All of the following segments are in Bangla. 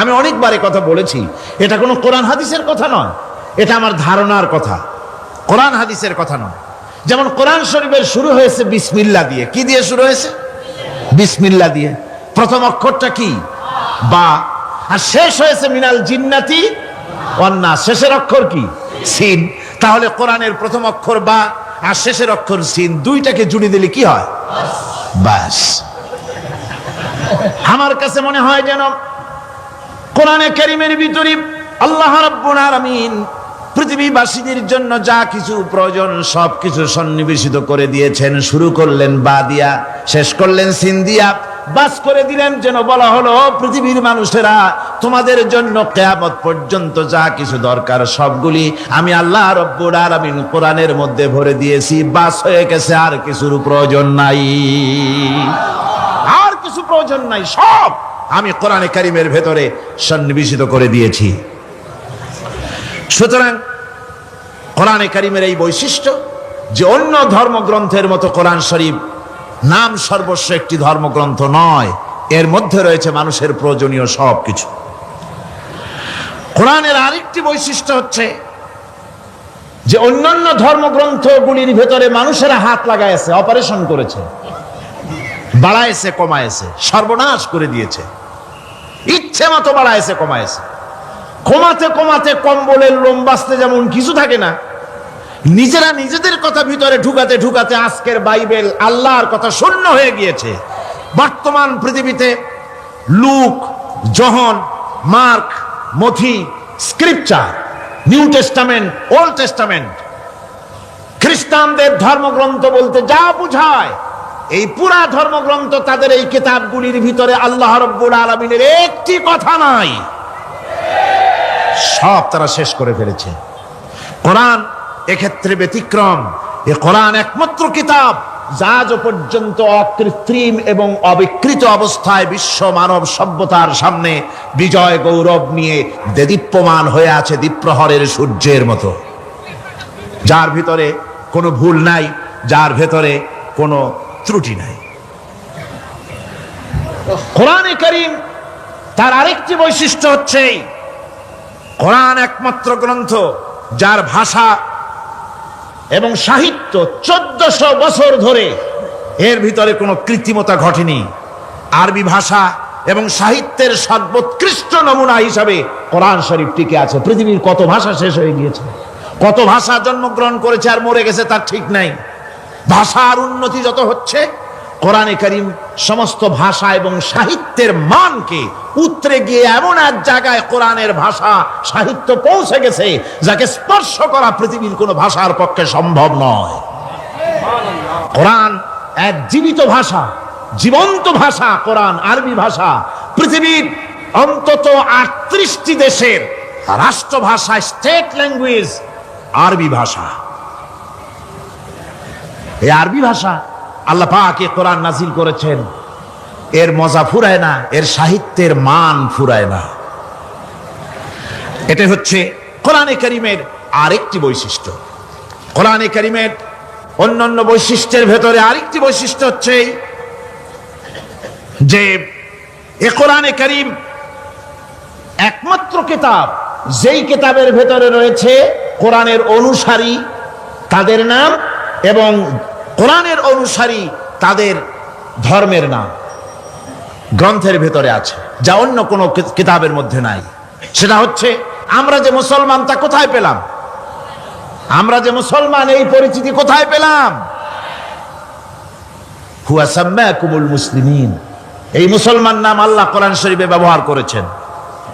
আমি অনেকবার কথা বলেছি, এটা কোনো কোরআন হাদিসের কথা নয়, এটা আমার ধারণার কথা, কোরআন হাদিসের কথা নয়। যেমন কোরআন শরীফের শুরু হয়েছে বিসমিল্লাহ দিয়ে। কি দিয়ে শুরু হয়েছে? বিসমিল্লাহ দিয়ে। প্রথম অক্ষরটা কি? বা। আর শেষ হয়েছে মিনাল জিন্নাতি ওয়ান নাস, শেষের অক্ষর কি? সিন। তাহলে কোরআনের প্রথম অক্ষর বা আর শেষের অক্ষর সিন, দুইটাকে জুড়ে দিলে কি হয়? বাস। আমার কাছে মনে হয় যেন কোরআনে কারীমের ভিতরে আল্লাহ রাব্বুল আলামিন পৃথিবীবাসীদের জন্য যা কিছু প্রয়োজন সবকিছু সন্নিবেশিত করে দিয়েছেন। শুরু করলেন বা দিয়া, শেষ করলেন সিন দিয়া, বাস করে দিলেন। যেন বলা হলো, পৃথিবীর মানুষেরা, তোমাদের জন্য কিয়ামত পর্যন্ত যা কিছু দরকার সবগুলি আমি আল্লাহ রাব্বুল আলামিন কোরআনের মধ্যে ভরে দিয়েছি। বাস হয়ে গেছে, আর কিছুর প্রয়োজন নাই, আর কিছু প্রয়োজন নাই, সব আমি কোরআনে কারীমের ভেতরে সন্নিবেশিত করে দিয়েছি। সুতরাং কোরআনে কারীমের এই বৈশিষ্ট্য যে অন্য ধর্মগ্রন্থের মতো কোরআন শরীফ নাম সর্বস্ব একটি ধর্মগ্রন্থ নয়, এর মধ্যে রয়েছে মানুষের প্রয়োজনীয় সবকিছু। কোরআনের আরেকটি বৈশিষ্ট্য হচ্ছে যে অন্যান্য ধর্মগ্রন্থগুলির ভেতরে মানুষেরা হাত লাগাইছে, অপারেশন করেছে, বাড়াইছে কমাইছে, সর্বনাশ করে দিয়েছে, ইচ্ছে মতো বাড়াইছে কমাইছে। কমাতে কমাতে কম্বলের লোম বাঁচতে যেমন কিছু থাকে না, নিজেরা নিজেদের কথা ভিতরে ঢুকাতে ঢুকাতে আজকের বাইবেল আল্লাহর কথা শূন্য হয়ে গিয়েছে। বর্তমান পৃথিবীতে লুক, জন, মার্ক, মথি, scripture, New Testament, Old Testament, খ্রিস্টানদের ধর্মগ্রন্থ বলতে যা বুঝায়, এই পুরা ধর্মগ্রন্থ তাদের এই কিতাবগুলির ভিতরে আল্লাহ রাব্বুল আলামিনের একটি কথা নাই, সব তারা শেষ করে ফেলেছে। কোরআন এক্ষেত্রে ব্যতিক্রম। এ কোরআন একমাত্র কিতাব যা আজ পর্যন্ত অকৃত্রিম এবং অবিকৃত অবস্থায় বিশ্ব মানব সভ্যতার সামনে বিজয় গৌরব নিয়ে দেদীপ্যমান হয়ে আছে দ্বীপ্রহরের সূর্যের মতো, যার ভিতরে কোনো ভুল নাই, যার ভেতরে কোনো ত্রুটি নাই। কোরআনে কারীম তার আরেকটি বৈশিষ্ট্য হচ্ছে কোরআন একমাত্র গ্রন্থ যার ভাষা এবং সাহিত্য 1400 বছর ধরে এর ভিতরে কোনো কৃত্রিমতা ঘটেনি। আরবি ভাষা এবং সাহিত্যের সর্বোৎকৃষ্ট নমুনা হিসাবে কোরআন শরীফ টিকে আছে। পৃথিবীর কত ভাষা শেষ হয়ে গিয়েছে, কত ভাষা জন্মগ্রহণ করেছে আর মরে গেছে তার ঠিক নাই। ভাষার উন্নতি যত হচ্ছে, কোরআনে কারীম সমস্ত ভাষা এবং সাহিত্যের মানকে উতরে গিয়ে এমন এক জায়গায় কোরআনের ভাষা সাহিত্য পৌঁছে গেছে যাকে স্পর্শ করা পৃথিবীর কোনো ভাষার পক্ষে সম্ভব নয়। কোরআন এক জীবিত ভাষা, জীবন্ত ভাষা। কোরআন আরবি ভাষা, পৃথিবীর অন্তত 38টি দেশের রাষ্ট্রভাষা, স্টেট ল্যাঙ্গুয়েজ আরবি ভাষা। এই আরবি ভাষা আল্লাহ পাক এ কোরআন নাজিল করেছেন, এর মজা ফুরায় না, এর সাহিত্যের মান ফুরায় না। এটা হচ্ছে কোরআনে কারীমের আরেকটি বৈশিষ্ট্য। কোরআনে কারীমের অন্যান্য বৈশিষ্ট্যের ভেতরে আরেকটি বৈশিষ্ট্য হচ্ছে যে এ কোরআনে কারীম একমাত্র কিতাব যেই কিতাবের ভেতরে রয়েছে কোরআনের অনুসারী তাদের নাম এবং কোরআনের অনুসারী তাদের ধর্মের নাম গ্রন্থের ভেতরে আছে, যা অন্য কোনো কিতাবের মধ্যে নাই। সেটা হচ্ছে আমরা যে মুসলমান তা কোথায় পেলাম? আমরা যে মুসলমান এই পরিচিতি কোথায় পেলাম? হুয়া সাম্মাকুমুল মুসলিমিন, এই মুসলমান নাম আল্লাহ কোরআন শরীফে ব্যবহার করেছেন।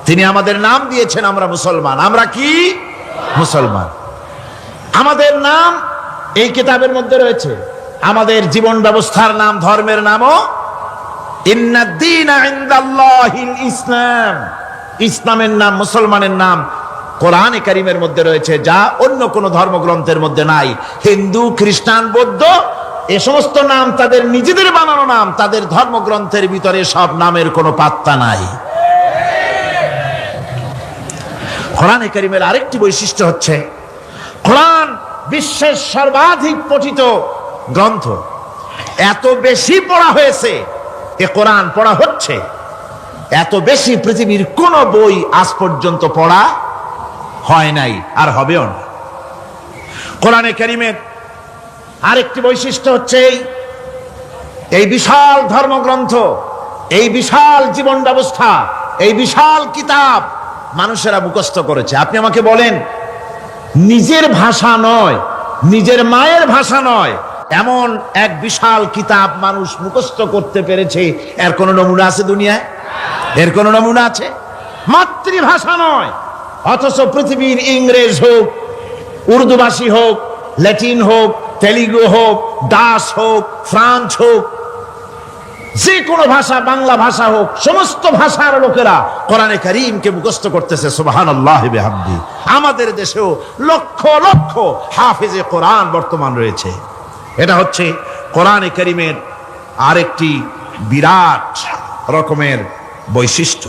তিনি আমাদের নাম দিয়েছেন, আমরা মুসলমান। আমরা কি মুসলমান? আমাদের নাম এই কিতাবের মধ্যে রয়েছে। আমাদের জীবন ব্যবস্থার নাম, ধর্মের নামও ইন্নাদ-দীনা ইনদাল্লাহিল ইসলাম। ইসলামের নাম, মুসলমানের নাম কোরআনে কারীমের মধ্যে রয়েছে, যা অন্য কোন ধর্মগ্রন্থের মধ্যে নাই। হিন্দু, খ্রিস্টান, বৌদ্ধ এ সমস্ত নাম তাদের নিজেদের বানানো নাম, তাদের ধর্মগ্রন্থের ভিতরে সব নামের কোনো পাত্তা নাই। কোরআনে কারীমের আরেকটি বৈশিষ্ট্য হচ্ছে কোরআন বিশ্বের সর্বাধিক পঠিত গ্রন্থ। এত বেশি পড়া হয়েছে, এ কোরআন পড়া হচ্ছে এত বেশি পৃথিবীর কোন বই আজ পর্যন্ত পড়া হয় নাই, আর হবেও না। কোরআনে কারীমের আরেকটি বৈশিষ্ট্য হচ্ছে এই বিশাল ধর্মগ্রন্থ, এই বিশাল জীবন ব্যবস্থা, এই বিশাল কিতাব মানুষেরা মুখস্থ করেছে। আপনি আমাকে বলেন, নিজের ভাষা নয়, নিজের মায়ের ভাষা নয়, এমন এক বিশাল কিতাব মানুষ মুখস্থ করতে পেরেছে, এর কোন নমুনা আছে দুনিয়ায়? এর কোন নমুনা আছে? মাতৃভাষা নয়, অথচ পৃথিবীর ইংরেজ হোক, উর্দুভাষী হোক, ল্যাটিন হোক, তেলুগু হোক, ডাচ হোক, ফ্রান্স হোক, যে কোনো ভাষা, বাংলা ভাষা হোক, সমস্ত ভাষার লোকেরা কোরআনে কারীমকে মুখস্থ করতেছে। সুবহানাল্লাহি বিহামদি। আমাদের দেশেও লক্ষ লক্ষ হাফেজে কোরআন বর্তমান রয়েছে। এটা হচ্ছে কোরআনে কারীমের আরেকটি বিরাট রকমের বৈশিষ্ট্য।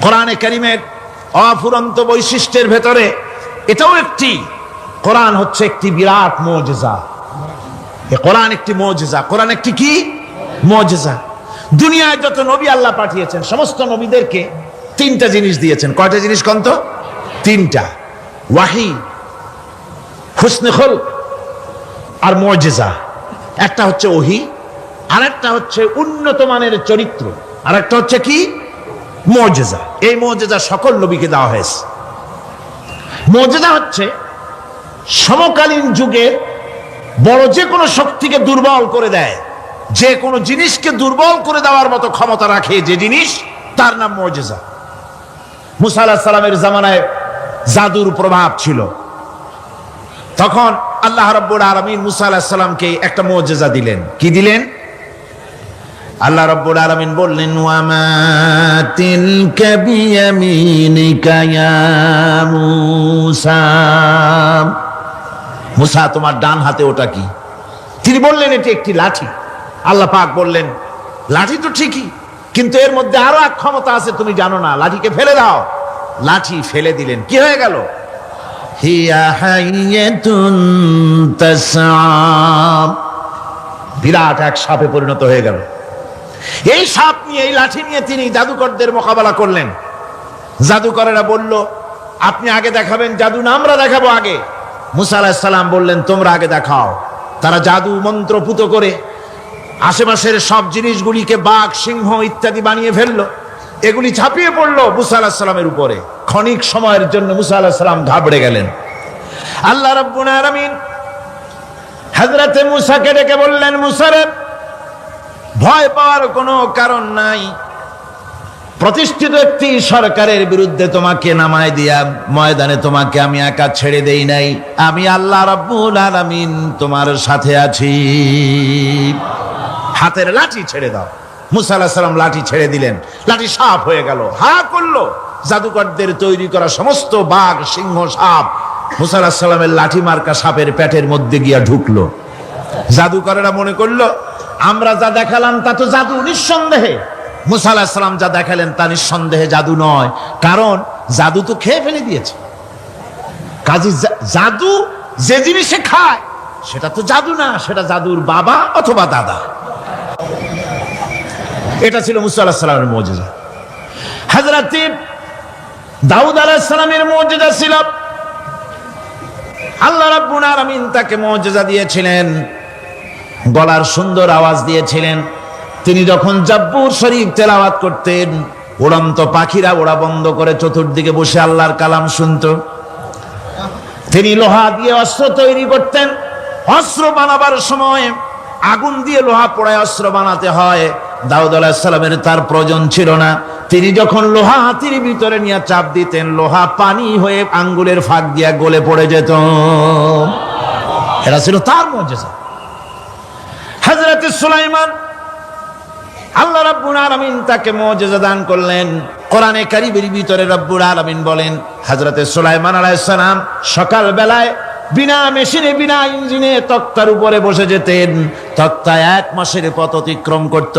কোরআনে কারীমের অফুরন্ত বৈশিষ্ট্যের ভেতরে এটাও একটি, কোরআন হচ্ছে একটি বিরাট মুজিজা। কোরআন একটি মুজিজা। কোরআন একটি কি? মুজিজা। দুনিয়ায় যত নবী আল্লাহ পাঠিয়েছেন, সমস্ত নবীদেরকে তিনটা জিনিস দিয়েছেন। কয়টা জিনিস কন্ত? তিনটা। ওয়াহি, হুসনে খুলক আর মুজিজা। একটা হচ্ছে ওহী, আরেকটা হচ্ছে উন্নত মানের চরিত্র, আরেকটা হচ্ছে কি? মুজিজা। এই মুজিজা সকল নবীকে দেওয়া হয়েছে। মুজিজা হচ্ছে সমকালীন যুগের বড় যে কোনো শক্তিকে দুর্বল করে দেয়, যে কোনো জিনিসকে দুর্বল করে দেওয়ার মতো ক্ষমতা রাখে যে জিনিস, তার নাম মুজিজা। মুসা আলাইহিস সালামের জামানায় জাদুর প্রভাব ছিল। তখন আল্লাহ রাব্বুল আলামিন মুসা আলাইহিস সালামকে একটা মুজিজা দিলেন। কি দিলেন? আল্লাহ রাব্বুল আলামিন বললেন, ওয়া মা তিলকা বিয়ামিনিকা ইয়া মুসা। মুসা, তোমার ডান হাতে ওটা কি? তিনি বললেন, এটি একটি লাঠি। আল্লাহ পাক বললেন, লাঠি তো ঠিকই, কিন্তু এর মধ্যে আরো এক ক্ষমতা আছে, তুমি জানো না, লাঠিকে ফেলে দাও। লাঠি ফেলে দিলেন, কি হয়ে গেল? হিয়া হাইয়াতুন তাসআ। বিরাট এক সাপে পরিণত হয়ে গেল। এই সাপ নিয়ে, এই লাঠি নিয়ে তিনি জাদুকরদের মোকাবেলা করলেন। জাদুকরেরা বলল, আপনি আগে দেখাবেন জাদু না আমরা দেখাবো আগে? মুসা আলাইহিস সালাম বললেন, তোমরা আগে দেখাও। তারা জাদু মন্ত্র পুত করে আশেপাশের সব জিনিসগুলিকে বাঘ, সিংহ ইত্যাদি বানিয়ে ফেললো। এগুলি ঝাঁপিয়ে পড়লো মুসা আলাইহিস সালামের উপরে। ক্ষণিক সময়ের জন্য মুসা আলাইহিস সালাম ঘাবড়ে গেলেন। আল্লাহ রাব্বুল আলামিন হযরতে মুসাকে ডেকে বললেন, মুসা রে, ভয় পাওয়ার কোনো কারণ নাই। প্রতিষ্ঠিত একটি সরকারের বিরুদ্ধে তোমাকে নামায় দিয়া ময়দানে তোমাকে আমি একা ছেড়ে দেই নাই। আমি আল্লাহ রাব্বুল আলামিন তোমার সাথে আছি। হাতের লাঠি ছেড়ে দাও। মুসা আলাইহিস সালাম লাঠি ছেড়ে দিলেন। লাঠি সাপ হয়ে গেল, হা করলো। জাদুকরদের তৈরি করা সমস্ত বাঘ, সিংহ, সাপ মুসা আলাইহিস সালামের লাঠি মার্কা সাপের পেটের মধ্যে গিয়া ঢুকলো। জাদুকরেরা মনে করলো, আমরা যা দেখালাম তা তো জাদু। নিঃসন্দেহে মুসা আলাইহিস সালাম যা দেখালেন তা নিঃসন্দেহে জাদু নয়, কারণ জাদু তো খেয়ে ফেলে দিয়েছে। কাজী জাদু যে জিনিসে খায় সেটা তো জাদু না, সেটা জাদুর বাবা অথবা দাদা। এটা ছিল মুসা আলাইহিস সালামের মুজিজা। হযরত দাউদ আলাইহিস সালামের মুজিজা ছিল, আল্লাহ রাব্বুল আলামিন তাকে মুজিজা দিয়েছিলেন, গলার সুন্দর আওয়াজ দিয়েছিলেন। তিনি যখন জাব্বুর শরীফ তেলাওয়াত করতেন, উড়ন্ত পাখিরা ওড়া বন্ধ করে চতুর্দিকে বসে আল্লাহর কালাম শুনত। তিনি লোহা দিয়ে অস্ত্র তৈরি করতেন। অস্ত্র বানাবার সময় আগুন দিয়ে লোহা পোড়ায় অস্ত্র বানাতে হয়। দাউদ আলাইহিস সালামের তার প্রয়োজন ছিল না। তিনি যখন লোহা হাতির ভিতরে নিয়ে চাপ দিতেন, লোহা পানি হয়ে আঙ্গুলের ফাঁক দিয়ে গলে পড়ে যেত। এটা ছিল তার মুজিজা। হযরত সুলাইমান, আল্লাহ রাব্বুল আলামিন তাকে মুজিজা দান করলেন। কোরআনে কারীমের ভিতরে রব্বুল আলামিন বলেন, হযরত সুলাইমান আলাইহিস সালাম সকাল বেলায় বিনা মেশিনে, বিনা ইঞ্জিনে তক্তার উপরে বসে যেতেন। তক্তা 1 মাসের পথ অতিক্রম করত।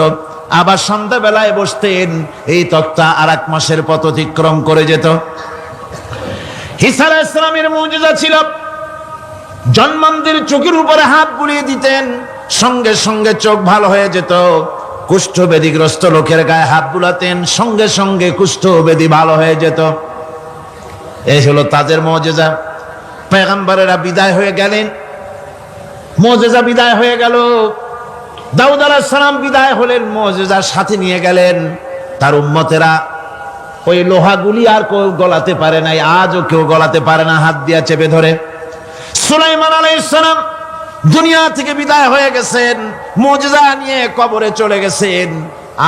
আবার সন্ধ্যা বেলায় বসতেন, এই তক্তা আর 1 মাসের পথ অতিক্রম করে যেত। ঈসা আলাইহিস সালামের মুজিজা ছিল, জন্মান্ধের চোখের উপরে হাত বুলিয়ে দিতেন, সঙ্গে সঙ্গে চোখ ভালো হয়ে যেত। কুষ্ঠব্যাধিগ্রস্ত লোকের গায়ে হাত বুলাতেন, সঙ্গে সঙ্গে কুষ্ঠব্যাধি ভালো হয়ে যেত। এই হলো তাদের মুজিজা। পয়গম্বরেরা বিদায় হয়ে গেলেন, মুজিজা বিদায় হয়ে গেল। দাউদ আলাইহিস সালাম বিদায় হলেন, মুজিজা সাথে নিয়ে গেলেন। তার উম্মতেরা ওই লোহাগুলি আর কেউ গলাতে পারে নাই, আজও কেউ গলাতে পারে না, হাত দিয়া চেপে ধরে। সুলাইমান আলাইহিস সালাম দুনিয়া থেকে বিদায় হয়ে গেছেন, মুজিজা নিয়ে কবরে চলে গেছেন।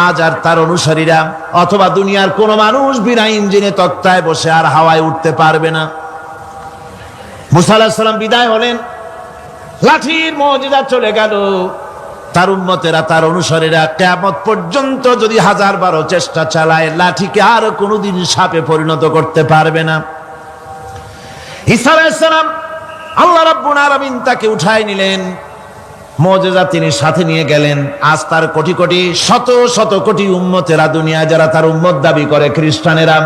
আজ আর তার অনুসারীরা অথবা দুনিয়ার কোন মানুষ বিনা ইঞ্জিনে তক্তায় বসে আর হাওয়ায় উঠতে পারবে না। মুসা আলাইহিস সালাম বিদায় হলেন, লাঠির মুজিজা চলে গেল। তার উম্মতেরা, তার অনুসারীরা কিয়ামত পর্যন্ত যদি 1000 চেষ্টা চালায়, লাঠিকে আর কোনোদিন সাপে পরিণত করতে পারবে না। ঈসা আলাইহিস সালাম আল্লাহ রাব্বুল আলামিন তাকে উঠায় নিলেন, মুজিজা তিনি সাথে নিয়ে গেলেন। আজ তার কোটি কোটি শত শত কোটি উম্মতেরা, দুনিয়া যারা তার উম্মত দাবি করে, খ্রিস্টানেরা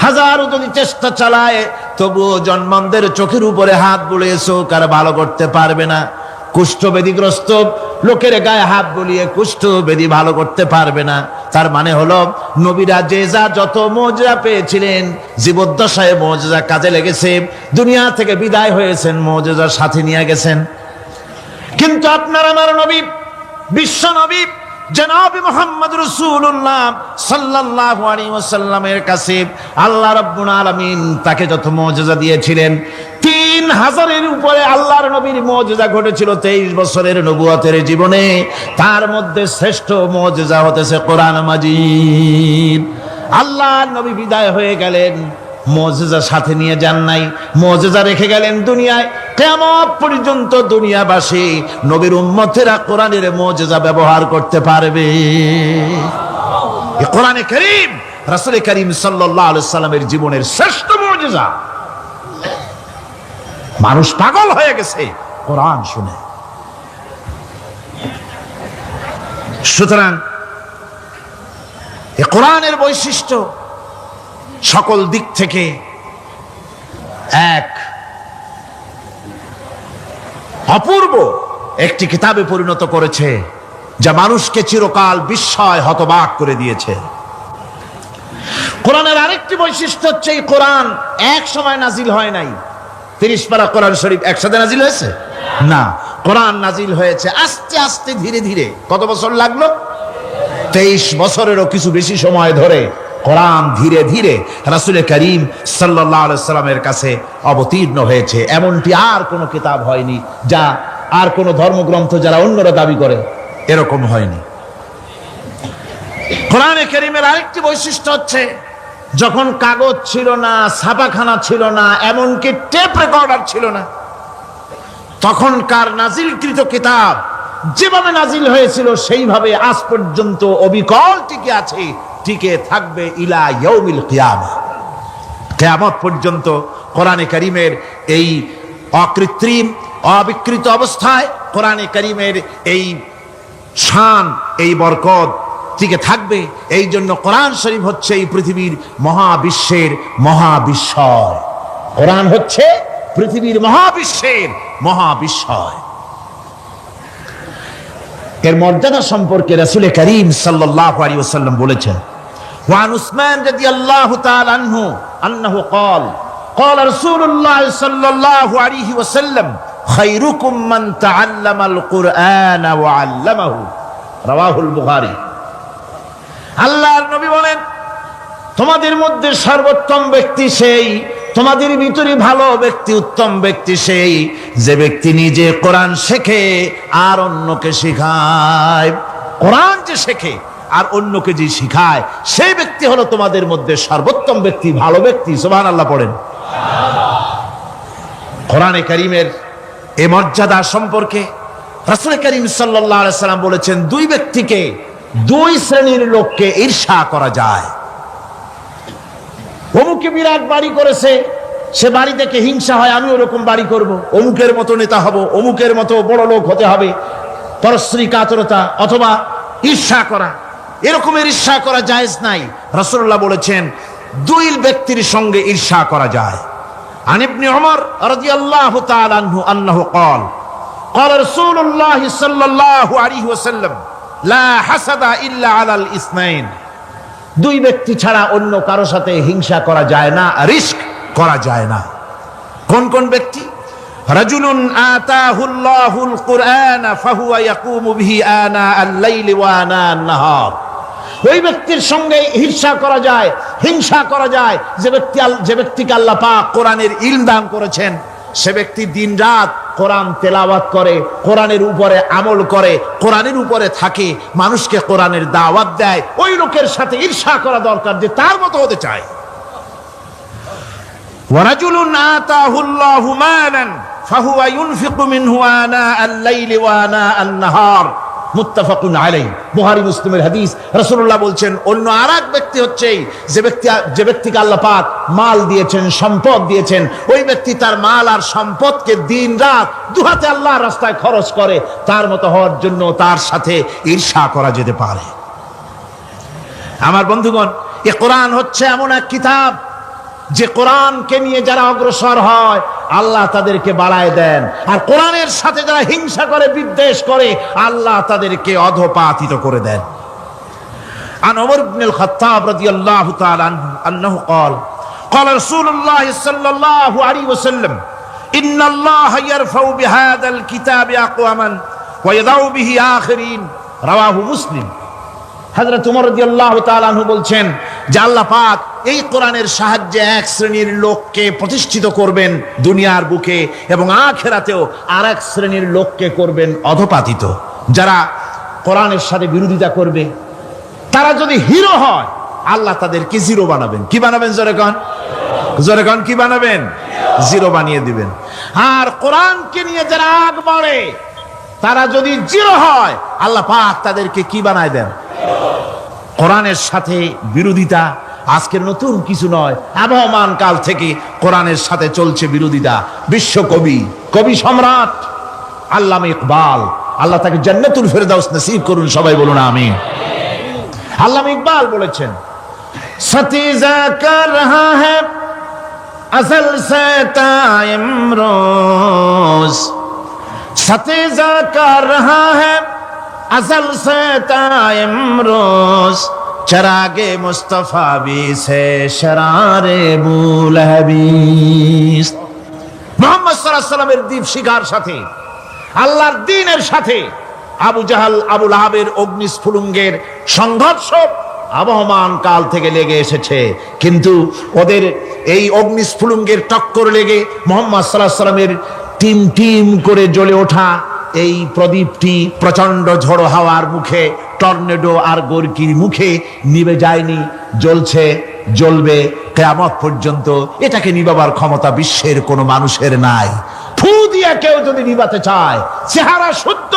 হাজারো যদি চেষ্টা চালায়, তবুও জন্মদের চোখের উপরে হাত বুলিয়ে চোখ আর ভালো করতে পারবে না। কুষ্ঠব্যাধিগ্রস্ত লোকের গায়ে হাত বুলিয়ে কুষ্ঠব্যাধি ভালো করতে পারবে না। তার মানে হলো নবীরা যে যা যত মুজিজা পেয়েছিলেন, জীবদ্দশায় মুজিজা কাজে লেগেছে, দুনিয়া থেকে বিদায় হয়েছেন, মুজিজার সাথে নিয়ে গেছেন। কিন্তু আপনার আমার নবী, বিশ্ব নবী জনাব মুহাম্মদ রাসূলুল্লাহ সাল্লাল্লাহু আলাইহি ওয়াসাল্লামের কাছে আল্লাহ রাব্বুল আলামিন তাকে যত মুজিজা দিয়েছিলেন, 3000-এর উপরে আল্লাহর নবীর মুজিজা ঘটেছিল 23 বছরের নবুয়তের জীবনে। তার মধ্যে শ্রেষ্ঠ মুজিজা হতেছে কোরআন মাজিদ। আল্লাহর নবী বিদায় হয়ে গেলেন, মুজিজা সাথে নিয়ে যান নাই, মুজিজা রেখে গেলেন দুনিয়ায়। কিয়ামত পর্যন্ত দুনিয়াবাসী, নবীর উম্মতেরা কোরআনের মুজিজা ব্যবহার করতে পারবে। এই কোরআনে কারীম রাসূল করিম সাল্লাল্লাহু আলাইহি সাল্লামের জীবনের শ্রেষ্ঠ মুজিজা। মানুষ পাগল হয়ে গেছে কোরআন শুনে। সুতরাং এই কোরআনের বৈশিষ্ট্য সকল দিক থেকে এক অপূর্ব একটি কিতাবে পরিণত করেছে, যা মানুষকে চিরকাল বিস্ময় হতবাক করে দিয়েছে। কোরআনের আরেকটি বৈশিষ্ট্য হচ্ছে, এই কোরআন এক সময় নাজিল হয় নাই। 30 পারা কোরআন শরীফ একসাথে নাজিল হয়েছে না, কোরআন নাজিল হয়েছে আস্তে আস্তে, ধীরে ধীরে। কত বছর লাগলো? 23 বছরেরও কিছু বেশি সময় ধরে কোরআন ধীরে ধীরে রাসূল করিম সাল্লাল্লাহু আলাইহি সাল্লামের কাছে অবতীর্ণ হয়েছে। এমনটি আর কোনো কিতাব হয়নি, যা আর কোনো ধর্মগ্রন্থ যারা অন্যরা দাবি করে, এরকম হয়নি। কোরআনে কারীমের আরেকটি বৈশিষ্ট্য হচ্ছে, যখন কাগজ ছিল না, ছাপাখানা ছিল না, এমনকি টেপ রেকর্ডার ছিল না, তখনকার নাজিলকৃত কিতাব যেভাবে নাজিল হয়েছিল সেইভাবে আজ পর্যন্ত অবিকল টিকে আছে, টিকে থাকবে ইলা ইয়াউমিল কিয়ামা। কিয়ামত পর্যন্ত কোরআনে কারীমের এই অকৃত্রিম অবিকৃত অবস্থায় কোরআনে কারীমের এই শান, এই বরকত টিকে থাকবে। এই জন্য কোরআন শরীফ হচ্ছে এই পৃথিবীর মহাবিশ্বের মহাবিস্ময়। কোরআন হচ্ছে পৃথিবীর মহাবিশ্বের মহাবিস্ময়। এর মর্যাদা সম্পর্কে রাসূল করিম সাল্লাল্লাহু আলাইহি ওয়াসাল্লাম বলেছেন, ওয়ান উসমান রাদিয়াল্লাহু তাআলা আনহু আন্নাহু قال قال رسول الله صلى الله عليه وسلم خيركم من تعلم القرآن وعلمه رواه البخاري। আল্লাহর নবী বলেন, তোমাদের মধ্যে সর্বোত্তম ব্যক্তি সেই, তোমাদের ভিতরে ভালো ব্যক্তি, উত্তম ব্যক্তি সেই, যে ব্যক্তি নিজে কোরআন শেখে আর অন্যকে শেখায়। কোরআন যে শেখে আর অন্যকে যে শিখায়, সেই ব্যক্তি হলো তোমাদের মধ্যে সর্বোত্তম ব্যক্তি, ভালো ব্যক্তি। সুবহানাল্লাহ পড়েন। কোরআনে কারীমের এই মর্যাদা সম্পর্কে রাসূল করিম সাল্লাল্লাহু আলাইহি সাল্লাম বলেছেন, দুই ব্যক্তিকে, দুই শ্রেণীর লোককে ঈর্ষা করা যায়। অমুকে বিরাট বাড়ি করেছে, সে বাড়ি থেকে হিংসা হয়, আমি ওরকম বাড়ি করব, অমুকের মতো নেতা হব, অমুকের মতো বড় লোক হতে হবে। পরশ্রী কাতরতা অথবা ঈর্ষা করা, এরকমের ঈর্ষা করা জায়েজ নাই। রাসূলুল্লাহ বলেছেন, দুই ব্যক্তির সঙ্গে ঈর্ষা করা যায়। আন ইবনে উমর রাদিয়াল্লাহু তাআলা আনহু আন্নাহু قال قال رسول الله صلى الله عليه وسلم লা হাসাদা ইল্লা আলাল ইসনাইন, দুই ব্যক্তি ছাড়া অন্য কারো সাথে হিংসা করা যায় না, রিস্ক করা যায় না। কোন কোন ব্যক্তি? রাজুলুন আতাহুল্লাহুল কুরআন ফাহুয়া ইয়াকুমু বিহি আনা আল-লাইলি ওয়া আনা আন-নাহার, ওই ব্যক্তির সঙ্গে ঈর্ষা করা যায়, হিংসা করা যায় যে ব্যক্তিকে আল্লাহ পাক কোরআনের ইলম দান করেছেন, সে ব্যক্তি দিন রাত কোরআন তেলাওয়াত করে, কোরআনের উপরে আমল করে, কোরআনের উপরে থাকে, মানুষকে কোরআনের দাওয়াত দেয়। ওই লোকের সাথে ঈর্ষা করা দরকার যে তার মতো হতে চায়। ওয়ারাজুলুন আতাহুল্লাহু মালান ফাহুয়া ইউনফিকু মিনহু আনা আল-লাইলি ওয়া আনা আন-নাহার, মুত্তাফাকুন আলাইহি, বুখারী মুসলিমের হাদিস। রাসূলুল্লাহ বলছেন, অন্য আরেক ব্যক্তি হচ্ছে যে ব্যক্তিকে আল্লাহ পাক মাল দিয়েছেন, সম্পদ দিয়েছেন, ওই ব্যক্তি তার মাল আর সম্পদকে দিন রাত দুহাতে আল্লাহর রাস্তায় খরচ করে, তার মতো হওয়ার জন্য তার সাথে ঈর্ষা করা যেতে পারে। আমার বন্ধুগণ, এই কোরআন হচ্ছে এমন এক কিতাব যে কোরআনকে নিয়ে যারা অগ্রসর হয় আল্লাহ তাদেরকে বাড়ায় দেন, আর কোরআনের সাথে যারা হিংসা করে, বিদ্বেষ করে, আল্লাহ তাদেরকে অধপাতিত করে দেন। আন ওমর ইবনে আল-খাত্তাব রাদিয়াল্লাহু তাআলা আনহু قال قال رسول الله صلى الله عليه وسلم ان الله يرفع بهذا الكتاب اقواما ويضع به آخرين, رواه মুসলিম। হযরত ওমর রাদিয়াল্লাহু তাআলা আনহু বলছেন যে আল্লাহ পাক এই কোরআনের সাহায্যে এক শ্রেণীর লোককে প্রতিষ্ঠিত করবেন দুনিয়ার বুকে, এবং আখিরাতেও আরেক শ্রেণীর লোককে করবেন অধপাতিত। যারা কোরআনের সাথে বিরোধিতা করবে, তারা যদি হিরো হয়, আল্লাহ তাদেরকে জিরো বানাবেন। কি বানাবেন? জোরে কোন, জোরে কোন, কি বানাবেন? জিরো বানিয়ে দিবেন। আর কোরআনকে নিয়ে যারা আগ বাড়ে, তারা যদি জিরো হয়, আল্লাহ পাক তাদেরকে কি বানায় দেন? কোরআনের সাথে বিরোধিতা আজকের নতুন কিছু নয়, আবহমান কাল থেকে কোরআনের সাথে চলছে বিরোধিতা। বিশ্বকবি, কবি সম্রাট আল্লামা ইকবাল, আল্লাহ তাকে জান্নাতুল ফেরদাউস নসিব করুন, সবাই বলুন আমিন। আল্লামা ইকবাল বলেছেন, সতীজা কর রহা হ্যায় আসল সে তাইমরোজ, সতীজা কর রহা হ্যায় আসল সে তাইমরোজ, চরাগে মুস্তফা বি সে শরারে বুলহবিস। মুহাম্মদ সাল্লাল্লাহু আলাইহি ওয়াসাল্লামের দ্বীপ শিখার সাথে, আল্লাহর দ্বীনের সাথে আবু জাহাল, আবু লাহাবের অগ্নিস্ফুলিঙ্গের সংঘর্ষ আবহমান কাল থেকে লেগে এসেছে, কিন্তু ওদের এই অগ্নিস্ফুলিঙ্গের টক্কর লেগে মুহাম্মদ সাল্লাল্লাহু আলাইহি ওয়াসাল্লামের টিম টিম করে জ্বলে ওঠা এই প্রদীপটি প্রচন্ড ঝড়ো হাওয়ার মুখে, টর্নেডো আর গর্কির মুখে নিভে যায়নি, জ্বলছে, জ্বলবে কিয়ামত পর্যন্ত। এটাকে নিভাবার ক্ষমতা বিশ্বের কোনো মানুষের নাই। ফু দিয়ে কেউ যদি নিভাতে চায়, চেহারা শুদ্ধ,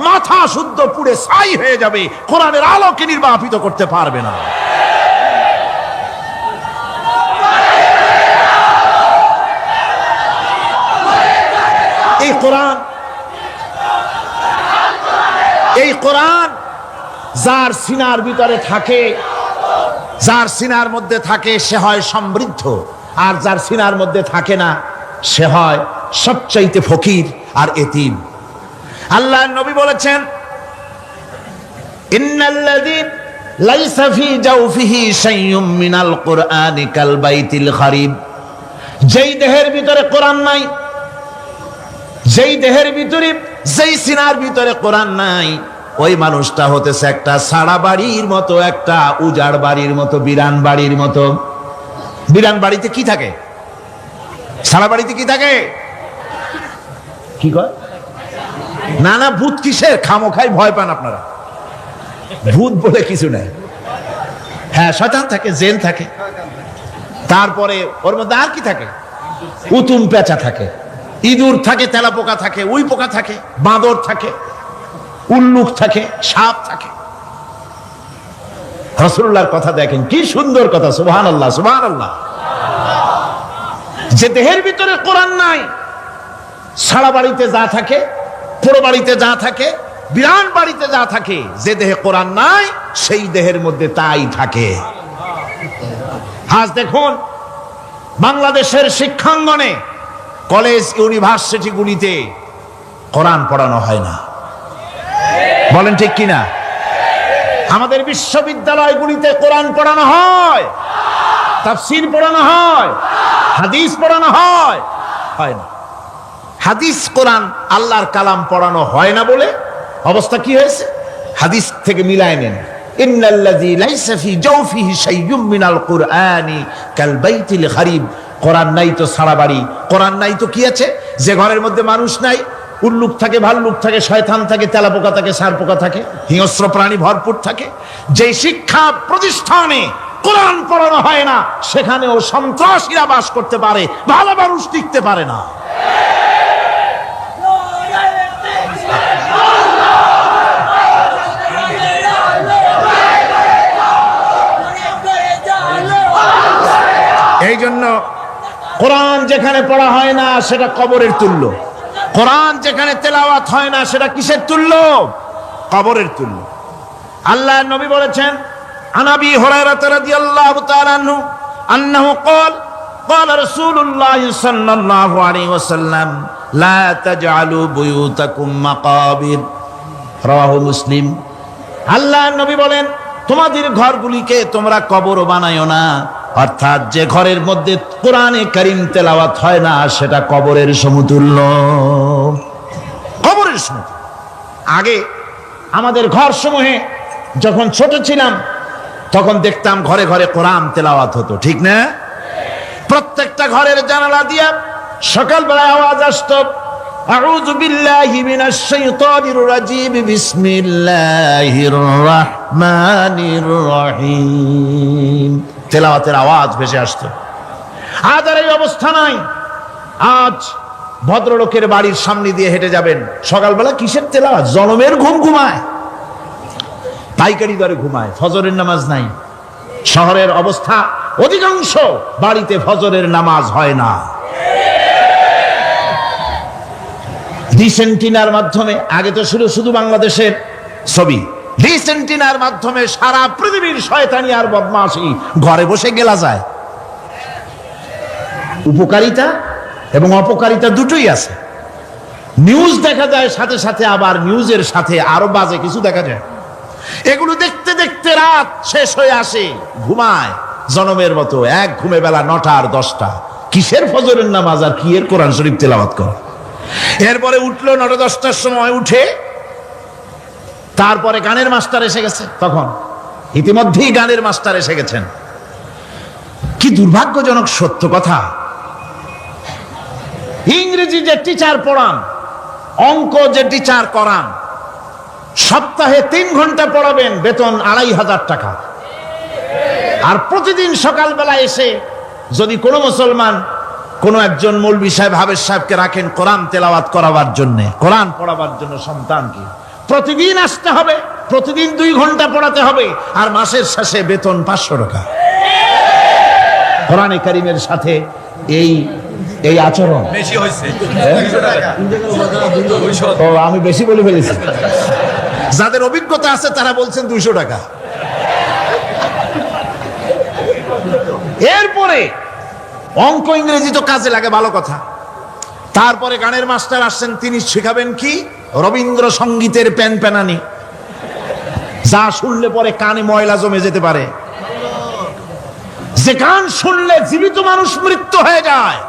মাথা শুদ্ধ, পুড়ে ছাই হয়ে যাবে, কোরআনের আলোকে নির্বাপিত করতে পারবে না। এই কোরআন যার সিনার ভিতরে থাকে, যার সিনার মধ্যে থাকে, সে হয় সমৃদ্ধ, আর যার সিনার মধ্যে থাকে না, সে হয় সবচাইতে ফকির আর এতিম। আল্লাহর নবী বলেছেন, ইন্নাল্লাযী লাইসা ফী জাওফিহি শাইউম মিনাল কুরআনি কাল বাইতিল খারিব, যেই দেহের ভিতরে কোরআন নাই, যেই দেহের ভিতরে, যেই সিনার ভিতরে কোরআন নাই, ওই মানুষটা হতেছে একটা সাড়া বাড়ির মতো, একটা উজাড় বাড়ির মতো, বিরান বাড়ির মতো। বিরান বাড়িতে কি থাকে? সাড়া বাড়িতে কি থাকে? কি কয়? না না, ভূত কিসের? খামোখাই ভয় পান আপনারা। ভূত বলে কিছু নাই। হ্যাঁ, শয়তান থাকে, জিন থাকে, তারপরে ওর মধ্যে আর কি থাকে? উতুম পেঁচা থাকে, ইঁদুর থাকে, তেলাপোকা থাকে, উই পোকা থাকে, বাঁদর থাকে, উল্লুক থাকে, সাপ থাকে। রাসূলুল্লাহর কথা দেখেন, কি সুন্দর কথা, সুবহানাল্লাহ, সুবহানাল্লাহ। যে দেহের ভিতরে কোরআন নাই, সারা বাড়িতে যা থাকে, পুরো বাড়িতে যা থাকে, বিরান বাড়িতে যা থাকে, যে দেহে কোরআন নাই, সেই দেহের মধ্যে তাই থাকে। আজ দেখুন, বাংলাদেশের শিক্ষাঙ্গনে, কলেজ, ইউনিভার্সিটি গুলিতে কোরআন পড়ানো হয় না। বলেন ঠিক কিনা? আমাদের বিশ্ববিদ্যালয়গুলিতে কোরআন পড়ানো হয়, তাফসীর পড়ানো হয়, হাদিস পড়ানো হয়? হয় না। হাদিস কোরআন আল্লাহর কালাম পড়ানো হয় না বলে অবস্থা কি হয়েছে? হাদিস থেকে মিলায় নেন। ইন্নাল্লাযী লাইসা ফি জাওফিহি শাইয়্যুম মিনাল কুরআনি কাল বাইতিল খারিব। কোরআন নাই তো সারা বাড়ি, কোরআন নাই তো কি আছে? যে ঘরের মধ্যে মানুষ নাই, উল্লুক থাকে, ভাল্লুক থাকে, শয়তান থাকে, তেলাপোকা থাকে, সারপোকা থাকে, হিংস্র প্রাণী ভরপুর থাকে। যে শিক্ষা প্রতিষ্ঠানে কোরআন পড়ানো হয় না, সেখানেও সন্ত্রাসীরা বাস করতে পারে, ভালো মানুষ টিকতে পারে না। এই জন্য কোরআন যেখানে পড়া হয় না সেটা কবরের তুল্য, কোরআন যেখানে তেলাওয়াত হয় না সেটা কিসের তুল্য? কবরের তুল্য। আল্লাহর নবী বলেছেন, আনাবি হুরায়রা রাদিয়াল্লাহু তাআলা আনহু আন্নাহু ক্বাল ক্বালা রাসূলুল্লাহ সাল্লাল্লাহু আলাইহি ওয়াসাল্লাম লা তাজআলু বুয়ুতাকুম মাকাবির। রাওয়াহু মুসলিম। আল্লাহর নবী বলেন, তোমাদের ঘরগুলিকে তোমরা কবর বানায়ো না। অর্থাৎ যে ঘরের মধ্যে কোরআনে কারীম তেলাওয়াত হয় না সেটা কবরের সমতুল্য, কবরের সমতুল্য। আগে আমাদের ঘর সমূহে যখন ছোট ছিলাম তখন দেখতাম ঘরে ঘরে কোরআন তেলাওয়াত হতো, ঠিক না? প্রত্যেকটা ঘরের জানালা দিয়া সকালবেলায় আওয়াজ আসতো, আউযু বিল্লাহি মিনাশ শাইতানির রাজীম, বিসমিল্লাহির রাহমানির রহিম। তেলাওয়াতের আওয়াজ ভেসে আসতো। আজ আর এই অবস্থা নাই। আজ ভদ্রলোকের বাড়ির সামনে দিয়ে হেঁটে যাবেন, সকালবেলা কিসের তেলাওয়াত? জনমের ঘুম ঘুমায়, পাইকারি দরে ঘুমায়, ফজরের নামাজ নাই। শহরের অবস্থা, অধিকাংশ বাড়িতে ফজরের নামাজ হয় না। ডিসেন্টিনার মাধ্যমে, আগে তো শুধু বাংলাদেশের ছবি, ডিসেন্টিনার মাধ্যমে সারা পৃথিবীর শয়তানি আর বদমাশি ঘরে বসে গেলা যায়। উপকারিতা এবং অপকারিতা দুটোই আছে। নিউজ দেখা যায়, সাথে সাথে আবার নিউজের সাথে আরো বাজে কিছু দেখা যায়। এগুলো দেখতে দেখতে রাত শেষ হয়ে আসে, ঘুমায় জনমের মতো, এক ঘুমে বেলা 9টা আর 10টা। কিসের ফজরের নামাজ আর কি এর কোরআন শরীফ তেলাওয়াত করে? এরপরে উঠলো 9টা 10টার সময়, উঠে তারপরে গানের মাস্টার এসে গেছে। তখন ইতিমধ্যেই গানের মাস্টার এসে গেছেন। কি দুর্ভাগ্যজনক সত্য কথা। ইংরেজি যে টিচার পড়ান, অঙ্ক যে টিচার করান, সপ্তাহে 3 ঘন্টা পড়াবেন, বেতন 2500 টাকা। আর প্রতিদিন সকালবেলা এসে যদি কোনো মুসলমান কোন একজন মৌলভী সাহেব, হাফেজ সাহেবকে রাখেন কোরআন তেলাওয়াত করাবার জন্য, কোরআন পড়াবার জন্য সন্তানকে, প্রতিদিন আসতে হবে, প্রতিদিন 2 ঘন্টা পড়াতে হবে, আর মাসের শেষে বেতন 500 টাকা। কোরআনে কারীমের সাথে এই আচরণ বেশি হয়েছে। আমি বেশি বলে ফেলেছি। যাদের অভিজ্ঞতা আছে তারা বলছেন 200 টাকা। এরপরে অঙ্ক ইংরেজি তো কাজে লাগে, ভালো কথা। তারপরে গানের মাস্টার আসছেন, তিনি শেখাবেন কি? রবীন্দ্রসঙ্গীতের প্যানপ্যানানি, যা শুনলে পরে কানে ময়লা জমে যেতে পারে, যে গান শুনলে জীবিত মানুষ মৃত্যু হয়ে যায়।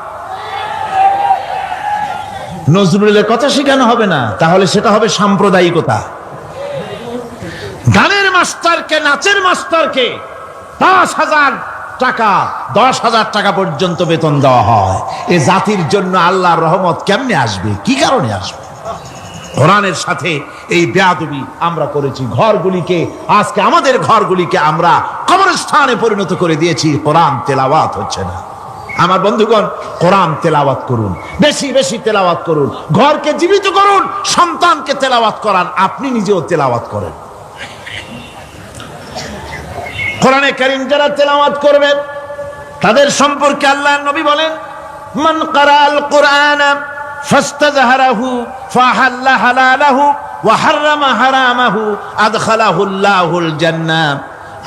নজরুলের কথা শেখানো হবে না, তাহলে সেটা হবে সাম্প্রদায়িকতা। গানের মাস্টারকে, নাচের মাস্টারকে 10,000 টাকা, 10,000 টাকা পর্যন্ত বেতন দেওয়া হয়। এ জাতির জন্য আল্লাহর রহমত কেমনে আসবে? কি কারণে আসবে? কোরআনের সাথে এই বেয়াদবি আমরা করেছি। ঘরগুলিকে, আজকে আমাদের ঘরগুলিকে আমরা কবরস্থানে পরিণত করে দিয়েছি। কোরআন তেলাওয়াত হচ্ছে না। আমার বন্ধুগণ, কোরআন তেলাওয়াত করুন, বেশি বেশি তেলাওয়াত করুন, ঘরকে জীবিত করুন, সন্তানকে তেলাওয়াত করান, আপনি নিজেও তেলাওয়াত করেন। কোরআনে কারীম যারা তেলাওয়াত করবেন তাদের সম্পর্কে আল্লাহর নবী বলেন, মান ক্বারাআল কুরআনা ফাস্তাযহারাহু ফাহাল্লা হালালাহু ওয়া হাররামা হারামাহু আদখালাহুল্লাহুল জান্নাহ।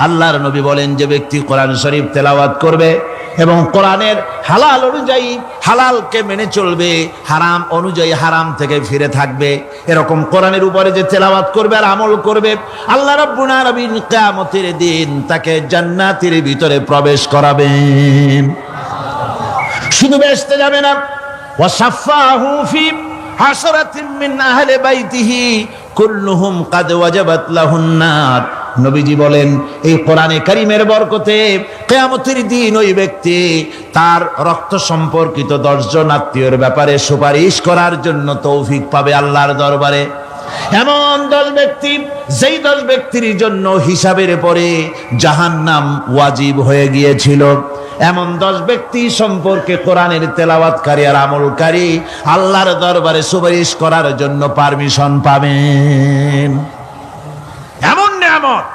আল্লাহর নবী বলেন, যে ব্যক্তি কোরআন শরীফ তেলাওয়াত করবে এবং কোরআনের হালাল অনুযায়ী হালালকে মেনে চলবে, হারাম অনুযায়ী হারাম থেকে ফিরে থাকবে, এরকম কোরআনের উপরে যে তেলাওয়াত করবে আর আমল করবে, আল্লাহ রাব্বুল আলামিন কিয়ামতের দিন তাকে জান্নাতের ভিতরে প্রবেশ করাবেন। শুধু বেহেশতে যাবে না, ওয়াসাফাহু ফি হাসরাতিন মিন আহলি বাইতিহি কুল্লুহুম কাদ ওয়াজাবাত লাহুন নার। নবীজি বলেন, এই কোরআনে কারীমের বরকতে কিয়ামতের দিন ওই ব্যক্তি তার রক্ত সম্পর্কিত 10 জন আত্মীয়ের ব্যাপারে সুপারিশ করার জন্য তৌফিক পাবে আল্লাহর দরবারে। এমন 10 ব্যক্তি, যেই 10 ব্যক্তির জন্য হিসাবের পরে জাহান্নাম ওয়াজিব হয়ে গিয়েছিল, এমন 10 ব্যক্তি সম্পর্কে কোরআনের তেলাওয়াতকারী আর আমলকারী আল্লাহর দরবারে সুপারিশ করার জন্য পারমিশন পাবেন। এমন নিয়ামত,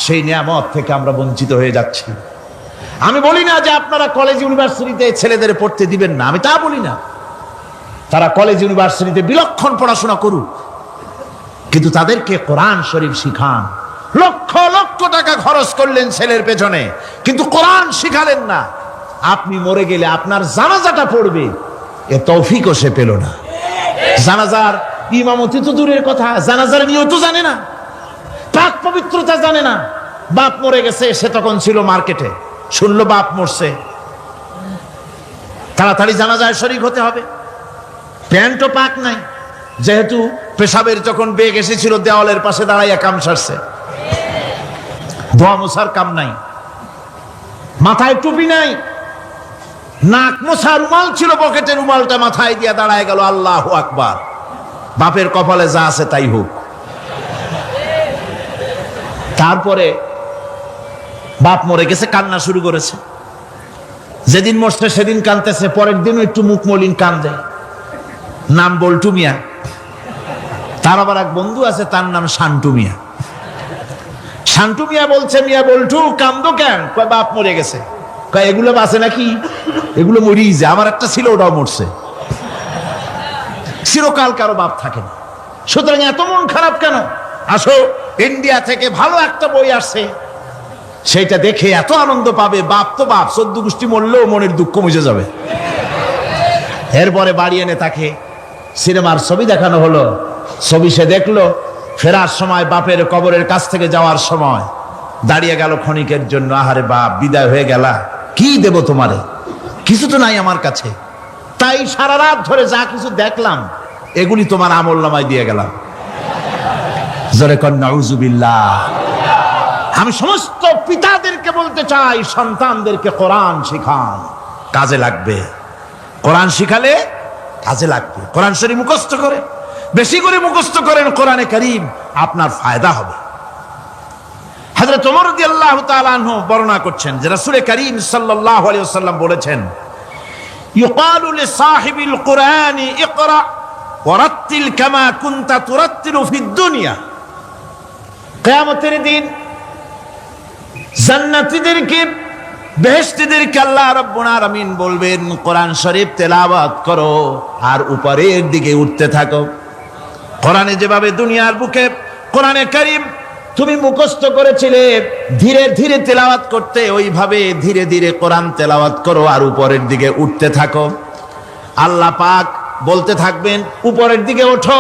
সেই নিয়ামত থেকে আমরা বঞ্চিত হয়ে যাচ্ছি। আমি বলি না যে আপনারা কলেজ ইউনিভার্সিটিতে ছেলেদের পড়তে দিবেন না, আমি তা বলি না। তারা কলেজ ইউনিভার্সিটিতে বিলক্ষণ পড়াশোনা করুক, কিন্তু তাদেরকে কোরআন শরীফ শিখান। লক্ষ লক্ষ টাকা খরচ করলেন ছেলের পেছনে, কিন্তু কোরআন শিখালেন না। আপনি মরে গেলে আপনার জানাজাটা পড়বে, এ তৌফিকও সে পেল না। জানাজার ইমামতি তো দূরের কথা, জানাজার নিয়ত জানে না, পাক পবিত্রতা জানে না। বাপ মরে গেছে, সে তখন ছিল মার্কেটে, শুনলো বাপ মরছে, তাড়াতাড়ি জানাজায় শরীক হতে হবে। প্যান্টও পাক নাই, যেহেতু পেশাবের যখন বেগ এসেছিল দেওয়ালের পাশে দাঁড়াইয়া কাম সারছে, ধোয়া মোছার কাম নাই, মাথায় টুপি নাই, নাক মোছা রুমাল ছিল পকেটে, রুমালটা মাথায় দিয়া দাঁড়ায় গেল। আল্লাহু আকবার। বাপের কপালে যা আছে তাই হোক। তারপরে বাপ মরে গেছে, কান্না শুরু করেছে। যেদিন মরছে সেদিন কানতেছে, পরের দিনও একটু মুখ মলিন কান্দে। নাম বল্টু মিয়া। তার আবার এক বন্ধু আছে, তার নাম শান্টু মিয়া। শান্টু মিয়া বলছে, মিয়া বল্টু কান্দো কেন? কয় বাপ মরে গেছে। কয় এগুলো বাঁচে নাকি? এগুলো মরিয়ে যায়, আমার একটা ছিল ওটাও মরছে। চিরকাল কারো বাপ থাকে না, সুতরাং এত মন খারাপ কেন? আসো, ইন্ডিয়া থেকে ভালো একটা বই আসছে, সেইটা দেখে এত আনন্দ পাবে। বাপ তো বাপ, 14 গোষ্ঠী মরলেও মনের দুঃখ মুছে যাবে। এরপরে বাড়ি এনে তাকে সিনেমার ছবি দেখানো হলো। ছবি সে দেখলো, ফেরার সময় বাপের কবরের কাছ থেকে যাওয়ার সময় দাঁড়িয়ে গেল ক্ষণিকের জন্য। আহারে বাপ, বিদায় হয়ে গেলা, কি দেব তোমারে? কিছু তো নাই আমার কাছে, তাই সারা রাত ধরে যা কিছু দেখলাম এগুলি তোমার আমল নামায় দিয়ে গেলাম। জোরে কর নাউজুবিল্লাহ। আমি সমস্ত পিতাদেরকে বলতে চাই, সন্তানদেরকে কোরআন শিখান, কাজে লাগবে। কোরআন শিখালে কাজে লাগবে। কোরআন শরীফ মুখস্থ করেন, বেশি করে মুখস্থ করেন কোরআনে কারীম, আপনার ফায়দা হবে। হযরত ওমর রাদিয়াল্লাহু তাআলা আনহু বর্ণনা করছেন যে রাসূল কারীম সাল্লাল্লাহু আলাইহি ওয়াসাল্লাম বলেছেন, ইউকালু লিসাহিবিল কুরআনি ইকরা ওয়ারাত্তিল কামা কুনতা তুরাত্তিলু ফিদ দুনিয়া। কিয়ামতের দিন জান্নাতীদেরকে, বেহেশতীদেরকে আল্লাহ রাব্বুল আলামিন বলবেন, কোরআন শরীফ তেলাওয়াত করো আর উপরের দিকে উঠতে থাকো। কোরআনে যেভাবে দুনিয়ার বুকে কোরআনে কারীম তুমি মুখস্থ করেছিলে, ধীরে ধীরে তেলাওয়াত করতে, ওইভাবে ধীরে ধীরে কোরআন তেলাওয়াত করো আর উপরের দিকে উঠতে থাকো। আল্লাহ পাক বলতে থাকবেন, উপরের দিকে ওঠো,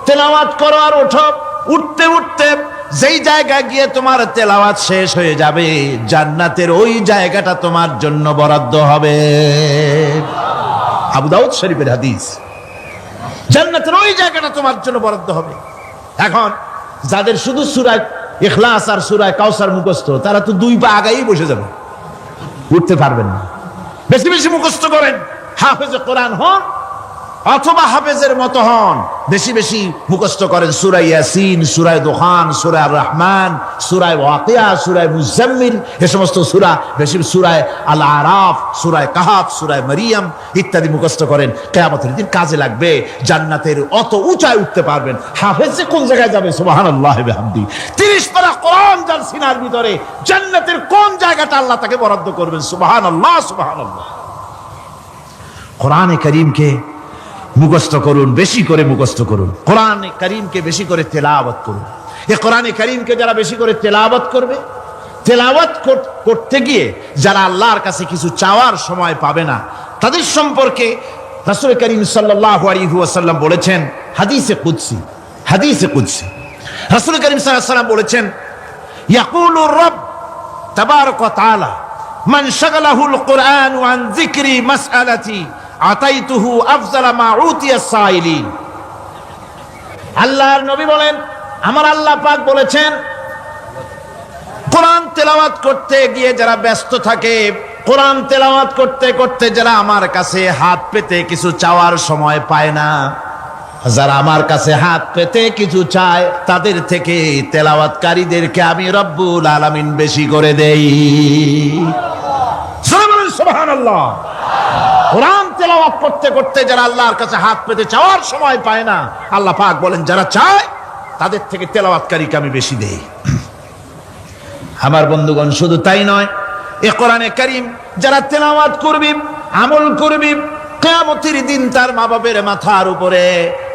তেলাওয়াত করো আর ওঠো। উঠতে উঠতে যেই জায়গায় গিয়ে তোমার তেলাওয়াত শেষ হয়ে যাবে, জান্নাতের ওই জায়গাটা তোমার জন্য বরাদ্দ হবে। আবু দাউদ শরীফের হাদিস। জান্নাতের ওই জায়গাটা তোমার জন্য বরাদ্দ হবে। এখন যাদের শুধু সূরা ইখলাস আর সূরা কাউসার মুখস্থ, তারা তো 2 পা আগাই বসে যাবে, উঠতে পারবেন না। বেশি বেশি মুখস্থ করেন, হাফেজে কোরআন হন অথবা হাফেজের মতো হন। বেশি বেশি মুখস্থ করেন সূরা ইয়াসিন, সূরা দুখান, সূরা আর রহমান, সূরা ওয়াকিয়া, সূরা মুজাম্মিল, এই সমস্ত সূরা, বেশি সূরা আল আরাফ, সূরা কাহাফ, সূরা মারিয়াম ইত্যাদি মুখস্থ করেন। কিয়ামতের দিন কাজে লাগবে। জান্নাতের অত উঁচায় উঠতে পারবেন। হাফেজ কোন জায়গায় যাবে? সুবহানাল্লাহি ওয়া বিহামদি। 30 পারা কোরআন যার সিনার ভিতরে, জান্নাতের কোন জায়গাটা আল্লাহ তাকে বরাদ্দ করবেন? সুবহানাল্লাহ, সুবহানাল্লাহ। কোরআনে কারীমকে মুখস্থ করুন, বেশি করে মুখস্থ করুন। কোরআনে কারীমকে বেশি করে তেলাওয়াত করুন। এই কোরআনে কারীমকে যারা বেশি করে তেলাওয়াত করবে, তেলাওয়াত করতে গিয়ে যারা আল্লাহর কাছে কিছু চাওয়ার সময় পাবে না, তাদের সম্পর্কে রাসূল করিম সাল্লাল্লাহু আলাইহি ওয়াসাল্লাম বলেছেন হাদিসে কুদসি, রাসূল করিম সাল্লাল্লাহু আলাইহি ওয়াসাল্লাম বলেছেন, ইয়াকুলুর রব তাবারাক ওয়া তাআলা মান শাগালাহুল কুরআন আন যিকরি মাসআলাতি আতাইতুহু আফজালা মা উতিয়াস সাইলিন। আল্লাহর নবী বলেন, আমার আল্লাহ পাক বলেছেন, কোরআন তেলাওয়াত করতে গিয়ে যারা ব্যস্ত থাকে, কোরআন তেলাওয়াত করতে করতে যারা আমার কাছে হাত পেতে কিছু চাওয়ার সময় পায় না, যারা আমার কাছে হাত পেতে কিছু চায়, তাদের থেকে তেলাওয়াতকারীদেরকে আমি রব্বুল আলামিন বেশি করে দেই। সুবহানাল্লাহ। কোরআন তেলাওয়াত করতে করতে যারা আল্লাহর কাছে হাত পেতে চাওয়ার সময় পায় না, আল্লাহ পাক বলেন যারা চায় তাদের থেকে তেলাওয়াতকারীকে আমি বেশি দেই। আমার বন্ধুগণ, শুধু তাই নয়, এ কোরআনে কারীম যারা তেলাওয়াত করবে, আমল করবে, কিয়ামতের দিন তার মা বাবার মাথার উপরে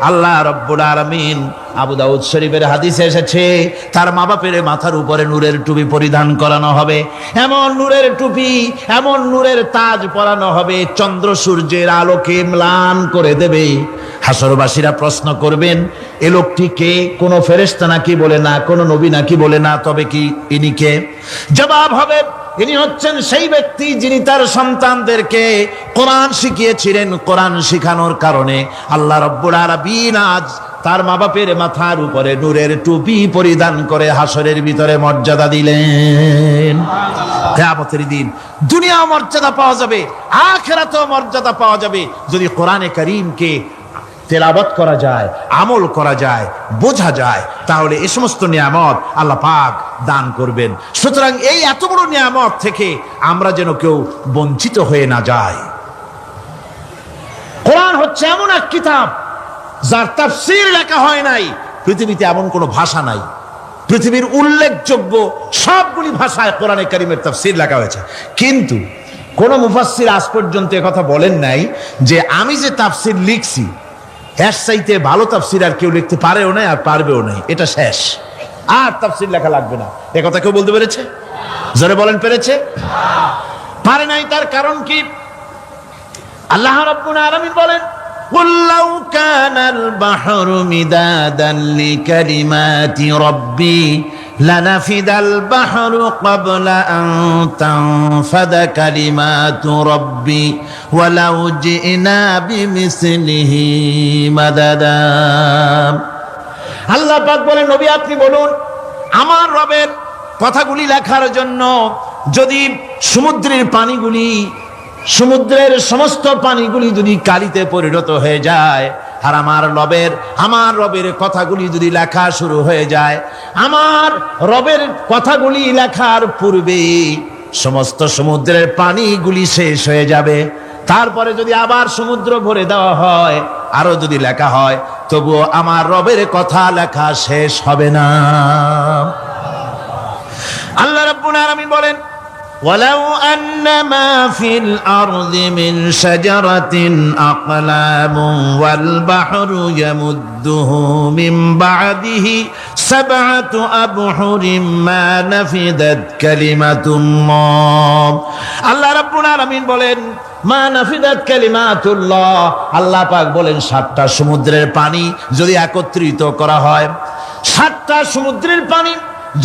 আল্লাহ রাব্বুল আলামিন, আবু দাউদ শরীফের হাদিসে এসেছে, তার মা বাপের মাথার উপরে নূরের টুপি পরিধান করানো হবে। এমন নূরের টুপি, এমন নূরের তাজ পরানো হবে, চন্দ্র সূর্যের আলোকে ম্লান করে দেবে। হাসরবাসীরা প্রশ্ন করবেন, এ লোকটি কে? কোন ফেরেশতা নাকি? বলে না। কোন নবী নাকি? বলে না। তবে কি ইনি কে? জবাব হবে, ইনি হচ্ছেন সেই ব্যক্তি যিনি তার সন্তানদেরকে কোরআন শিখিয়েছিলেন। কোরআন শিখানোর কারণে আল্লাহ রাব্বুল আলামিন আজ তার মা বাপের মাথার উপরে নূরের টুপি পরিধান করে হাসরের ভিতরে মর্যাদা দিলেন। কিয়ামতের দিন দুনিয়া মর্যাদা পাওয়া যাবে, আখিরাতেও মর্যাদা পাওয়া যাবে যদি কোরআনে কারীমকে তেলাওয়াত করা যায়, আমল করা যায়, বোঝা যায়, তাহলে এই সমস্ত নিয়ামত আল্লাহ পাক দান করবেন। সুতরাং এই এত বড় নিয়ামত থেকে আমরা যেন কেউ বঞ্চিত হয়ে না যায়। কোরআন হচ্ছে এমন এক কিতাব যার তাফসীর লেখা হয় নাই। পৃথিবীতে এমন কোনো ভাষা নাই, পৃথিবীর উল্লেখযোগ্য সবগুলি ভাষায় কোরআনে কারীমের তাফসীর লেখা হয়েছে, কিন্তু কোন মুফাসসির আজ পর্যন্ত কথা বলেন নাই যে আমি যে তাফসীর লিখছি এর চাইতে ভালো তাফসীর আর কেউ লিখতে পারেও নাই আর পারবেও নাই, এটা শেষ, আর তাফসীর লেখা লাগবে না। এ কথা কেউ বলতে পেরেছে? জোরে বলেন, পেরেছে? পারে নাই। তার কারণ কি? আল্লাহ রাব্বুল আলামিন বলেন, কুল লাউ কানাল বাহরু মিদাদান লিকালিমাতি রাব্বি লানাফিদাল বাহরু ক্বাবলা আন তানফাদা কালিমাতু রাব্বি ওয়ালাউ জিনা বিমিসলিহি মাদাদা। আল্লাহ পাক বলেন, নবী আপনি বলুন, আমার রবের কথাগুলি লেখার জন্য যদি সমুদ্রের পানিগুলি, সমুদ্রের সমস্ত পানিগুলি যদি কালিতে পরিণত হয়ে যায়, আর আমার রবের কথাগুলি যদি লেখা শুরু হয়ে যায়, আমার রবের কথাগুলি লেখার পূর্বে সমস্ত সমুদ্রের পানিগুলি শেষ হয়ে যাবে। তারপরে যদি আবার সমুদ্র ভরে দেওয়া হয়, আরো যদি লেখা হয়, তবুও আমার রবের কথা লেখা শেষ হবে না। আল্লাহ রাব্বুল আলামিন বলেন, ওয়ালাউ আন্নামা ফিল আরদি মিন শাজারাতিন আকলামুন ওয়াল বাহরু ইয়ামুদ্দুহু মিন বা'দিহি সাবআতু আবহুরিম মা নাফিদাত কালিমাতুল্লাহ। আল্লাহ রাব্বুল আলামিন বলেন, মা নাফিদাত কালিমাতুল্লাহ। আল্লাহ পাক বলেন, 7টা সমুদ্রের পানি যদি একত্রিত করা হয়, 7টা সমুদ্রের পানি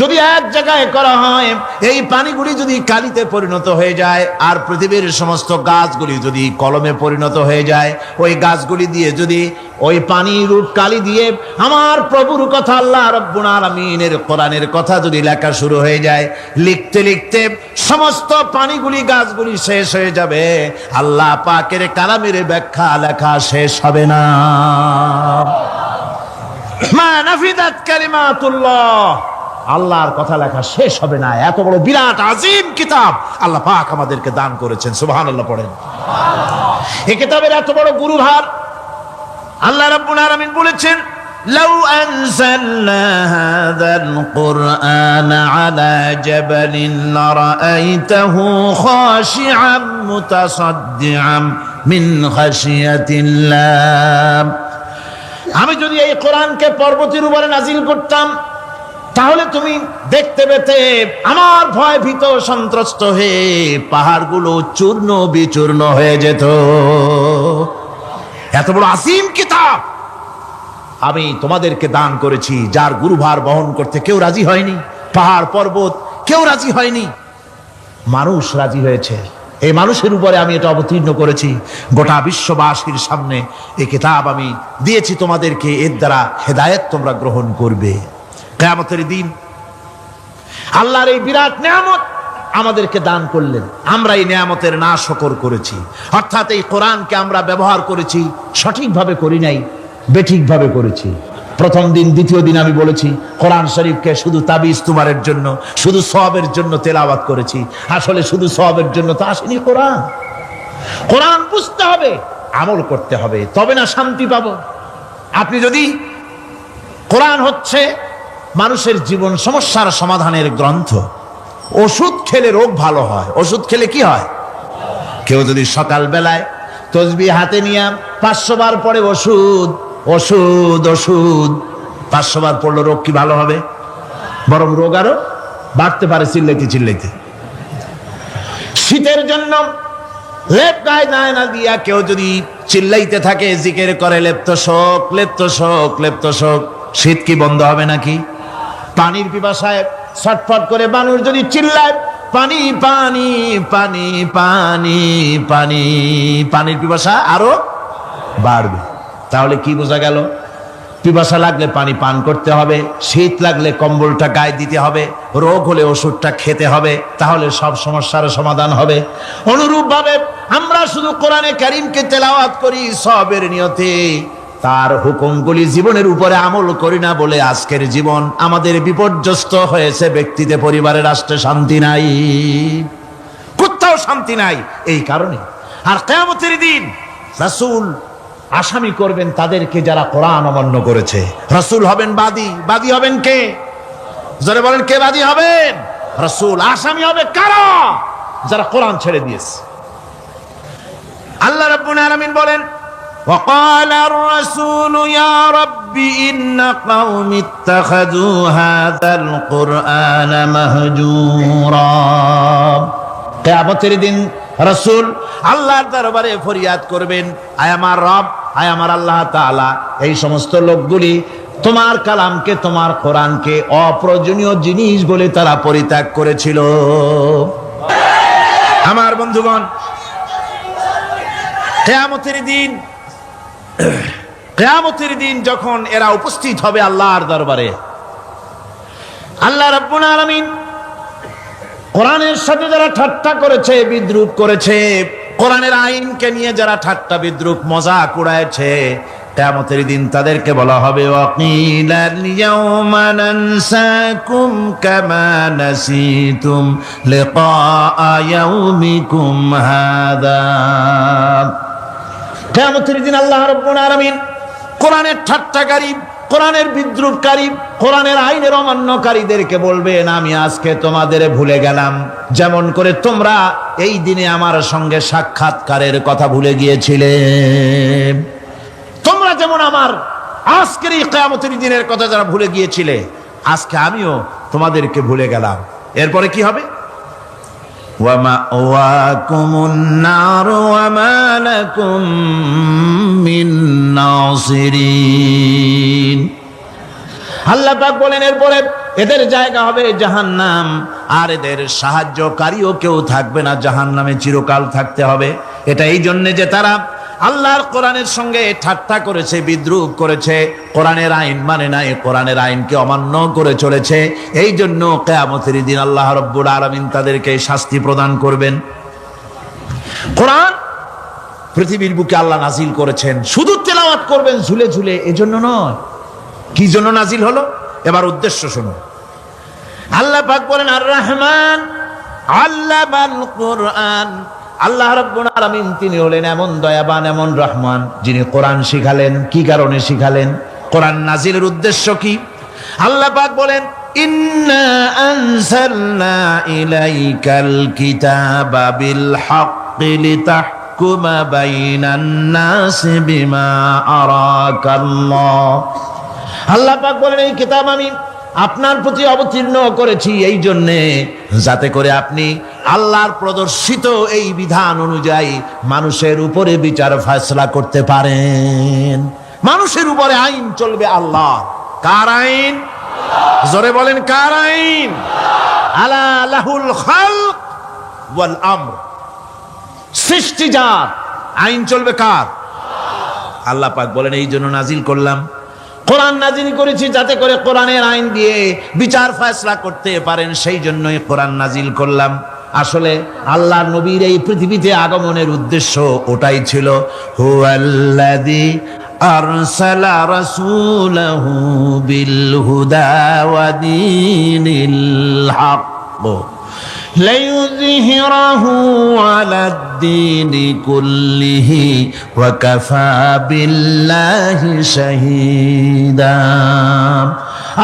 যদি এক জায়গায় করা হয়, এই পানিগুলি যদি কালিতে পরিণত হয়ে যায়, আর পৃথিবীর সমস্ত গাছগুলি যদি কলমে পরিণত হয়ে যায়, ওই গাছগুলি দিয়ে যদি ওই পানির রূপ কালি দিয়ে আমার প্রভুর কথা, আল্লাহ রাব্বুল আলামিনের কোরআনের কথা যদি লেখা শুরু হয়ে যায়, লিখতে লিখতে সমস্ত পানিগুলি, গাছগুলি শেষ হয়ে যাবে, আল্লাহ পাকের কালামের ব্যাখ্যা লেখা শেষ হবে না। মা নাফিদাত কালিমাতুল্লাহ, আল্লাহর কথা লেখা শেষ হবে না। এত বড় বিরাট আজিম কিতাব আল্লাহ পাক আমাদেরকে দান করেছেন। সুবহানাল্লাহ পড়েন। এই কিতাবের এত বড় গুরুভার আল্লাহ রাব্বুল আলামিন বলেছেন, লাউ আনজালনা হাযাল কুরআনা আলা জাবালিন লারাআইতাহু খাশিআম মুতাসাদ্দিআম মিন খাশিয়াতিল্লাহ। আমি যদি এই কোরআনকে পর্বতের উপরে নাজিল করতাম, তাহলে তুমি দেখতে পেতে আমার ভয় ভীত সন্ত্রস্ত হয়ে পাহাড়গুলো চূর্ণ বিচূর্ণ হয়ে যেত। এত বড় আসিম কিতাব আমি তোমাদেরকে দান করেছি, যার গুরুভার বহন করতে কেউ রাজি হয়নি, পাহাড় পর্বত কেউ রাজি হয়নি, মানুষ রাজি হয়েছে। এই মানুষের উপরে আমি এটা অবতীর্ণ করেছি, গোটা বিশ্ববাসীর সামনে এই কিতাব আমি দিয়েছি তোমাদেরকে, এর দ্বারা হেদায়েত তোমরা গ্রহণ করবে। কিয়ামতের দিন আল্লাহর এই বিরাট নিয়ামত আমাদেরকে দান করলেন, আমরা এই নিয়ামতের না শকর করেছি, অর্থাৎ এই কোরআনকে আমরা ব্যবহার করেছি সঠিকভাবে করি নাই, বেঠিকভাবে করেছি। প্রথম দিন দ্বিতীয় দিন আমি বলেছি কোরআন শরীফকে শুধু তাবিজ তুমারের জন্য, শুধু সওয়াবের জন্য তেলাওয়াত করেছি। আসলে শুধু সওয়াবের জন্য তো আসেনি কোরআন। কোরআন বুঝতে হবে, আমল করতে হবে, তবে না শান্তি পাবো। আপনি যদি কোরআন হচ্ছে মানুষের জীবন সমস্যার সমাধানের গ্রন্থ, ওষুধ খেলে রোগ ভালো হয়। ওষুধ খেলে কি হয়? কেউ যদি সকাল বেলায় তসবিহ হাতে নিয়ে 500 বার পরে ওষুধ ওষুধ ওষুধ 500 বার পড়লো, রোগ কি ভালো হবে? বরং রোগ আরো বাড়তে পারে চিল্লাইতে চিল্লাইতে। শীতের জন্য লেপ গায়ে না দিয়া কেউ যদি চিল্লাইতে থাকে, জিকির করে লেপ্ত শোক লেপ্ত শোক লেপ্ত শোক, শীত কি বন্ধ হবে নাকি? পানির পিপাসায় ছটফট করে মানুষ যদি চিল্লায় পানি পানি পানি পানি পানি, পানির পিপাসা আরো বাড়বে। তাহলে কি বোঝা গেল? পিপাসা লাগলে পানি পান করতে হবে, শীত লাগলে কম্বলটা গায়ে দিতে হবে, রোগ হলে ওষুধটা খেতে হবে, তাহলে সব সমস্যার সমাধান হবে। অনুরূপ ভাবে আমরা শুধু কোরআনে কারীমকে তেলাওয়াত করি সওয়াবের নিয়তে, তার হুকুমগুলি জীবনের উপরে আমল করি না বলে আজকের জীবন আমাদের বিপর্যস্ত হয়েছে। ব্যক্তিতে, পরিবারে, রাষ্ট্রে শান্তি নাই, কোথাও শান্তি নাই এই কারণে। আর কিয়ামতের দিন রাসূল আসামি করবেন তাদেরকে যারা কোরআন অমান্য করেছে। রাসূল হবেন বাদী। বাদী হবেন কে? যারা বলেন কে বাদী হবেন? রাসূল। আসামি হবে কারা? যারা কোরআন ছেড়ে দিয়েছে। আল্লাহ রাব্বুল আলামিন বলেন وقال الرسول يا رب إن قوم اتخذوا هذا القرآن مهجورا। কিয়ামতের দিন রাসূল আল্লাহর দরবারে ফরিয়াদ করবেন, আয় আমার রব, আয় আমার আল্লাহ তাআলা, এই সমস্ত লোকগুলি তোমার কালামকে, তোমার কোরআনকে অপ্রয়োজনীয় জিনিস বলে তারা পরিত্যাগ করেছিল। আমার বন্ধুগণ, কিয়ামতের দিন যখন এরা উপস্থিত হবে আল্লাহর দরবারে, আল্লাহ রাব্বুল আলামিন কোরআনের সাথে যারা ঠাট্টা করেছে, বিদ্রুপ করেছে, কোরআনের আইনকে নিয়ে যারা ঠাট্টা বিদ্রুপ মজাক উড়াইছে, কিয়ামতের দিন তাদেরকে বলা হবে ওয়াকিলাল ইয়াউমা নানসাকুম কামা নাসিতুম লিকা ইয়াউমিকুম হাযা। কিয়ামতের দিন আল্লাহ রাব্বুল আলামিন কোরআনের ঠাট্টাকারী, কোরআনের বিদ্রুপকারী, কোরআনের আইনের অমান্যকারীদেরকে বলবেন আমি আজকে তোমাদের ভুলে গেলাম, যেমন করে তোমরা এই দিনে আমার সঙ্গে সাক্ষাৎকারের কথা ভুলে গিয়েছিলে। তোমরা যেমন আমার আজকের এই কিয়ামতের দিনের কথা যারা ভুলে গিয়েছিলে, আজকে আমিও তোমাদেরকে ভুলে গেলাম। এরপরে কি হবে? ওয়ামাওয়াকুমুন নার ওয়ামা লাকুম মিন নাসিরিন। আল্লাহ পাক বলেন এরপরে এদের জায়গা হবে জাহান্নাম, আর এদের সাহায্যকারীও কেউ থাকবে না, জাহান্নামে চিরকাল থাকতে হবে। এটা এই জন্য যে তারা আল্লাহর কোরআনের সঙ্গে ঠাট্টা করেছে, বিদ্রুপ করেছে, কোরআনের আইন মানে নাই, কোরআনের আইনকে অমান্য করে চলেছে। এই জন্য কিয়ামতের দিন আল্লাহ রাব্বুল আলামিন তাদেরকে শাস্তি প্রদান করবেন। কোরআন পৃথিবীর বুকে আল্লাহ নাজিল করেছেন, শুধু তেলাওয়াত করবেন ঝুলে ঝুলে, এজন্য নয়। কি জন্য নাজিল হলো? এবার উদ্দেশ্য শুনুন। আল্লাহ পাক বলেন আর রহমান আল্লামাল কোরআন। আল্লাহ রাব্বুল আলামিন তিনি হলেন এমন দয়াবান, এমন রহমান, যিনি কোরআন শিখালেন। কি কারণে শিখালেন? কোরআন নাজিলের উদ্দেশ্য কি? আল্লাহ পাক বলেন ইন্না আনজালনা ইলাইকাল কিতাবা বিল হাক্কি লিতাহকুমা বাইনান নাসি বিমা আরাকাল্লাহ। আল্লাহ পাক বলেন এই কিতাব আমি আপনার প্রতি অবতীর্ণ করেছি এই জন্যে যাতে করে আপনি আল্লাহর প্রদর্শিত এই বিধান অনুযায়ী মানুষের উপরে বিচার ফয়সালা করতে পারেন। মানুষের উপরে আইন চলবে আল্লাহ। কার আইন? জোরে বলেন, কার আইন? আলা লাহুল খালক ওয়াল আমর, সৃষ্টি যার, আইন চলবে কার? আল্লাহ পাক বলেন এই জন্য নাজিল করলাম, কোরআন নাজিল করেছি যাতে করে কোরআনের আইন দিয়ে বিচার ফয়সালা করতে পারেন, সেই জন্যই কোরআন নাজিল করলাম। আসলে আল্লাহর নবীর এই পৃথিবীতে আগমনের উদ্দেশ্য ওটাই ছিল। হুয়াল্লাযী আরসালা রাসূলাহু বিল হুদা ওয়া দীনিল হক লিইয়ুযহিরাহু আলাদ-দীনি কুল্লিহি ওয়া কাফা বিল্লাহি শাহীদা।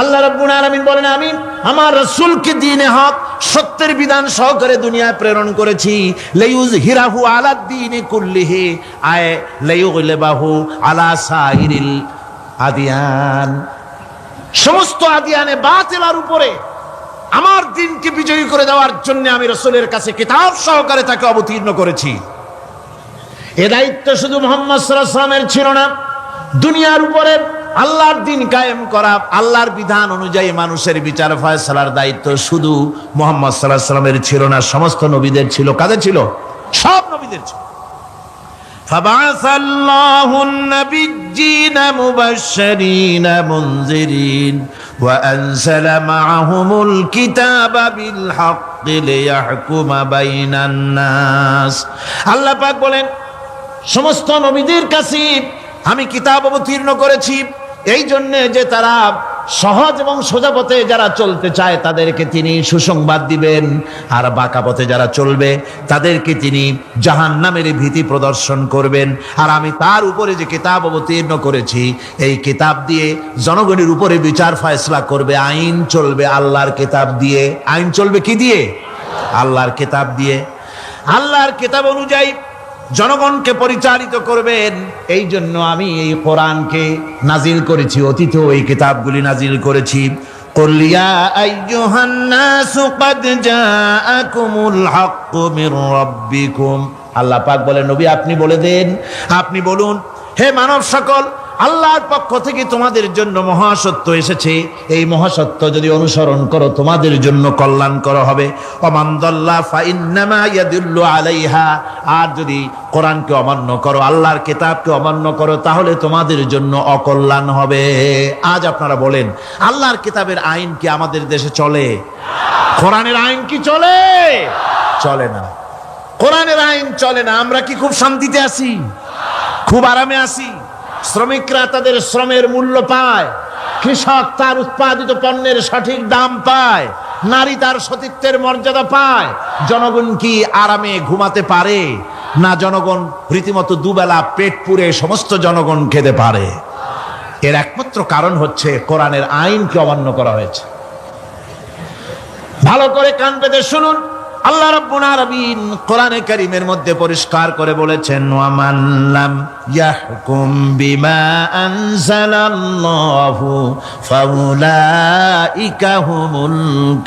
আল্লাহ রাব্বুল আলামিন বলেন, আমি আমার রাসূলকে দ্বীনে হক, সত্যের বিধান সহকারে দুনিয়ায় প্রেরণ করেছি। লিইয়ুযহিরাহু আলাদ-দীনি কুল্লিহি, আয় লিইয়ুগলিবাহু আলা সাইরিল আদিয়ান, সমস্ত আদিয়ানে বাতিলের উপরে আমার দিনকে বিজয়ী করে দেওয়ার জন্য আমি রাসূলের কাছে কিতাব সহকারে তাকে অবতীর্ণ করেছি। এ দায়িত্ব শুধু মুহাম্মদ সাল্লাল্লাহু আলাইহি ওয়াসাল্লামের ছিল না, দুনিয়ার উপরে আল্লাহর দিন কায়েম করা, আল্লাহর বিধান অনুযায়ী মানুষের বিচার ফয়সালার দায়িত্ব শুধু মুহাম্মদ সাল্লাল্লাহু আলাইহি ওয়াসাল্লামের ছিল না, সমস্ত নবীদের ছিল। কাদের ছিল? সব নবীদের ছিল। فبعث الله النبيين مبشرين منذرين وأنزل معهم الكتاب بالحق ليحكم بين الناس। আল্লাহ পাক বলেন সমস্ত নবীদের কাছে আমি কিতাব অবতীর্ণ করেছি এই জন্য যে তারা সহজ এবং সোজা পথে যারা চলতে চায় তাদেরকে তিনি সুসংবাদ দিবেন, আর বাঁকা পথে যারা চলবে তাদেরকে তিনি জাহান্নামের ভীতি প্রদর্শন করবেন। আর আমি তার উপরে যে কিতাব অবতীর্ণ করেছি এই কিতাব দিয়ে জনগণের উপরে বিচার ফয়সালা করবে, আইন চলবে আল্লাহর কিতাব দিয়ে। আইন চলবে কি দিয়ে? আল্লাহর কিতাব দিয়ে। আল্লাহর কিতাব অনুযায়ী জনগণকে পরিচালিত করবেন, এই জন্য আমি এই কোরআনকে নাজিল করেছি, অতীতেও এই কিতাবগুলি নাজিল করেছি। কুল ইয়া আইয়ুহান নাসু ক্বাদ জাআকুমুল হাক্কু মির রাব্বিকুম। আল্লাহ পাক বলেন নবী আপনি বলে দেন, আপনি বলুন হে মানব সকল, আল্লাহর পক্ষ থেকে তোমাদের জন্য মহাসত্য এসেছে, এই মহাসত্য যদি অনুসরণ করো তোমাদের জন্য কল্যাণকর হবে। ওমান দাল্লা ফাইন্নামা ইয়াদুল্লু আলাইহা, আর যদি কোরআনকে অমান্য করো, আল্লাহর কিতাবকে অমান্য করো, তাহলে তোমাদের জন্য অকল্যাণ হবে। আজ আপনারা বলেন আল্লাহর কিতাবের আইন কি আমাদের দেশে চলে? কোরআনের আইন কি চলে? চলে না। কোরআনের আইন চলে না। আমরা কি খুব শান্তিতে আছি? খুব আরামে আছি? শ্রমিকরা তাদের শ্রমের মূল্য পায়, কৃষক তার উৎপাদিত পণ্যের সঠিক দাম পায়, নারী তার সতীত্বের মর্যাদা পায়, জনগণ কি আরামে ঘুমাতে পারে? না, জনগণ রীতিমতো দুবেলা পেট পুরে সমস্ত জনগণ খেতে পারে। এর একমাত্র কারণ হচ্ছে কোরআনের আইনকে অমান্য করা হয়েছে। ভালো করে কান পেতে শুনুন, আল্লাহ রাব্বুল আলামিন কোরআনে কারীমের মধ্যে পরিষ্কার করে বলেছেন, ওয়ামান লাম ইয়াহকুম বিমা আনজালাল্লাহু ফাউলাইকা হুমুল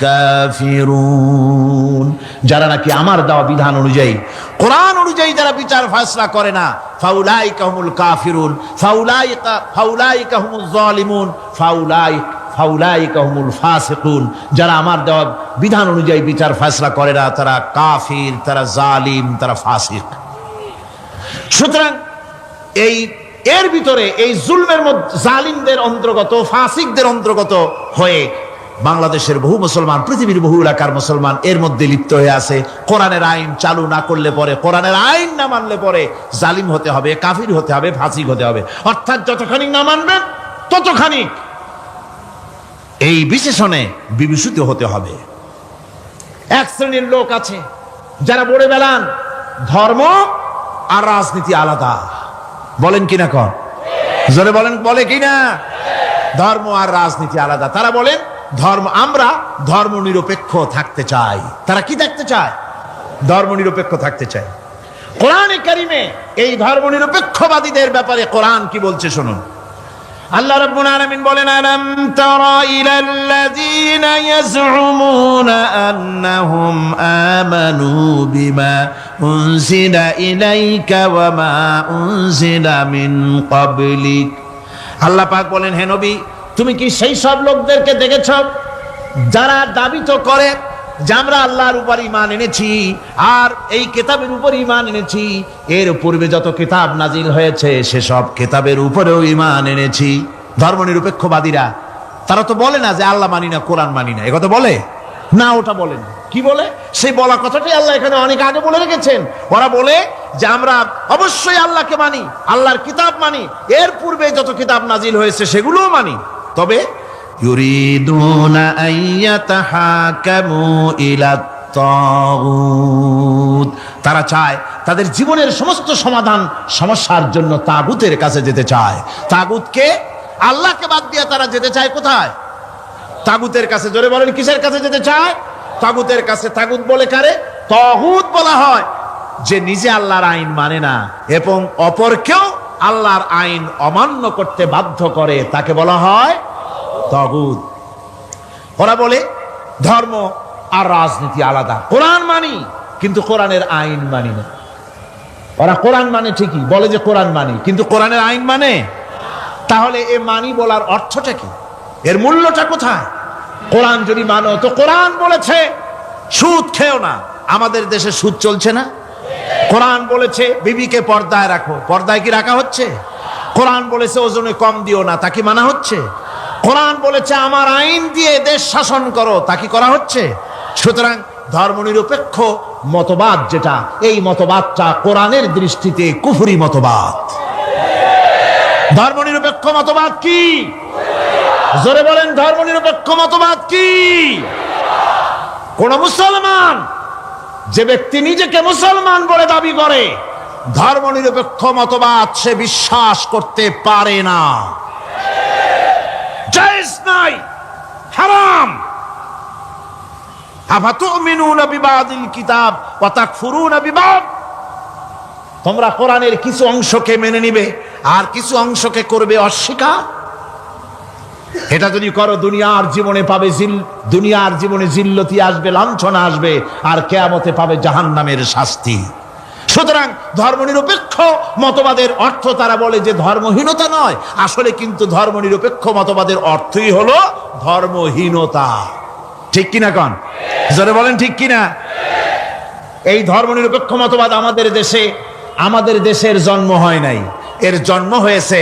কাফিরুন। যারা নাকি আমার দেওয়া বিধান অনুযায়ী, কোরআন অনুযায়ী যারা বিচার ফয়সালা করে না, ফাউলাইকা হুমুল কাফিরুন, ফাউলাইকা হুমুজ জালিমুন, ফাউলাইকা হুমুল ফাসিকুন। যারা আমার দেওয়া বিধান অনুযায়ী বিচার ফয়সালা করে না তারা কাফির, তারা জালিম, তারা ফাসিক। সুতরাং এর ভিতরে এই জুলমের মধ্যে জালিমদের অন্তর্গত, ফাসিকদের অন্তর্গত হয়ে বাংলাদেশের বহু মুসলমান, পৃথিবীর বহু এলাকার মুসলমান এর মধ্যে লিপ্ত হয়ে আছে। কোরআনের আইন চালু না করলে পরে, কোরআনের আইন না মানলে পরে জালিম হতে হবে, কাফির হতে হবে, ফাসিক হতে হবে। অর্থাৎ যতখানি না মানবেন ততখানি এই বিশেষণে বিভূষিত হতে হবে। এক শ্রেণীর লোক আছে যারা বলে বেড়ান ধর্ম আর রাজনীতি আলাদা। বলেন কিনা? কর জোরে বলেন, বলে কিনা? ধর্ম আর রাজনীতি আলাদা। তারা বলেন আমরা ধর্ম নিরপেক্ষ থাকতে চাই। তারা কি থাকতে চায়? ধর্ম নিরপেক্ষ থাকতে চায়। কোরআনে কারিমে এই ধর্ম নিরপেক্ষবাদীদের ব্যাপারে কোরআন কি বলছে শুনুন। আল্লাহ রাব্বুল আলামিন বলেন, আলাম তারা ইলাল্লাযীনা ইয়াজউমুনা আন্নাহুম আমানু বিমা উনজিলা ইলাইকা ওয়া মা উনজিলা মিন ক্বাবলিক। আল্লাহ পাক বলেন, হে নবী, তুমি কি সেই সব লোকদেরকে দেখেছ যারা দাবি তো করে যে আমরা আল্লাহর উপর ঈমান এনেছি আর এই কিতাবের উপর ঈমান এনেছি, এর পূর্বে যত কিতাব নাজিল হয়েছে সেসব কিতাবের উপরেও ঈমান এনেছি। ধর্মনিরপেক্ষবাদীরা তারা তো বলে না যে আল্লাহ মানি না, কোরআন মানি না, একথা বলে না, ওটা বলে না। কি বলে? সেই বলা কথাটাই আল্লাহ এখানে অনেক আগে বলে রেখেছেন। ওরা বলে যে আমরা অবশ্যই আল্লাহকে মানি, আল্লাহর কিতাব মানি, এর পূর্বে যত কিতাব নাজিল হয়েছে সেগুলোও মানি, তবে ইউরিদুনা আইয়াতাহাকামু ইলাত তাগুত, তারা চায় তাদের জীবনের সমস্ত সমাধান সমস্যার জন্য তাগুতের কাছে যেতে চায়। তাগুতকে, আল্লাহকে বাদ দিয়ে তারা যেতে চায় কোথায়? তাগুতের কাছে। জোরে বলেন, কিসের কাছে যেতে চায়? তাগুতের কাছে। তাগুত বলে কারে? তাগুত বলা হয় যে নিজে আল্লাহর আইন মানে না এবং অপরকেও আল্লাহর আইন অমান্য করতে বাধ্য করে, তাকে বলা হয় তাগুত। ওরা বলে ধর্ম আর রাজনীতি আলাদা, কোরআন মানি কিন্তু কোরআনের আইন মানি না। ওরা কোরআন মানে ঠিকই, বলে যে কোরআন মানি, কিন্তু কোরআনের আইন মানে। তাহলে এ মানি বলার অর্থটা কি? এর মূল্যটা কোথায়? কোরআন যদি মানো তো কোরআন বলেছে সুদ খেও না, আমাদের দেশে সুদ চলছে না। কোরআন বলেছে বিবিকে পর্দায় রাখো, পর্দায় কি রাখা হচ্ছে? কোরআন বলেছে ওজনে কম দিও না, তা কি মানা হচ্ছে? কোরআন বলেছে আমার আইন দিয়ে দেশ শাসন করো, তা কি করা হচ্ছে? সুতরাং ধর্মনিরপেক্ষ মতবাদ যেটা, এই মতবাদটা কোরআনের দৃষ্টিতে কুফরি মতবাদ। ধর্মনিরপেক্ষ মতবাদ কি? জোরে বলেন, ধর্মনিরপেক্ষ মতবাদ কি? কোন মুসলমান, যে ব্যক্তি নিজেকে মুসলমান বলে দাবি করে, ধর্মনিরপেক্ষ মতবাদ সে বিশ্বাস করতে পারে না, জায়েজ নাই, হারাম। আফাতুমিনুনা বিবাদিল কিতাব ওয়া তাকফুরুনা বিবাদ, তোমরা কোরআনের কিছু অংশকে মেনে নিবে আর কিছু অংশকে করবে অস্বীকার। এটা যদি করো দুনিয়ার জীবনে পাবে দুনিয়ার জীবনে জিল্লতি আসবে, লাঞ্ছনা আসবে, আর কিয়ামতে পাবে জাহান্নামের শাস্তি। সুতরাং ধর্মনিরপেক্ষ মতবাদের অর্থ তারা বলে যে ধর্মহীনতা নয়, আসলে কিন্তু ধর্মনিরপেক্ষ মতবাদের অর্থই হলো ধর্মহীনতা। ঠিক কিনা কন? জোরে বলেন ঠিক কিনা? এই ধর্মনিরপেক্ষ মতবাদ আমাদের দেশের জন্ম হয় নাই, এর জন্ম হয়েছে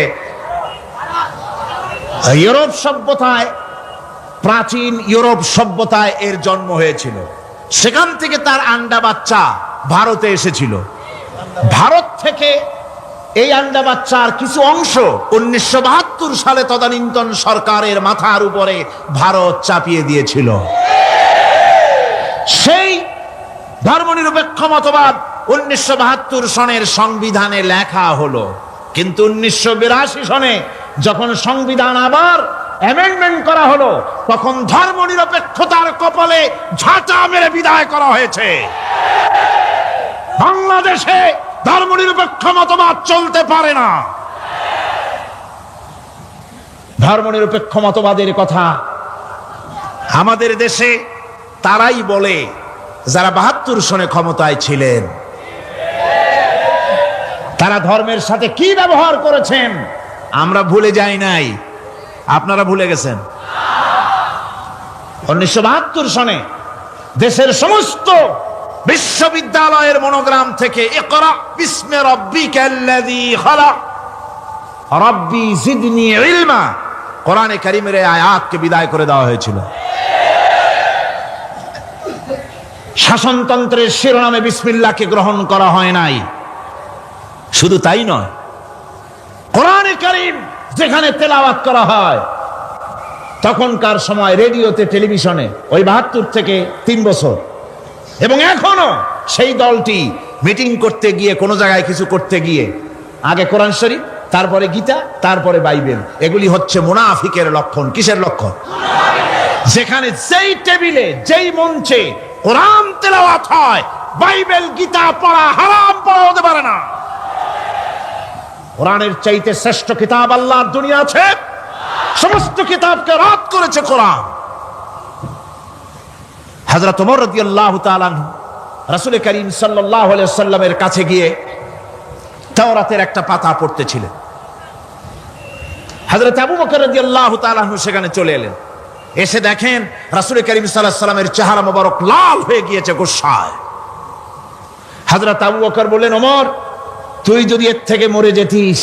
ইউরোপ সভ্যতায়। প্রাচীন ইউরোপ সভ্যতায় এর জন্ম হয়েছিল, সেখান থেকে তার আন্ডা বাচ্চা ভারতে এসেছিল। ভারত থেকে এই আন্ডা বাচ্চার কিছু অংশ 1972 সালে তদানীন্তন সরকারের মাথার উপরে ভারত চাপিয়ে দিয়েছিল। সেই ধর্মনিরপেক্ষ মতবাদ 1972 সনের সংবিধানে লেখা হলো, কিন্তু 1982 সনে যখন সংবিধান আবার অ্যামেন্ডমেন্ট করা হলো, তখন ধর্মনিরপেক্ষতার কপালে ঝাঁটা মেরে বিদায় করা হয়েছে। বাংলাদেশে ধর্মনিরপেক্ষ মতবাদ চলতে পারে না। ধর্মনিরপেক্ষ মতবাদের কথা আমাদের দেশে তারাই বলে যারা 72 সনে ক্ষমতায় ছিলেন। তারা ধর্মের সাথে কি ব্যবহার করেছেন আমরা ভুলে যাই নাই, আপনারা ভুলে গেছেন। 1972 সনে দেশের সমস্ত বিশ্ববিদ্যালয়ের মনোগ্রাম থেকে ইকরা বিস্মি রাব্বিকাল্লাযী খালাক রাব্বি জিদনি ইলমা, কোরআনে কারীমের এই আয়াতকে বিদায় করে দেওয়া হয়েছিল। শাসনতন্ত্রের শিরোনামে বিসমিল্লাহকে গ্রহণ করা হয় নাই। শুধু তাই নয়, কোরআনে কারীম যেখানে তেলাওয়াত করা হয়, তখনকার সময় রেডিওতে, টেলিভিশনে, ওই 72 থেকে 3 বছর, এবং এখনো সেই দলটি মিটিং করতে গিয়ে, কোনো জায়গায় কিছু করতে গিয়ে, আগে কোরআন শরীফ, তারপরে গীতা, তারপরে বাইবেল, এগুলি হচ্ছে মুনাফিকের লক্ষণ। কিসের লক্ষণ? যেখানে যেই টেবিলে, যেই মঞ্চে কোরআন তেলাওয়াত হয়, বাইবেল গীতা পড়া হারাম, পড়া হতে পারে না। কোরআনের চাইতে শ্রেষ্ঠ কিতাব আল্লাহর দুনিয়া আছে? সমস্ত কিতাবকে রদ করেছে কোরআন। হযরত ওমর রাদিয়াল্লাহু তাআলা রাসূল করিম সাল্লাল্লাহু আলাইহি ওয়াসাল্লামের কাছে গিয়ে তাওরাতের একটা পাতা পড়তেছিলেন। হযরত আবু বকর রাদিয়াল্লাহু তাআলা সেখানে চলে এলেন। এসে দেখেন রাসূল করিম সাল্লাল্লাহু আলাইহি ওয়াসাল্লামের চেহারা মোবারক লাল হয়ে গিয়েছে গোসায়। হযরত আবু বকর বললেন, ওমর, তুই যদি এর থেকে মরে যেতিস,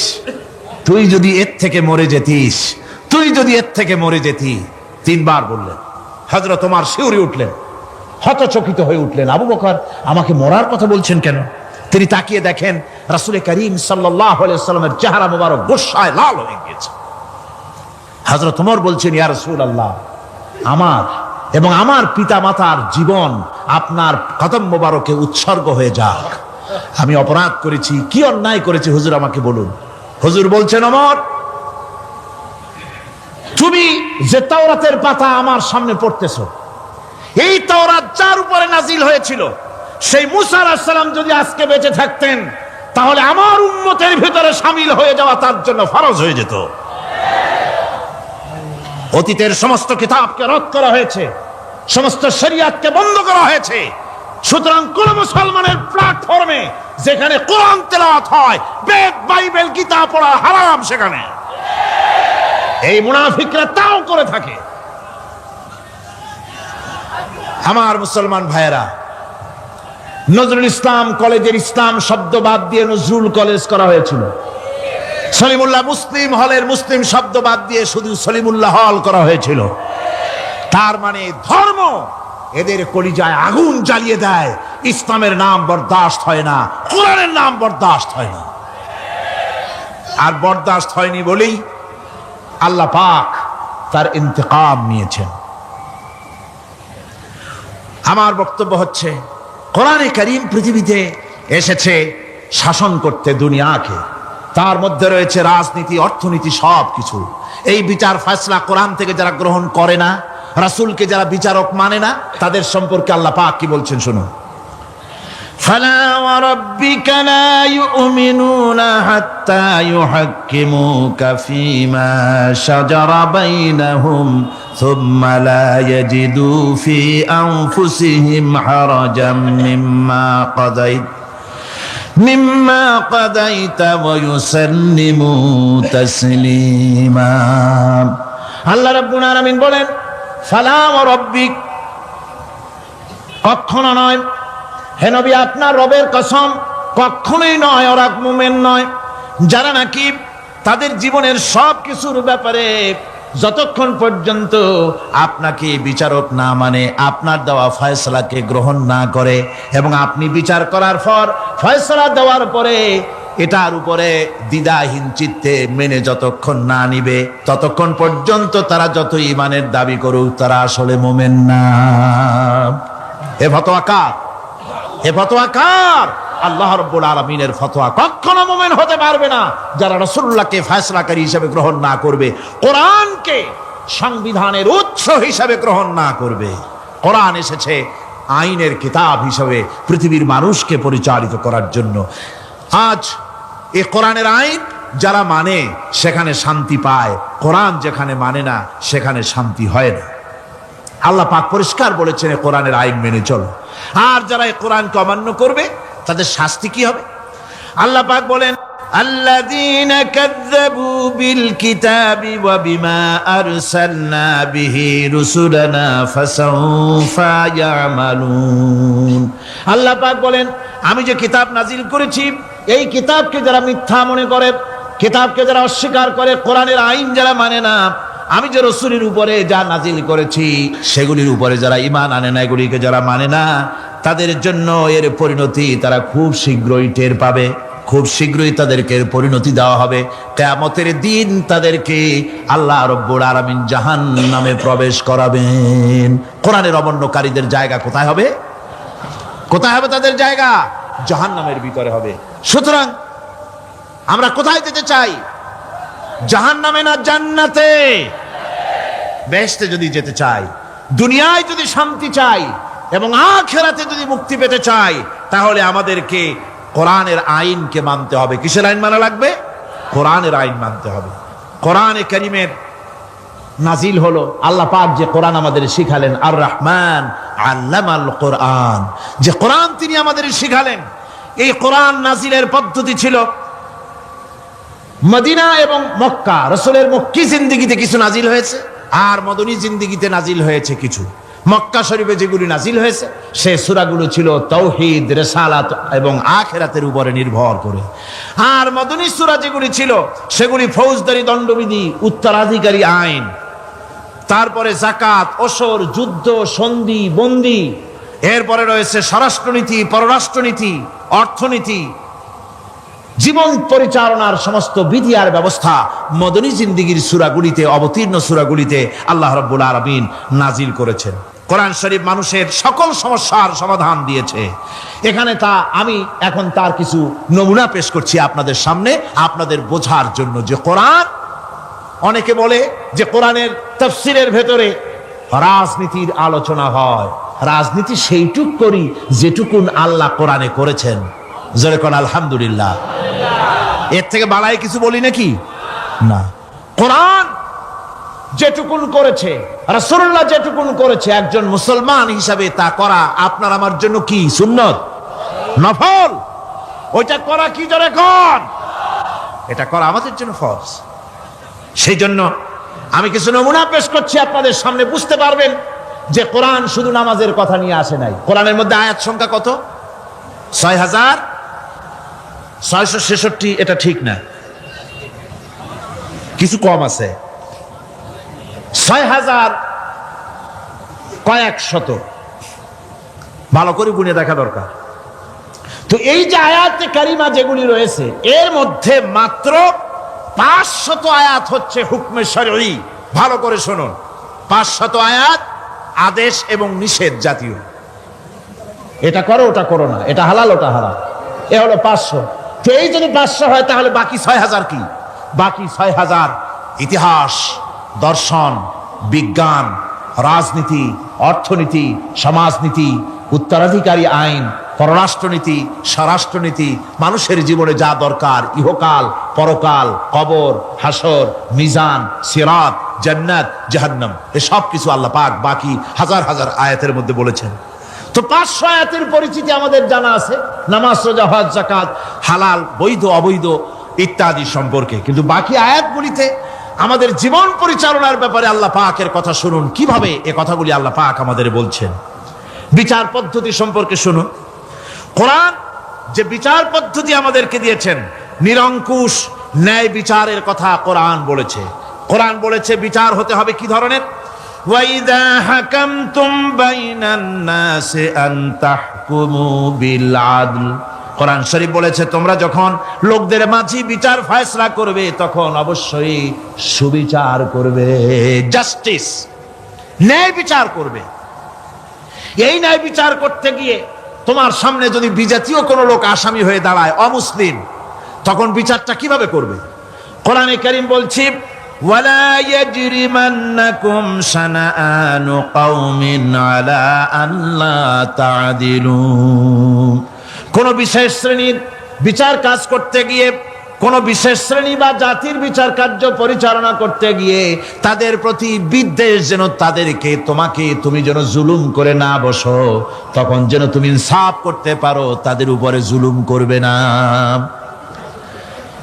তুই যদি এর থেকে মরে যেতিস, তুই যদি এর থেকে মরে যেতি, তিনবার বললেন। হযরত ওমর শিউরে উঠলেন, হতচকিত হয়ে উঠলেন। আবু বকর আমাকে মরার কথা বলছেন কেন? তিনি তাকিয়ে দেখেন রাসূল করিম সাল্লাল্লাহু আলাইহি ওয়াসাল্লামের চেহারা মোবারক গোসায় লাল হয়ে গিয়েছে। হযরত ওমর বলছেন, ইয়া রাসূলুল্লাহ, আমার এবং আমার পিতা মাতার জীবন আপনার কদম মোবারকে উৎসর্গ হয়ে যাক। আমি অপরাধ করেছি, কি অন্যায় করেছি হুজুর আমাকে বলুন। হুজুর বলছেন, ওমর, তুমি যে তাওরাতের পাতা আমার সামনে পড়তেছো, এই তাওরাত যার উপরে নাজিল হয়েছিল সেই মুসা আলাইহিস সালাম যদি আজকে বেঁচে থাকতেন, তাহলে আমার উম্মতের ভিতরে শামিল হয়ে যাওয়া তার জন্য ফরজ হয়ে যেত। অতীতের সমস্ত কিতাবকে রদ করা হয়েছে, সমস্ত শরিয়াতকে বন্ধ করা হয়েছে। সুতরাং কোন মুসলমানের প্ল্যাটফর্মে যেখানে কোরআন তেলাওয়াত হয়, বেদ, বাইবেল, গীতা পড়া হারাম সেখানে। এই মুনাফিকরা তাও করে থাকে। আমার মুসলমান ভাইয়েরা, নজরুল ইসলাম কলেজের ইসলাম শব্দ বাদ দিয়ে নজরুল কলেজ করা হয়েছিল। সলিমুল্লাহ মুসলিম হলের মুসলিম শব্দ বাদ দিয়ে শুধু সলিমুল্লাহ হল করা হয়েছিল। তার মানে ধর্ম এদের কলিজায় আগুন জ্বালিয়ে দেয়। ইসলামের নাম বরদাস্ত হয় না, কোরআনের নাম বরদাস্ত হয় না। আর বরদাস্ত হয়নি বলেই আল্লাহ পাক তার ইন্তেকাম নিয়েছেন। আমার বক্তব্য হচ্ছে, কোরআনে কারীম পৃথিবীতে এসেছে শাসন করতে দুনিয়াকে। তার মধ্যে রয়েছে রাজনীতি, অর্থনীতি, সব কিছু। এই বিচার ফয়সালা কোরআন থেকে যারা গ্রহণ করে না, রাসূলকে যারা বিচারক মানে না, তাদের সম্পর্কে আল্লাহ পাক কি বলছেন শুনুন। ফালা ওয়া রাব্বিকা লা ইউমিনুনা হাত্তা ইউহাক্কিমুকা ফীমা শাজারা বাইনাহুম সুম্মা লা ইয়াজিদু ফী আনফুসিহিম হারাজাম মিম্মা কাদাইতা ওয়া ইউসাল্লিমু তাসলিমা। আল্লাহ রাব্বুল আলামিন বলেন, ফালা ওয়া রাব্বিক, কখনো নয় হে নবী, আপনার রবের কসম, কখনোই নয়। ওরা মুমিন নয় যারা নাকি তাদের জীবনের সব কিছুর ব্যাপারে যতক্ষণ পর্যন্ত আপনাকে বিচারক না মানে, আপনার দেওয়া ফয়সালাকে গ্রহণ না করে, এবং আপনি বিচার করার পর ফয়সালা দেওয়ার পরে এটার উপরে দ্বিধাহীন চিত্তে মেনে যতক্ষণ না নিবে, ততক্ষণ পর্যন্ত তারা যত ঈমানের দাবি করুক, তারা আসলে মুমিন না। এ ফতোয়া কার? এ ফতোয়া কার? আল্লাহ রাব্বুল আলামিনের ফতোয়া। কখনো মুমিন হতে পারবে না যারা রাসূলুল্লাহকে ফয়সালাকারী হিসেবে গ্রহণ না করবে, কোরআনকে সংবিধানের উৎস হিসেবে গ্রহণ না করবে। কোরআন এসেছে আইনের কিতাব হিসেবে পৃথিবীর মানুষকে পরিচালিত করার জন্য। আজ এই কোরআনের আইন যারা মানে সেখানে শান্তি পায়, কোরআন যেখানে মানে না সেখানে শান্তি হয় না। আল্লাহ পাক পরিষ্কার বলেছেন, কোরআনের আইন মেনে চলো। আর যারা এই কোরআনকে অমান্য করবে তাদের শাস্তি কি হবে? আল্লাহ পাক বলেন, আল্লাযীনা কাযযাবু বিল কিতাবি ওয়া বিমা আরসালনা বিহি রুসুলানা ফাসাউফা ইয়ামালুন। আল্লাহ পাক বলেন, আমি যে কিতাব নাজিল করেছি, এই কিতাবকে যারা মিথ্যা মনে করে, কিতাবকে যারা অস্বীকার করে, কোরআনের আইন যারা মানে না, আমি যে রসুলের উপরে যা নাজিল করেছি সেগুলির উপরে যারা ঈমান আনে না, এগুলিকে যারা মানে না, তাদের জন্য এর পরিণতি তারা খুব শীঘ্রই টের পাবে। খুব শীঘ্রই তাদেরকে পরিণতি দেওয়া হবে। কিয়ামতের দিন তাদেরকে আল্লাহ রাব্বুল আলামিন জাহান্নামে প্রবেশ করাবেন। কোরআনের অমান্যকারীদের জায়গা কোথায় হবে? কোথায় হবে তাদের জায়গা? জাহান্নামের ভিতরে হবে। সুতরাং আমরা কোথায় যেতে চাই? জাহান্নামে না জান্নাতে? বেহেশতে যদি যেতে চাই, দুনিয়ায় যদি শান্তি চাই এবং আখিরাতে যদি মুক্তি পেতে চাই, তাহলে আমাদেরকে কোরআনের আইনকে মানতে হবে। কিসের আইন মানা লাগবে? কোরআনের আইন মানতে হবে। কোরআনে কারীমের নাজিল হলো। আল্লাহ পাক যে কোরআন আমাদের শিখালেন, আর রহমান আল্লামাল কোরআন, যে কোরআন তিনি আমাদের শিখালেন, এই কোরআন নাজিলের পদ্ধতি ছিল মদিনা এবং মক্কা। রাসূলের মক্কি জিন্দেগিতে কিছু নাজিল হয়েছে, আর মদনী জিন্দেগিতে নাজিল হয়েছে কিছু। মক্কা শরীফে যেগুলি নাজিল হয়েছে সে সূরাগুলো ছিল তাওহীদ, রিসালাত এবং আখিরাতের উপরে নির্ভর করে। আর মদনী সূরা যেগুলি ছিল সেগুলি ফৌজদারি দণ্ডবিধি, উত্তরাধিকারী আইন, তারপরে যাকাত, ওসর, যুদ্ধ, সন্ধি, বন্দি, এরপরে রয়েছে স্বরাষ্ট্রনীতি, পররাষ্ট্রনীতি, অর্থনীতি, জীবন পরিচালনার সমস্ত বিধি আর ব্যবস্থা মদনী জিন্দেগির সূরাগুলিতে, অবতীর্ণ সূরাগুলিতে আল্লাহ রাব্বুল আলামিন নাজিল করেছেন। কোরআন শরীফ মানুষের সকল সমস্যার সমাধান দিয়েছে। এখানে আমি এখন তার কিছু নমুনা পেশ করছি আপনাদের সামনে, আপনাদের বোঝার জন্য যে কোরআন। অনেকে বলে যে কোরআনের তাফসীরের ভেতরে রাজনীতির আলোচনা হয়। রাজনীতি সেইটুক করি যেটুকুন আল্লাহ কোরআনে করেছেন। জোরে কোন আলহামদুলিল্লাহ। এর থেকে বাড়াই কিছু বলি নাকি? না। কোরআন যেটুকুন করেছে, রাসূলুল্লাহ যেটুকুন করেছে, একজন মুসলমান হিসাবে তা করা আপনার আমার জন্য কি? সুন্নত, নফল। ওইটা করা কি? জোরে কোন। এটা করা আমাদের জন্য ফরজ। সেই জন্য আমি কিছু নমুনা পেশ করছি আপনাদের সামনে, বুঝতে পারবেন যে কোরআন শুধু নামাজের কথা নিয়ে আসে নাই। কোরআনের মধ্যে আয়াত সংখ্যা কত? 6666। এটা ঠিক না, কিছু কম আছে। 6000 কয়েক শত, ভালো করে গুনে দেখা দরকার। তো এই যে আয়াতে কারিমা যেগুলি রয়েছে, এর মধ্যে মাত্র 500 আয়াত হচ্ছে হুকমে শরঈ। ভালো করে শুনুন, 500 আয়াত আদেশ এবং নিষেধ জাতীয়। এটা করো, ওটা করো না, এটা হালাল, ওটা হারাম। এ হলো 500। তো এই যদি 500 হয় তাহলে বাকি 6000 কি? বাকি 6000 ইতিহাস, দর্শন, বিজ্ঞান, রাজনীতি, অর্থনীতি, সমাজনীতি, উত্তরাধিকারী আইন, পররাষ্ট্রনীতি, স্বরাষ্ট্রনীতি, মানুষের জীবনে যা দরকার, ইহকাল, পরকাল, কবর, হাসর, মিজান, সিরাত, জান্নাত, জাহান্নাম, এসব কিছু আল্লাহ পাক বাকি হাজার হাজার আয়াতের মধ্যে বলেছেন। তো 500 আয়াতের পরিচিতি আমাদের জানা আছে, নামাজ, রোজা, হজ, যাকাত, হালাল, বৈধ, অবৈধ ইত্যাদি সম্পর্কে। কিন্তু বাকি আয়াতগুলিতে আমাদের জীবন পরিচালনার ব্যাপারে আল্লাহ পাকের কথা শুনুন, কিভাবে এ কথাগুলি আল্লাহ পাক আমাদের বলছেন। বিচার পদ্ধতি সম্পর্কে শুনুন। কোরআন যে বিচার পদ্ধতি আমাদেরকে দিয়েছেন, নিরঙ্কুশ ন্যায় বিচারের কথা কোরআন বলেছে। কোরআন বলেছে বিচার হতে হবে কি ধরনের? ওয়াইদা হাকামতুম বাইনান নাসি আন তাহকুমু বিল আদল। কোরআন শরীফ বলেছে তোমরা যখন লোকদের মাঝে বিচার ফয়সালা করবে তখন অবশ্যই সুবিচার করবে, জাস্টিস, ন্যায় বিচার করবে। এই ন্যায় বিচার করতে গিয়ে তোমার সামনে যদি বিজাতীয় কোনো লোক আসামি হয়ে দাঁড়ায়, অমুসলিম, তখন বিচারটা কিভাবে করবে? কোরআনে কারীম বলছে ওয়ালা ইয়াজরিমান্নাকুম শানাআনু কওমিন আলা আল্লা তা'দিলু। কোন বিশেষ শ্রেণীর বিচার কাজ করতে গিয়ে, কোন বিশেষ শ্রেণী বা জাতির বিচার কার্য পরিচালনা করতে গিয়ে তাদের প্রতি বিদ্বেষ যেন তাদেরকে, তুমি যেন জুলুম করে না বসো, তখন যেন তুমি ইনসাফ করতে পারো, তাদের উপরে জুলুম করবে না।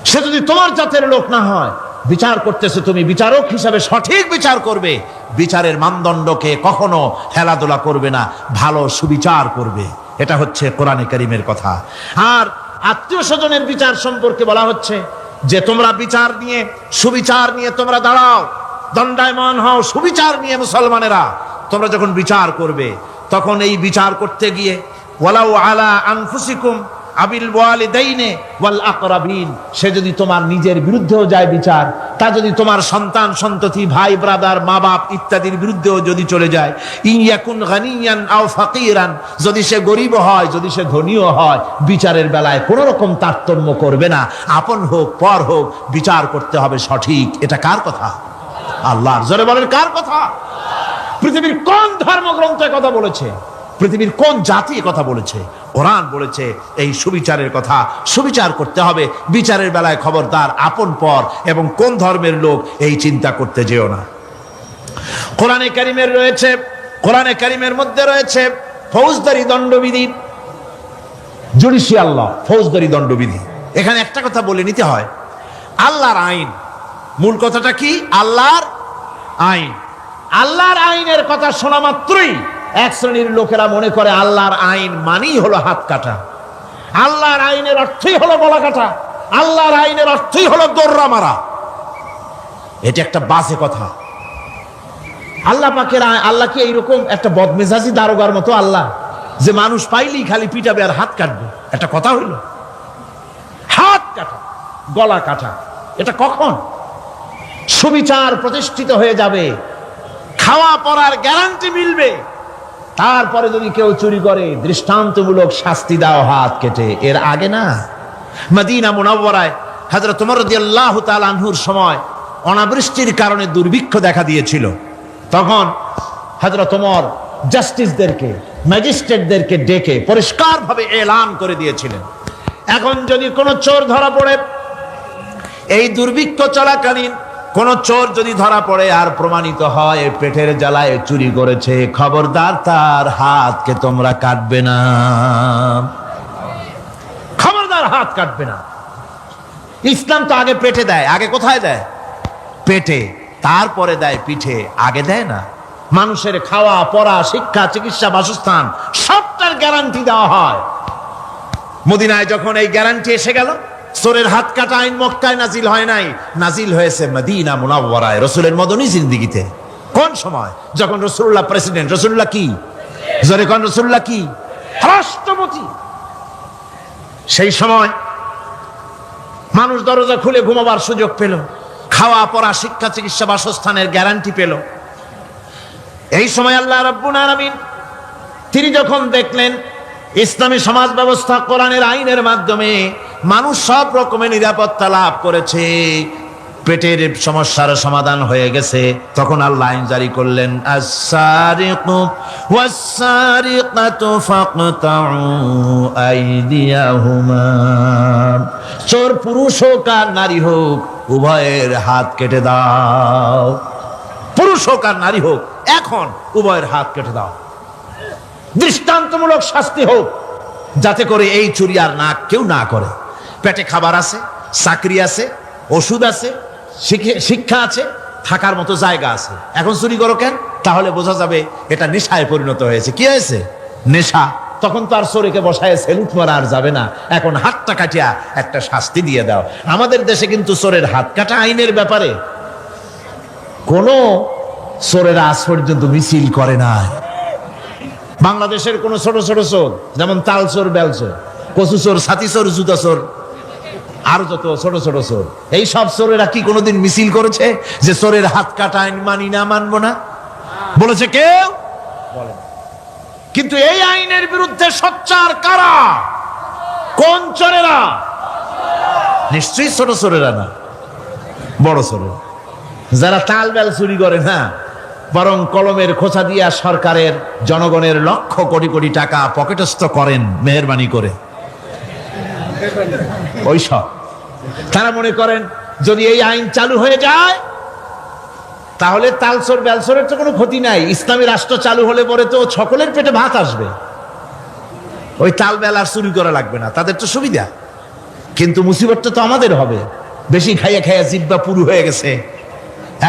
সে যদি তোমার জাতের লোক না হয়, বিচার করতেছে, তুমি বিচারক হিসাবে সঠিক বিচার করবে, বিচারের মানদণ্ডকে কখনো হেলাদোলা করবে না, ভালো সুবিচার করবে। এটা হচ্ছে কোরআনে কারীমের কথা। আর আত্মীয় স্বজনের বিচার সম্পর্কে বলা হচ্ছে যে তোমরা বিচার নিয়ে, সুবিচার নিয়ে তোমরা দাঁড়াও, দণ্ডায়মান হও। সুবিচার নিয়ে মুসলমানেরা তোমরা যখন বিচার করবে, তখন এই বিচার করতে গিয়ে ওয়ালাউ আলা আনফুসিকুম আবিল ওয়ালিদাইনে ওয়াল আকরাবিন, সে যদি তোমার নিজের বিরুদ্ধেও যায় বিচার, তা যদি তোমার সন্তান সন্ততি, ভাই ব্রাদার, মা বাপ ইত্যাদির বিরুদ্ধেও যদি চলে যায়, ইয়াকুন গানিয়ান আও ফাকিরান, যদি সে গরিব হয়, যদি সে ধনীও হয়, বিচারের বেলায় কোনো রকম তারতম্য করবে না, আপন হোক পর হোক, বিচার করতে হবে সঠিক। এটা কার কথা? আল্লাহর। জোরে বলেন, কার কথা? পৃথিবীর কোন ধর্মগ্রন্থ কথা বলেছে? পৃথিবীর কোন জাতি কথা বলেছে? কোরআন বলেছে এই সুবিচারের কথা। সুবিচার করতে হবে, বিচারের বেলায় খবরদার আপন পর এবং কোন ধর্মের লোক এই চিন্তা করতে যেও না। কোরআনে কারিমের রয়েছে, কোরআনে কারিমের মধ্যে রয়েছে ফৌজদারি দণ্ডবিধি, জুডিশিয়াল ল, ফৌজদারি দণ্ডবিধি। এখানে একটা কথা বলে নিতে হয়, আল্লাহর আইন, মূল কথাটা কি? আল্লাহর আইন। আল্লাহর আইনের কথা শোনা মাত্রই এক শ্রেণীর লোকেরা মনে করে আল্লাহর আইন মানেই হলো হাত কাটা, আল্লাহর আইনের অর্থই হলো গলা কাটা, আল্লাহর আইনের অর্থই হলো দৌড়া মারা। এটা একটা বাজে কথা। আল্লাহ পাকের আল্লাহ কি এইরকম একটা বদমেজাজি দারোগার মতো আল্লাহ, যে মানুষ পাইলেই খালি পিটাবে আর হাত কাটবে? একটা কথা হইল? হাত কাটা, গলা কাটা, এটা কখন সুবিচার প্রতিষ্ঠিত হয়ে যাবে, খাওয়া পড়ার গ্যারান্টি মিলবে, তারপরে যদি কেউ চুরি করে দৃষ্টান্তমূলক শাস্তি দাও হাত কেটে। এর আগে না। মদিনা মুনাওয়ারায় হযরত ওমর রাদিয়াল্লাহু তাআলা আনহুর সময় অনাবৃষ্টির কারণে দুর্ভিক্ষ দেখা দিয়েছিল। তখন হযরত ওমর জাস্টিসদেরকে, ম্যাজিস্ট্রেটদেরকে ডেকে পরিষ্কারভাবে এলান করে দিয়েছিলেন, এখন যদি কোনো চোর ধরা পড়ে, এই দুর্ভিক্ষ চলাকালীন কোন চোর যদি ধরা পড়ে আর প্রমাণিত হয় পেটের জ্বালায় চুরি করেছে, খবরদার তার হাতকে তোমরা কাটবে না, খবরদার হাত কাটবে না। ইসলাম তো আগে পেটে দেয়। আগে কোথায় দেয়? পেটে, তারপরে দেয় পিঠে, আগে দেয় না। মানুষের খাওয়া পড়া, শিক্ষা, চিকিৎসা, বাসস্থান সবটার গ্যারান্টি দেওয়া হয়। মদিনায় যখন এই গ্যারান্টি এসে গেল, চোরের হাত কাটা আইন মক্কায় নাজিল হয় নাই, নাজিল হয়েছে মদিনা মুনাওয়ারায়, রাসূলের মদনী জিন্দেগিতে। কোন সময়? যখন রাসূলুল্লাহ প্রেসিডেন্ট। রাসূলুল্লাহ কি? জোরে কোন? রাসূলুল্লাহ কি? রাষ্ট্রপতি। সেই সময় মানুষ দরজা খুলে ঘুমাবার সুযোগ পেল, খাওয়া পড়া, শিক্ষা, চিকিৎসা, বাসস্থানের গ্যারান্টি পেল। এই সময় আল্লাহ রাব্বুল আলামিন তিনি যখন দেখলেন ইসলামী সমাজ ব্যবস্থা কোরআনের আইনের মাধ্যমে মানুষ সব রকমের নিরাপত্তা লাভ করেছে, পেটের সমস্যার সমাধান হয়ে গেছে, তখন আল্লাহ আইন জারি করলেন, আস-সারিকু ওয়াস-সারিকাতু ফাকতাউ আইদিয়াহুমা। চোর পুরুষ হোক আর নারী হোক, উভয়ের হাত কেটে দাও। পুরুষ হোক আর নারী হোক, এখন উভয়ের হাত কেটে দাও। দৃষ্টান্তমূলক শাস্তি হোক, যাতে করে এই চুরি আর না কেউ না করে। পেটে খাবার আছে, চাকরি আছে, ওষুধ আছে, শিক্ষা আছে, থাকার মতো জায়গা আছে, এখন চুরি করো কেন? তাহলে বোঝা যাবে এটা নেশায় পরিণত হয়েছে। কি হয়েছে? নেশা। তখন তো আর চোরেকে বসায় সেলুট মারা আর যাবে না, এখন হাতটা কাটিয়া একটা শাস্তি দিয়ে দাও। আমাদের দেশে কিন্তু চোরের হাত কাটা আইনের ব্যাপারে কোন চোরেরা আজ পর্যন্ত মিছিল করে না। বাংলাদেশের কোন ছোট ছোট চোর, যেমন তাল চোর, বেল চোর, কচু চোর, ছাতি চোর, জুতা চোর, আরো যত ছোট ছোট চোর, এই সব চোরেরা কি কোনোদিন মিছিল করেছে যে চোরের হাত কাটা আইন মানি না, মানবো না? বলেছে কেউ? বলে। কিন্তু এই আইনের বিরুদ্ধে সোচ্চার কারা? কোন চোরেরা? নিশ্চয়ই ছোট চোরেরা না, বড় চোরেরা। যারা তাল বেল চুরি করে না, বরং কলমের খোঁচা দিয়া সরকারের, জনগণের লক্ষ কোটি কোটি টাকা পকেটস্থ করেন মেহেরবানি করে, ওই সব। তারা মনে করেন যদি এই আইন চালু হয়ে যায় তাহলে তালচোর বেলচোরের তো কোনো ক্ষতি নাই, ইসলামী রাষ্ট্র চালু হলে পরে তো সকলের পেটে ভাত আসবে, ওই তাল বেল আর চুরি করা লাগবে না, তাদের তো সুবিধা। কিন্তু মুসিবতটা তো আমাদের হবে। বেশি খাইয়া খাইয়া জিব্বা পুরু হয়ে গেছে,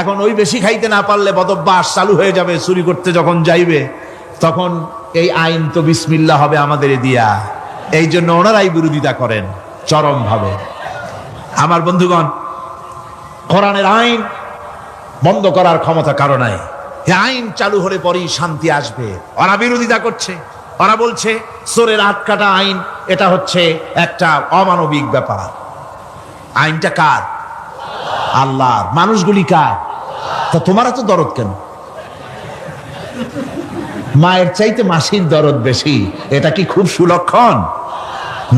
এখন ওই বেশি খাইতে না পারলে বদভ্যাস চালু হয়ে যাবে, চুরি করতে যখন যাইবে তখন এই আইন তো বিসমিল্লাহ হবে আমাদের দিয়া। এই জন্য ওনারাই বিরোধিতা করেন চরম ভাবে। আমার বন্ধুগণ, কোরআনের আইন বন্ধ করার ক্ষমতা কারো নাই। এই আইন চালু হলে পরেই শান্তি আসবে। ওরা বিরোধিতা করছে, ওরা বলছে চোরের হাত কাটা আইন এটা হচ্ছে একটা অমানবিক ব্যাপার। আইনটা কার? আল্লাহর। মানুষগুলি কার? তা তোমারা তো দরদ কেন? মায়ের চাইতে মাসির দরদ বেশি, এটা কি খুব সুলক্ষণ?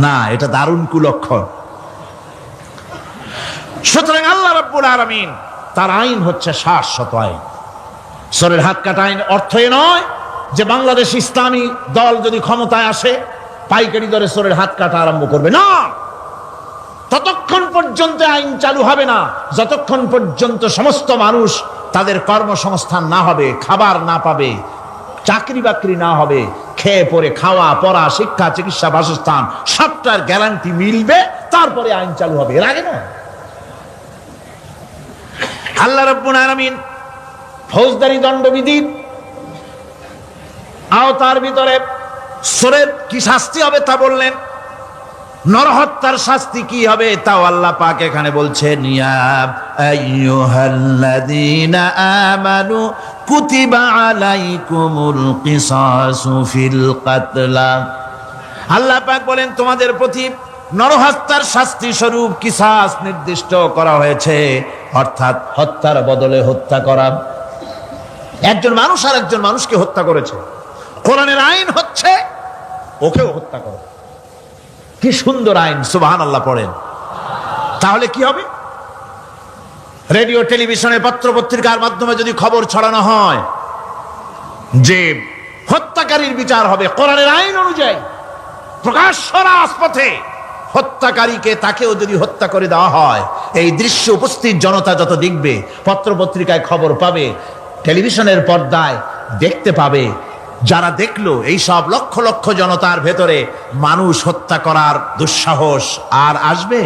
না, এটা দারুণ কুলক্ষণ। সুতরাং আল্লাহ রাব্বুল আলামিন তার আইন হচ্ছে শাশ্বত আইন। চোরের হাত কাটা আইন অর্থ এ নয় যে বাংলাদেশ ইসলামী দল যদি ক্ষমতায় আসে পাইকারি দরে চোরের হাত কাটা আরম্ভ করবে না। ততক্ষণ পর্যন্ত আইন চালু হবে না যতক্ষণ পর্যন্ত সমস্ত মানুষ তাদের কর্মসংস্থান না হবে, খাবার না পাবে, চাকরি বাকরি না হবে, খেয়ে পরে খাওয়া পড়া শিক্ষা চিকিৎসা বাসস্থান সবটার গ্যারান্টি মিলবে, তারপরে আইন চালু হবে, এর আগে নয়। আল্লাহ রাব্বুল আলামিন ফৌজদারি দণ্ডবিধির আওতার ভিতরে সূরা কি শাস্তি হবে তা বললেন, নরহত্যার শাস্তি কি হবে তাও আল্লাহ পাক এখানে বলছেন, ইয়া আইয়ুহাল্লাযীনা আমানু কুতিবা আলাইকুমুল কিসাসু ফিল কাতলা। আল্লাহ পাক বলেন তোমাদের প্রতি নরহত্যার শাস্তি স্বরূপ কিসাস নির্দিষ্ট করা হয়েছে, অর্থাৎ হত্যার বদলে হত্যা করা। একজন মানুষ আর একজন মানুষকে হত্যা করেছে, কোরআনের আইন হচ্ছে ওকেও হত্যা করো। কি সুন্দর আইন, সুবহানাল্লাহ পড়েন। তাহলে কি হবে? রেডিও টেলিভিশনে পত্র পত্রিকার মাধ্যমে যদি খবর ছড়ানো হয় যে হত্যাকারীর বিচার হবে কোরআনের আইন অনুযায়ী, প্রকাশ্য রাজপথে হত্যাকারীকে তাকেও যদি হত্যা করে দেওয়া হয়, এই দৃশ্য উপস্থিত জনতা যত দেখবে, পত্র পত্রিকায় খবর পাবে, টেলিভিশনের পর্দায় দেখতে পাবে, যারা দেখলো এই সব লক্ষ লক্ষ জনতার ভেতরে মানুষ হত্যা করার দুঃসাহস আর আসবে?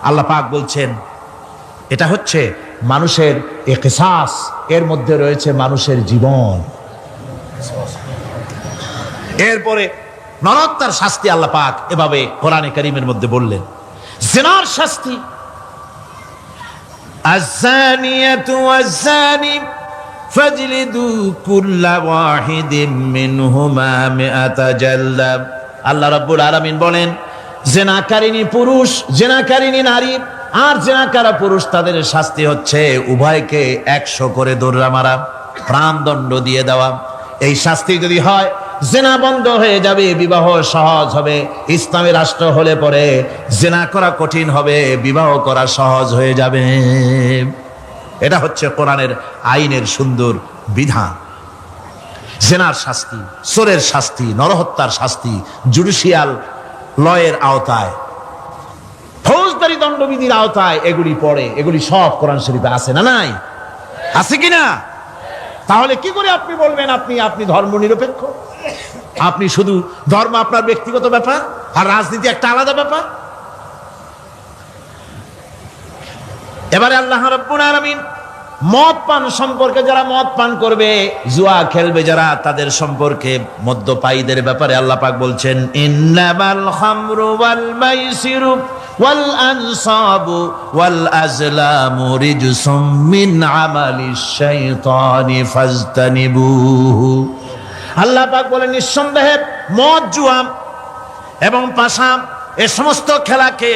আল্লাহ পাক বলছেন এটা হচ্ছে মানুষের কিসাস, এর মধ্যে রয়েছে মানুষের জীবন। এরপরে নরহত্যার শাস্তি আল্লাহ পাক এভাবে কোরআনে কারীমের মধ্যে বললেন। জিনার শাস্তি, আয-যানিয়াতু ওয়াজ-যানি ফাজলিদু কুল্লা ওয়াহিদিম মিনহুমা মিআতা জালদা। আল্লাহ রাব্বুল আলামিন বলেন, জিনাকারিনী পুরুষ, জিনাকারিনী নারী আর জিনাকারা পুরুষ, তাদের শাস্তি হচ্ছে উভয়কে 100 করে দৌড়া মারা, প্রাণদণ্ড দিয়ে দেওয়া। এই শাস্তি যদি হয়, জিনা বন্ধ হয়ে যাবে, বিবাহ সহজ হবে। ইসলামী রাষ্ট্র হলে পরে জিনা করা কঠিন হবে, বিবাহ করা সহজ হয়ে যাবে। এটা হচ্ছে কোরআনের আইনের সুন্দর বিধান। জিনার শাস্তি, চোরের শাস্তি, নরহত্যার শাস্তি জুডিশিয়াল লয়ের আওতায়, ফৌজদারি দণ্ডবিধির আওতায় এগুলি পড়ে। এগুলি সব কোরআন শরীফে আছে না নাই? আছে কিনা? তাহলে কি করে আপনি বলবেন আপনি ধর্ম নিরপেক্ষ? আপনি শুধু ধর্ম আপনার ব্যক্তিগত ব্যাপার আর রাজনীতি একটা আলাদা ব্যাপার। এবারে আল্লাহ রাব্বুল আলামিন মদ পান সম্পর্কে, যারা মদ পান করবে, জুয়া খেলবে যারা, তাদের সম্পর্কে মদ্যপায়ীদের ব্যাপারে আল্লাহ পাক বলছেন, ইন্নামাল খামরু ওয়াল মাইসিরু ওয়াল আনসাবু ওয়াল আজলামু রিজসুম মিন আমালিশ শাইতানি ফাজতানিবুহু। আল্লাহ পাক বলেন নিঃসন্দেহে মদ, জুয়া এবং পাশা, এ সমস্ত খেলাকে,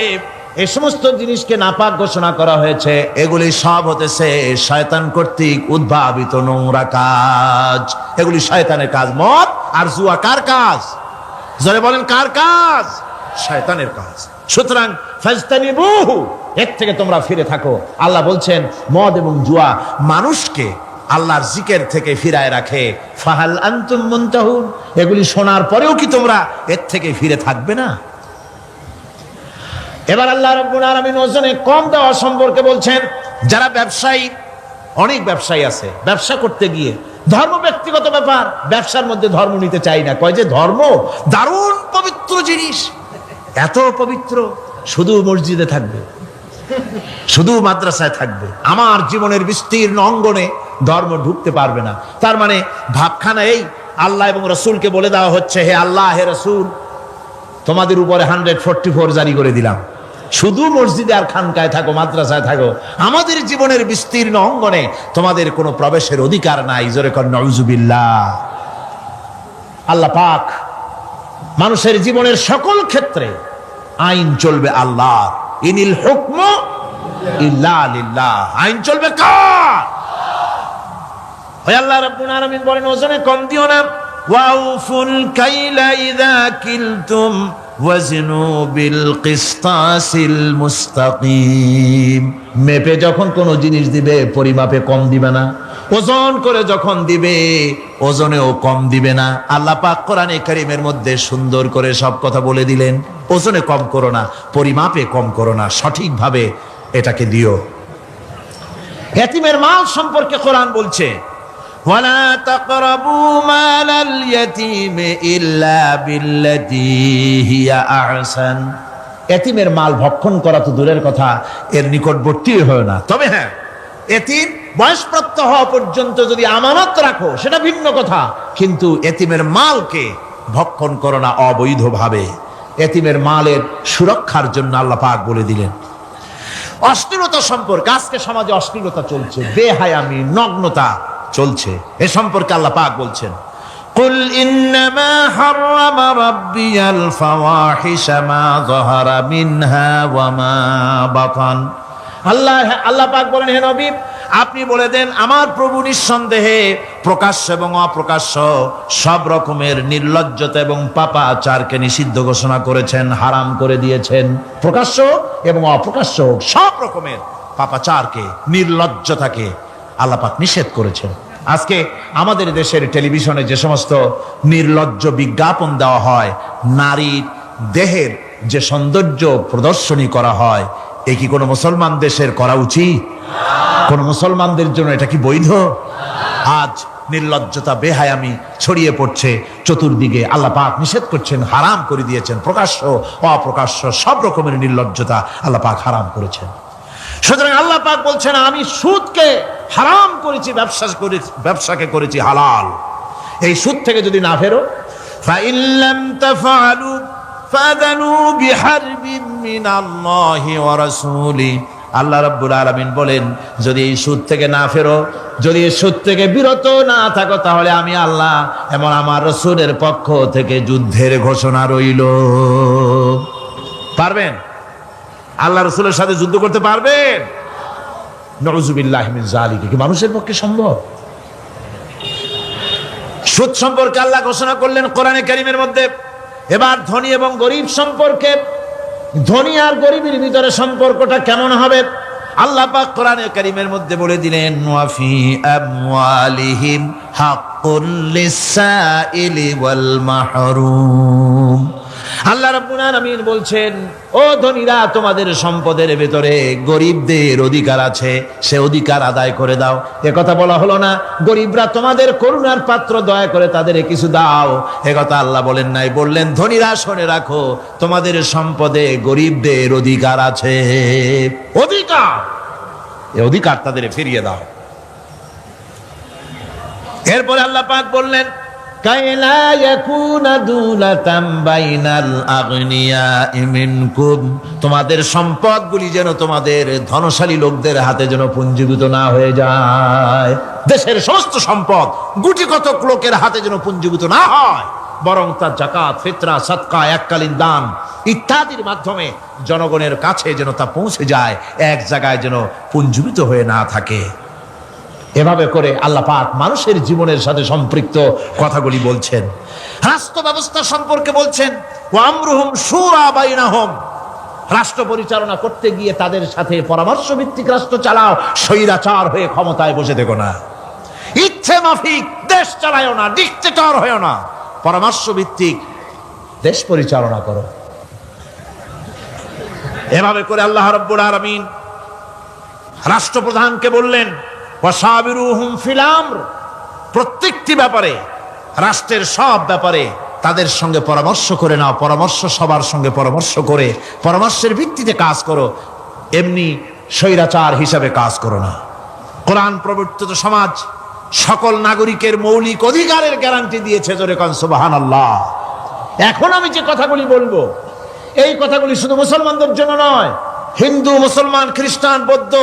এই সমস্ত জিনিসকে নাপাক ঘোষণা করা হয়েছে। এগুলি সব হতেছে শয়তান কর্তৃক উদ্ভাবিত নোংরা কাজ। এগুলি শয়তানের কাজ। মদ আর জুয়া কার কাজ? যারা বলেন কার কাজ? শয়তানের কাজ। সুতরাং ফাজতানিবুহু, এর থেকে তোমরা ফিরে থাকো। আল্লাহ বলছেন মদ এবং জুয়া মানুষকে আল্লাহর জিকির থেকে ফিরায় রাখে। ফাহাল আনতুম মুনতাহুন, এগুলি শোনার পরেও কি তোমরা এর থেকে ফিরে থাকবে না? এবার আল্লাহ রাব্বুল আলামিন ওজনে কম দেওয়া সম্পর্কে বলছেন। যারা ব্যবসায়ী, অনেক ব্যবসায়ী আছে, ব্যবসা করতে গিয়ে ধর্ম ব্যক্তিগত ব্যাপার, ব্যবসার মধ্যে ধর্ম নিতে চাই না, কয় যে ধর্ম দারুণ পবিত্র জিনিস, এত পবিত্র, শুধু মসজিদে থাকবে, শুধু মাদ্রাসায় থাকবে, আমার জীবনের বিস্তীর্ণ অঙ্গনে ধর্ম ঢুকতে পারবে না। তার মানে ভাবখানা এই, আল্লাহ এবং রসুলকে বলে দেওয়া হচ্ছে, হে আল্লাহ হে রসুল, তোমাদের উপরে 144 জারি করে দিলাম, শুধু মসজিদে আর খানকায় থাকো, মাদ্রাসায় থাকো, আমাদের জীবনের বিস্তীর্ণ অঙ্গনে তোমাদের কোনো প্রবেশের অধিকার নাই। জোরে কর নাউজুবিল্লাহ। আল্লাহ পাক মানুষের জীবনের সকল ক্ষেত্রে আইন চলবে আল্লাহ। ইনিল হুকমু ইল্লা লিল্লাহ, আইন চলবে কার? ওই আল্লাহ রাব্বুল আলামিন বলেন ওজনে কম দিও না। ওয়াউফুল কাইলা ইযা কিলতুম ওয়াজনু বিল কিসতাসিল মুস্তাকিম। মেপে যখন কোনো জিনিস দিবে পরিমাপে কম দিবে না, ওজন করে যখন দিবে ওজনেও কম দিবে না। আল্লাহ পাক কোরআনে কারীমের মধ্যে সুন্দর করে সব কথা বলে দিলেন। ওজনে কম করো না, পরিমাপে কম করো না, সঠিকভাবে এটাকে দিও। এতিমের মাল সম্পর্কে কোরআন বলছে ওয়ালা তাকরাবু মালাল ইয়াতীমি ইল্লা বিল্লাতী হিয়া আহসান। এতিমের মাল ভক্ষণ করা তো দূরের কথা, এর নিকটবর্তী হয় না। তবে হ্যাঁ, এতিম বয়সপ্রাপ্ত হওয়া পর্যন্ত যদি আমানত রাখো সেটা ভিন্ন কথা, কিন্তু এতিমের মালকে ভক্ষণ করো না অবৈধভাবে। এতিমের মালের সুরক্ষার জন্য আল্লাহ পাক বলে দিলেন। অশ্লীলতা সম্পর্কে, আজকে সমাজে অশ্লীলতা চলছে, বেহায়ামি, নগ্নতা চলছে, এ সম্পর্কে আল্লাহ পাক বলছেন কুল ইন্নামা হাররামা রাব্বিয়াল ফাওয়াহিশা মা যাহারা মিনহা ওয়া মা বাতান। আল্লাহ পাক বলেন, হে নবী আপনি বলে দেন, আমার প্রভু নিঃসন্দেহে প্রকাশ্য এবং অপ্রকাশ্য সব রকমের নির্লজ্জতা এবং পাপাচারকে নিষিদ্ধ ঘোষণা করেছেন, হারাম করে দিয়েছেন। প্রকাশ্য এবং অপ্রকাশ্য সব রকমের পাপাচারকে, নির্লজ্জতাকে আল্লাহ পাক নিষেধ করেছেন। আজকে আমাদের দেশের টেলিভিশনে যে সমস্ত নির্লজ্জ বিজ্ঞাপন দেওয়া হয়, নারীর দেহের যে সৌন্দর্য প্রদর্শনী করা হয়, এ কি কোনো মুসলমান দেশের করা উচিত? কোন মুসলমানদের জন্য এটা কি বৈধ? আজ নির্লজ্জতা, বেহায়ামি ছড়িয়ে পড়ছে চতুর্দিকে। আল্লাহ পাক নিষেধ করছেন, হারাম করে দিয়েছেন। প্রকাশ্য অপ্রকাশ্য সব রকমের নির্লজ্জতা আল্লাহ পাক হারাম করেছেন। সুতরাং আল্লাহ পাক বলছেন, আমি সুদকে হারাম করেছি, ব্যবসাকে করেছি হালাল। এই সুদ থেকে যদি না ফেরো, ফাইন লাম তাফআলু ফাযানু বিহারবিন মিনাল্লাহি ওয়া রাসূলি। আল্লাহ রাব্বুল আলামিন বলেন, যদি এই সুদ থেকে না ফেরো, যদি এই সুদ থেকে বিরত না থাকো, তাহলে আমি আল্লাহ এবং আমার রাসূলের পক্ষ থেকে যুদ্ধের ঘোষণা রইল। পারবেন? আল্লাহ রাসূলের সাথে যুদ্ধ করতে পারবেন? নাউযুবিল্লাহি মিন যালিকা। কি মানুষের পক্ষে সম্ভব? সুদ সম্পর্কে আল্লাহ ঘোষণা করলেন কোরআনে কারীমের মধ্যে। এবার ধনী এবং গরিব সম্পর্কে, ধনী আর গরিবের ভিতরে সম্পর্কটা কেমন হবে আল্লাহ পাক কোরআনে কারীমের মধ্যে বলে দিলেন, ওয়া ফি আমওয়ালিহিম হাক্কুল লিসাইলি ওয়াল মাহরুম। আল্লাহ রাব্বুল আলামিন বলছেন, ও ধনীরা, তোমাদের সম্পদের ভেতরে গরিবদের অধিকার আছে, সে অধিকার আদায় করে দাও। এ কথা বলা হলো না গরিবরা তোমাদের করুণার পাত্র, দয়া করে তাদের কিছু দাও, এ কথা আল্লাহ বলেন নাই। বললেন, ধনীরা শুনে রাখো, তোমাদের সম্পদে গরিবদের অধিকার আছে, অধিকার, এ অধিকার তাদের ফিরিয়ে দাও। এরপরে আল্লাহ পাক বললেন, কাইলা ইয়াকুনা দুলাতাম বাইনাল আগনিয়াই মিনকুম। তোমাদের সম্পদগুলি যেন তোমাদের ধনশালী লোকদের হাতে যেন পুঞ্জীভূত না হয়ে যায়। দেশের সমস্ত সম্পদ গুটি কতক লোকের হাতে যেন পুঞ্জীভূত না হয়, বরং তার যাকাত, ফিতরা, সাদকা, এককালীন দান ইত্যাদির মাধ্যমে জনগণের কাছে যেন তা পৌঁছে যায়, এক জায়গায় যেন পুঞ্জীভূত হয়ে না থাকে। এভাবে করে আল্লাহ পাক মানুষের জীবনের সাথে সম্পৃক্ত কথাগুলি বলছেন। রাষ্ট্র ব্যবস্থা সম্পর্কে বলছেন, ওয়া আমরুহুম শুরা বাইনাহুম। রাষ্ট্র পরিচালনা করতে গিয়ে তাদের সাথে পরামর্শ ভিত্তিক রাষ্ট্র চালাও, স্বৈরাচার হয়ে ক্ষমতায় বসে থেকো না। ইচ্ছে মাফিক দেশ চালায়ও না, ডিক্টেটর হয়েও না, পরামর্শ ভিত্তিক দেশ পরিচালনা করো। এভাবে করে আল্লাহ রাব্বুল আলামিন রাষ্ট্রপ্রধানকে বললেন, ওয়াসাবিরুহুম ফিল আমর। প্রত্যেকটি ব্যাপারে, রাষ্ট্রের সব ব্যাপারে তাদের সঙ্গে পরামর্শ করে নাও, পরামর্শ সবার সঙ্গে পরামর্শ করে পরামর্শের ভিত্তিতে কাজ করো, এমনি স্বৈরাচার হিসাবে কাজ করো না। কোরআন প্রবর্তিত সমাজ সকল নাগরিকের মৌলিক অধিকারের গ্যারান্টি দিয়েছে, জোরে কোন সুবহানাল্লাহ। এখন আমি যে কথাগুলি বলবো, এই কথাগুলি শুধু মুসলমানদের জন্য নয়, হিন্দু, মুসলমান, খ্রিস্টান, বৌদ্ধ,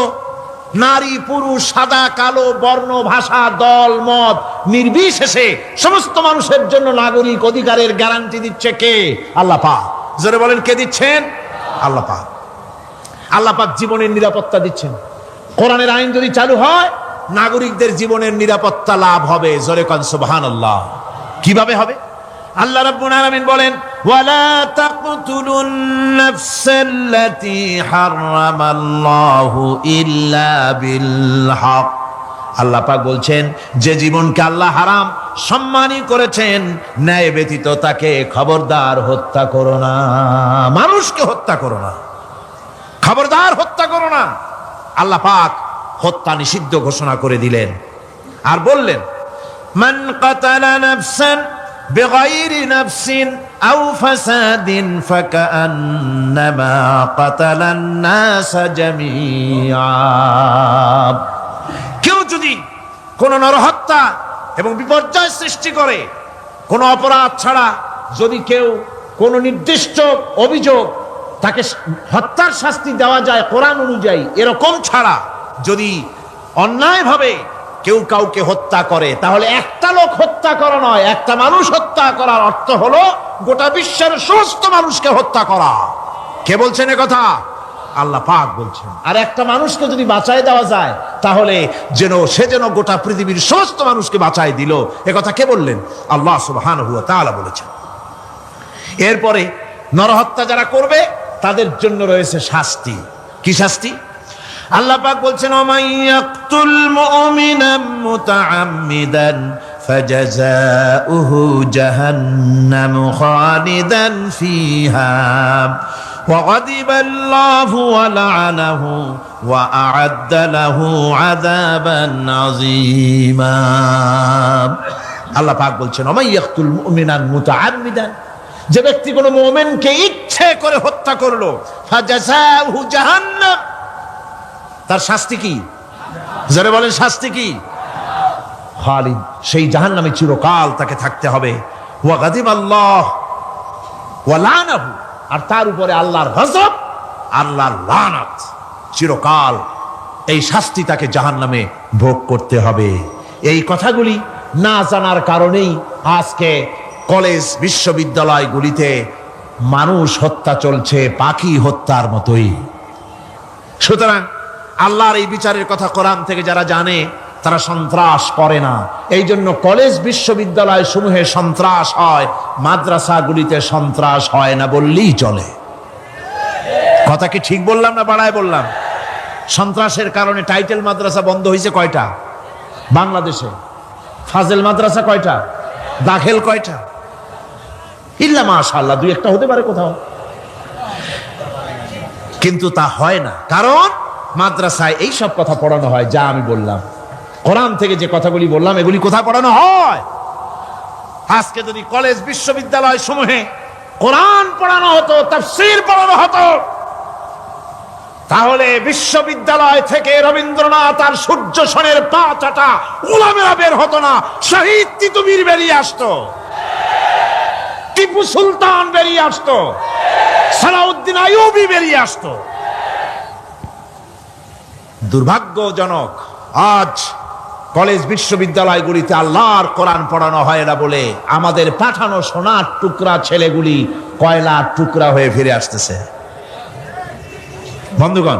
নারী, পুরুষ, সাদা, কালো, বর্ণ, ভাষা, দল, মত নির্বিশেষে সমস্ত মানুষের জন্য নাগরিক অধিকারের গ্যারান্টি দিচ্ছে কে? আল্লাহ পাক। জোরে বলেন, কে দিচ্ছেন? আল্লাহ পাক। আল্লাহ পাক জীবনের নিরাপত্তা দিচ্ছেন। কোরআনের আইন যদি চালু হয়, নাগরিকদের জীবনের নিরাপত্তা লাভ হবে। জোরে কোন সুবহানাল্লাহ। কিভাবে হবে? আল্লাহ রাব্বুল আলামিন বলেন, ওয়ালা তাকতুলুন নাফসাল্লাতী হারামাল্লাহু ইল্লা বিল হক। আল্লাহ পাক বলছেন, যে জীবনকে আল্লাহ হারাম সম্মানী করেছেন, ন্যায় ব্যতীত তাকে খবরদার হত্যা করো না। মানুষকে হত্যা করো না, খবরদার হত্যা করো না। আল্লাহ পাক হত্যা নিষিদ্ধ ঘোষণা করে দিলেন আর বললেন, মান কাতালা নাফসান বিগাইরি নাফসিন আও ফাসাদিন ফাকান্নামা কাতালান নাস জামিআ। কেউ যদি কোন নরহত্যা এবং বিপর্যয় সৃষ্টি করে, কোন অপরাধ ছাড়া যদি কেউ কোন নির্দিষ্ট অভিযোগ তাকে হত্যার শাস্তি দেওয়া যায় কোরআন অনুযায়ী, এরকম ছাড়া যদি অন্যায়ভাবে কেউ কাউকে হত্যা করে, তাহলে একটা লোক হত্যা করা নয়, একটা মানুষ হত্যা করার অর্থ হলো গোটা বিশ্বের সমস্ত মানুষকে হত্যা করা। কে বলছেন কথা? আল্লাহ পাক বলছেন। আর একটা মানুষকে যদি বাঁচায় দেওয়া যায়, তাহলে সে যেন গোটা পৃথিবীর সমস্ত মানুষকে বাঁচায় দিল। একথা কে বললেন? আল্লাহ সুবহানাহু ওয়া তাআলা বলেছেন। এরপরে নরহত্যা যারা করবে তাদের জন্য রয়েছে শাস্তি। কি শাস্তি? আল্লাহ পাক বলছেন, ওমাইয়াকতুল মুমিনান মুতাআম্মিদান ফাজাযাউহু জাহান্নামু খালিদান ফিহা ওয়া গাদিবাল্লাহু ওয়া লা'নাহু ওয়া আ'আদ্দা লাহু আযাবান আযীমা। আল্লাহ পাক বলছেন, ওমাইয়াকতুল মুমিনান মুতাআম্মিদান, যে ব্যক্তি কোনো মুমিনকে ইচ্ছে করে হত্যা করলো, ফাজাযাউহু জাহান্নাম, তার শাস্তি কি? যারা বলেন শাস্তি কি? খালিদ, সেই জাহান্নামে চিরকাল তাকে থাকতে হবে। ওয়া গাদিবাল্লাহ ওয়া লা'নাহু, আর তার উপরে আল্লাহর গজব, আল্লাহর লানত, চিরকাল এই শাস্তি তাকে জাহান্নামে ভোগ করতে হবে। এই কথাগুলি না জানার কারণেই আজকে কলেজ বিশ্ববিদ্যালয়গুলিতে মানুষ হত্যা চলছে পাখি হত্যার মতোই। সুতরাং আল্লাহর এই বিচারের কথা কোরআন থেকে যারা জানে তারা সন্ত্রাস করে না। এই জন্য কলেজ বিশ্ববিদ্যালয় সমূহে সন্ত্রাস হয়, মাদ্রাসাগুলিতে সন্ত্রাস হয় না বললেই চলে। কথা কি ঠিক বললাম না বাড়ায় বললাম? সন্ত্রাসের কারণে টাইটেল মাদ্রাসা বন্ধ হয়েছে কয়টা বাংলাদেশে? ফাজেল মাদ্রাসা কয়টা? দাখিল কয়টা? ইল্লা মাশাআল্লাহ দুই একটা হতে পারে কোথাও, কিন্তু তা হয় না। কারণ মাদ্রাসায় এই সব কথা পড়ানো হয় যা আমি বললাম। কোরআন থেকে যে কথাগুলি বললাম এগুলি কোথায় পড়ানো হয়? আজকে যদি কলেজ বিশ্ববিদ্যালয় সমূহে কোরআন পড়ানো হতো, তাফসীর পড়ানো হতো, তাহলে বিশ্ববিদ্যালয় থেকে রবীন্দ্রনাথ আর সূর্য সেনের পা চাটা উলামারা বের হতো না, শহীদ তিতুমীর বেরিয়ে আসতো, টিপু সুলতান বেরিয়ে আসতো, সালাউদ্দিন আইয়ুবী বেরিয়ে আসতো। দুর্ভাগ্যজনক, আজ কলেজ বিশ্ববিদ্যালয়গুলিতে আল্লাহর কোরআন পড়ানো হয় না বলে আমাদের পাঠানো সোনার টুকরা ছেলেগুলি কয়লার টুকরা হয়ে ফিরে আসতেছে। বন্ধুগণ,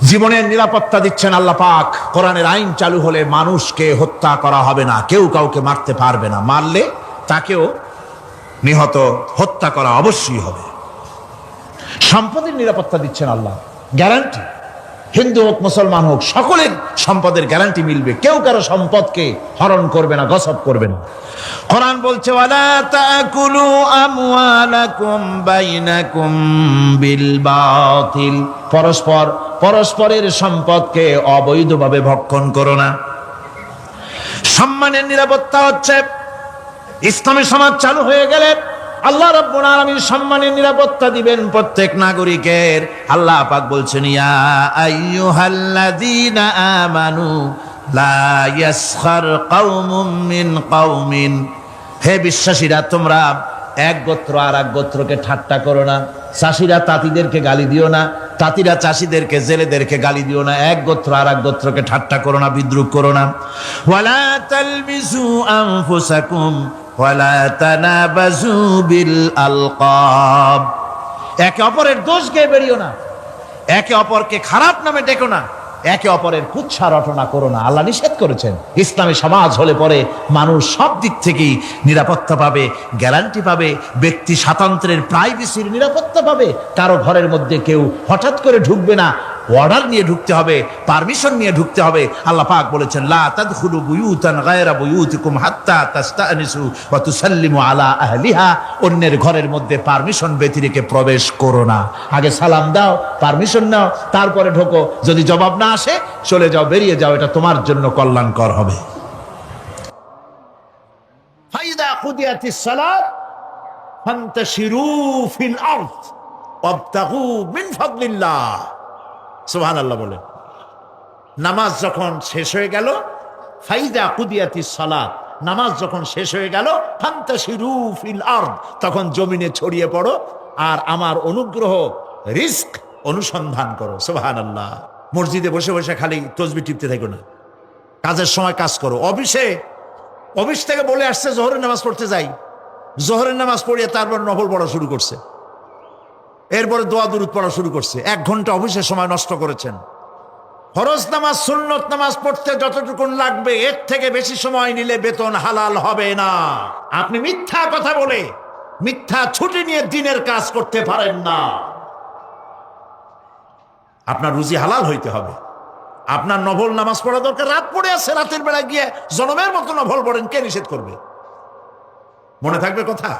জীবনের নিরাপত্তা দিচ্ছেন আল্লাহ পাক। কোরআনের আইন চালু হলে মানুষকে হত্যা করা হবে না, কেউ কাউকে মারতে পারবে না, মারলে তাকেও নিহত হত্যা করা অবশ্যই হবে। সম্পদের নিরাপত্তা দিচ্ছেন আল্লাহ, গ্যারান্টি। হিন্দু হোক মুসলমান হোক সকলের সম্পদের গ্যারান্টি মিলবে, কেউ কারো সম্পদকে হরণ করবে না, গসব করবে না। কোরআন বলছে, ওয়ালা তাকুলু আমওয়ালাকুম বাইনাকুম বিল বাতিল, পরস্পরের সম্পদকে অবৈধভাবে ভক্ষণ করো না। সম্মানের নিরাপত্তা হচ্ছে ইসলামী সমাজ চালু হয়ে গেলে আল্লাহ রাব্বুল আলামিন সম্মানের নিরাপত্তা দিবেন প্রত্যেক নাগরিকের। আল্লাহ পাক বলছেন, ইয়া আইয়ুহাল্লাযীনা আমানু লা ইয়াসখার কওমুম মিন কওমিন, হে বিশ্বাসীরা তোমরা এক গোত্র আর এক গোত্রকে ঠাট্টা করো না। চাষিরা তাঁতিদেরকে গালি দিও না, তাঁতিরা চাষিদেরকে জেলেদেরকে গালি দিও না। এক গোত্র আর এক গোত্রকে ঠাট্টা করো না, বিদ্রুপ করো না। ওয়ালা তালমিজু আনফুসাকুম ওয়ালা তানাবাজু বিল আলকাব, একে অপরের দোষ গেয়ে বেরিও না, একে অপরকে খারাপ নামে ডেকো না, একে অপরের কুৎসা রটনা করো না। আল্লাহ নিষেধ করেছেন। ইসলামী সমাজ হলে পরে মানুষ সব দিক থেকেই নিরাপত্তা পাবে, গ্যারান্টি পাবে, ব্যক্তি স্বাতন্ত্র্যের প্রাইভেসির নিরাপত্তা পাবে। কারো ঘরের মধ্যে কেউ হঠাৎ করে ঢুকবে না, অর্ডার নিয়ে ঢুকতে হবে, পারমিশন নিয়ে ঢুকতে হবে। আল্লাহ পাক বলেছেন, লা তাদখুলু বুয়ুতান গায়রা বুয়ুতিকুম হাত্তা তাস্তানিসু ওয়া তুসাল্লিমু আলা আহলিহা। অন্যের ঘরের মধ্যে পারমিশন ব্যতি রেখে প্রবেশ করো না। আগে সালাম দাও, পারমিশন নাও, তারপরে ঢোকো। যদি জবাব না আসে চলে যাও, বেরিয়ে যাও, এটা তোমার জন্য কল্যাণকর হবে। ফাইদা কুদিয়াতিস সালাত ফান্তাশিরু ফিল আরদ ওয়াবতাগু মিন ফাদলিল্লাহ। সুবহানাল্লাহ বলেন। নামাজ যখন শেষ হয়ে গেল, ফাইদা কুদিয়াতিস সালাত, নামাজ যখন শেষ হয়ে গেল, ফান্তাশিরু ফিল আরদ, তখন জমিনে ছড়িয়ে পড়ো আর আমার অনুগ্রহ, রিস্ক অনুসন্ধান করো। সুবহানাল্লাহ। মসজিদে বসে বসে খালি তসবিহ টিপতে থাকো না, কাজের সময় কাজ করো। অফিস থেকে বলে আসছে জোহরের নামাজ পড়তে যাই, জোহরের নামাজ পড়িয়ে তারপর নফল পড়া শুরু করছে, এরপরে দোয়া দুরুদ পড়া শুরু করছে। 1 ঘন্টা অফিসের সময় নষ্ট করেছেন। ফরজ নামাজ, সুন্নত নামাজ পড়তে যতটুকুন লাগবে এর থেকে বেশি সময় নিলে বেতন হালাল হবে না। আপনি মিথ্যা কথা বলে, মিথ্যা ছুটি নিয়ে দিনের কাজ করতে পারেন না। আপনার রুজি হালাল হইতে হবে। আপনার নফল নামাজ পড়া দরকার, রাত পড়ে আছে, রাতের বেলা গিয়ে জনমের মতো নফল পড়েন, কে নিষেধ করবে? মনে থাকবে কথা।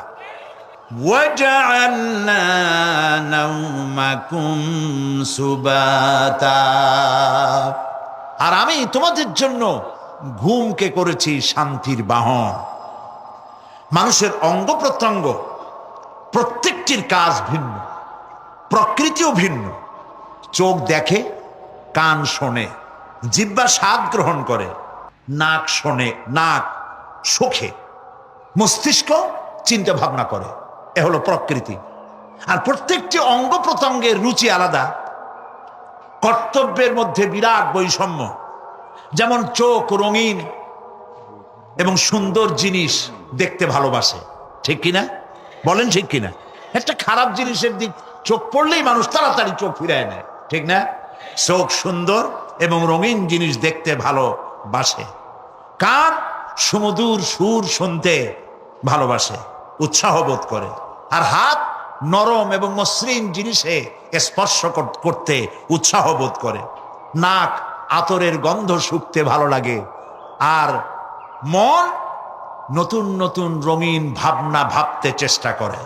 ওয়াজআলনা নাওমাকুম সুবাতা, আর আমি তোমাদের জন্য ঘুমকে করেছি শান্তির বাহন। মানুষের অঙ্গ প্রত্যঙ্গ প্রত্যেকটির কাজ ভিন্ন, প্রকৃতিও ভিন্ন। চোখ দেখে, কান শোনে, জিহ্বা স্বাদ গ্রহণ করে, নাক শোনে, নাক শোখে, মস্তিষ্ক চিন্তা ভাবনা করে। এ হলো প্রকৃতি। আর প্রত্যেকটি অঙ্গ প্রত্যঙ্গের রুচি আলাদা, কর্তব্যের মধ্যে বিরাট বৈষম্য। যেমন চোখ রঙিন এবং সুন্দর জিনিস দেখতে ভালোবাসে, ঠিক কিনা? বলেন ঠিক কিনা? একটা খারাপ জিনিসের দিক চোখ পড়লেই মানুষ তাড়াতাড়ি চোখ ফিরায় নেয়, ঠিক না? চোখ সুন্দর এবং রঙিন জিনিস দেখতে ভালোবাসে। কান সুমধুর সুর শুনতে ভালোবাসে, উৎসাহ বোধ করে। আর হাত নরম এবং মসৃণ জিনিসে স্পর্শ করতে উৎসাহ বোধ করে। নাক আতরের গন্ধ শুঁকতে ভালো লাগে। আর মন নতুন নতুন রঙিন ভাবনা ভাবতে চেষ্টা করে।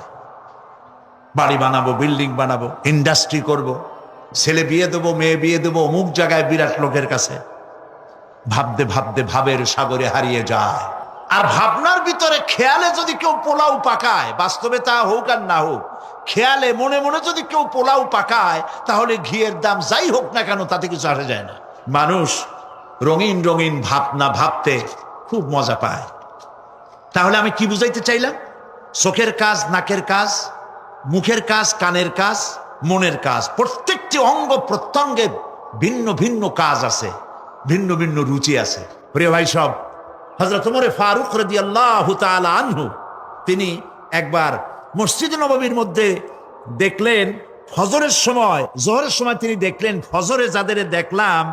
বাড়ি বানাবো, বিল্ডিং বানাবো, ইন্ডাস্ট্রি করব, ছেলে বিয়ে দেবো, মেয়ে বিয়ে দেবো, অমুক জায়গায় বিরাট লোকের কাছে। ভাবতে ভাবতে ভাবের সাগরে হারিয়ে যায়। আর ভাবনার ভিতরে খেয়ালে যদি কেউ পোলাও পাকায়, বাস্তবে তা হোক আর না হোক, খেয়ালে মনে মনে যদি কেউ পোলাও পাকায়, তাহলে ঘিয়ের দাম যাই হোক না কেন তাতে কিছু আসে যায় না। মানুষ রঙিন রঙিন ভাবনা ভাবতে খুব মজা পায়। তাহলে আমি কি বুঝাইতে চাইলাম? চোখের কাজ, নাকের কাজ, মুখের কাজ, কানের কাজ, মনের কাজ, প্রত্যেকটি অঙ্গ প্রত্যঙ্গে ভিন্ন ভিন্ন কাজ আছে, ভিন্ন ভিন্ন রুচি আছে। প্রিয় ভাই সব, হযরত ওমর ফারুক রাদিয়াল্লাহু তাআলা আনহু তিনি একবার মসজিদে নববীর মধ্যে দেখলেন ফজরের সময়, জোহরের সময় তিনি দেখলেন ফজরে যাদের দেখলাম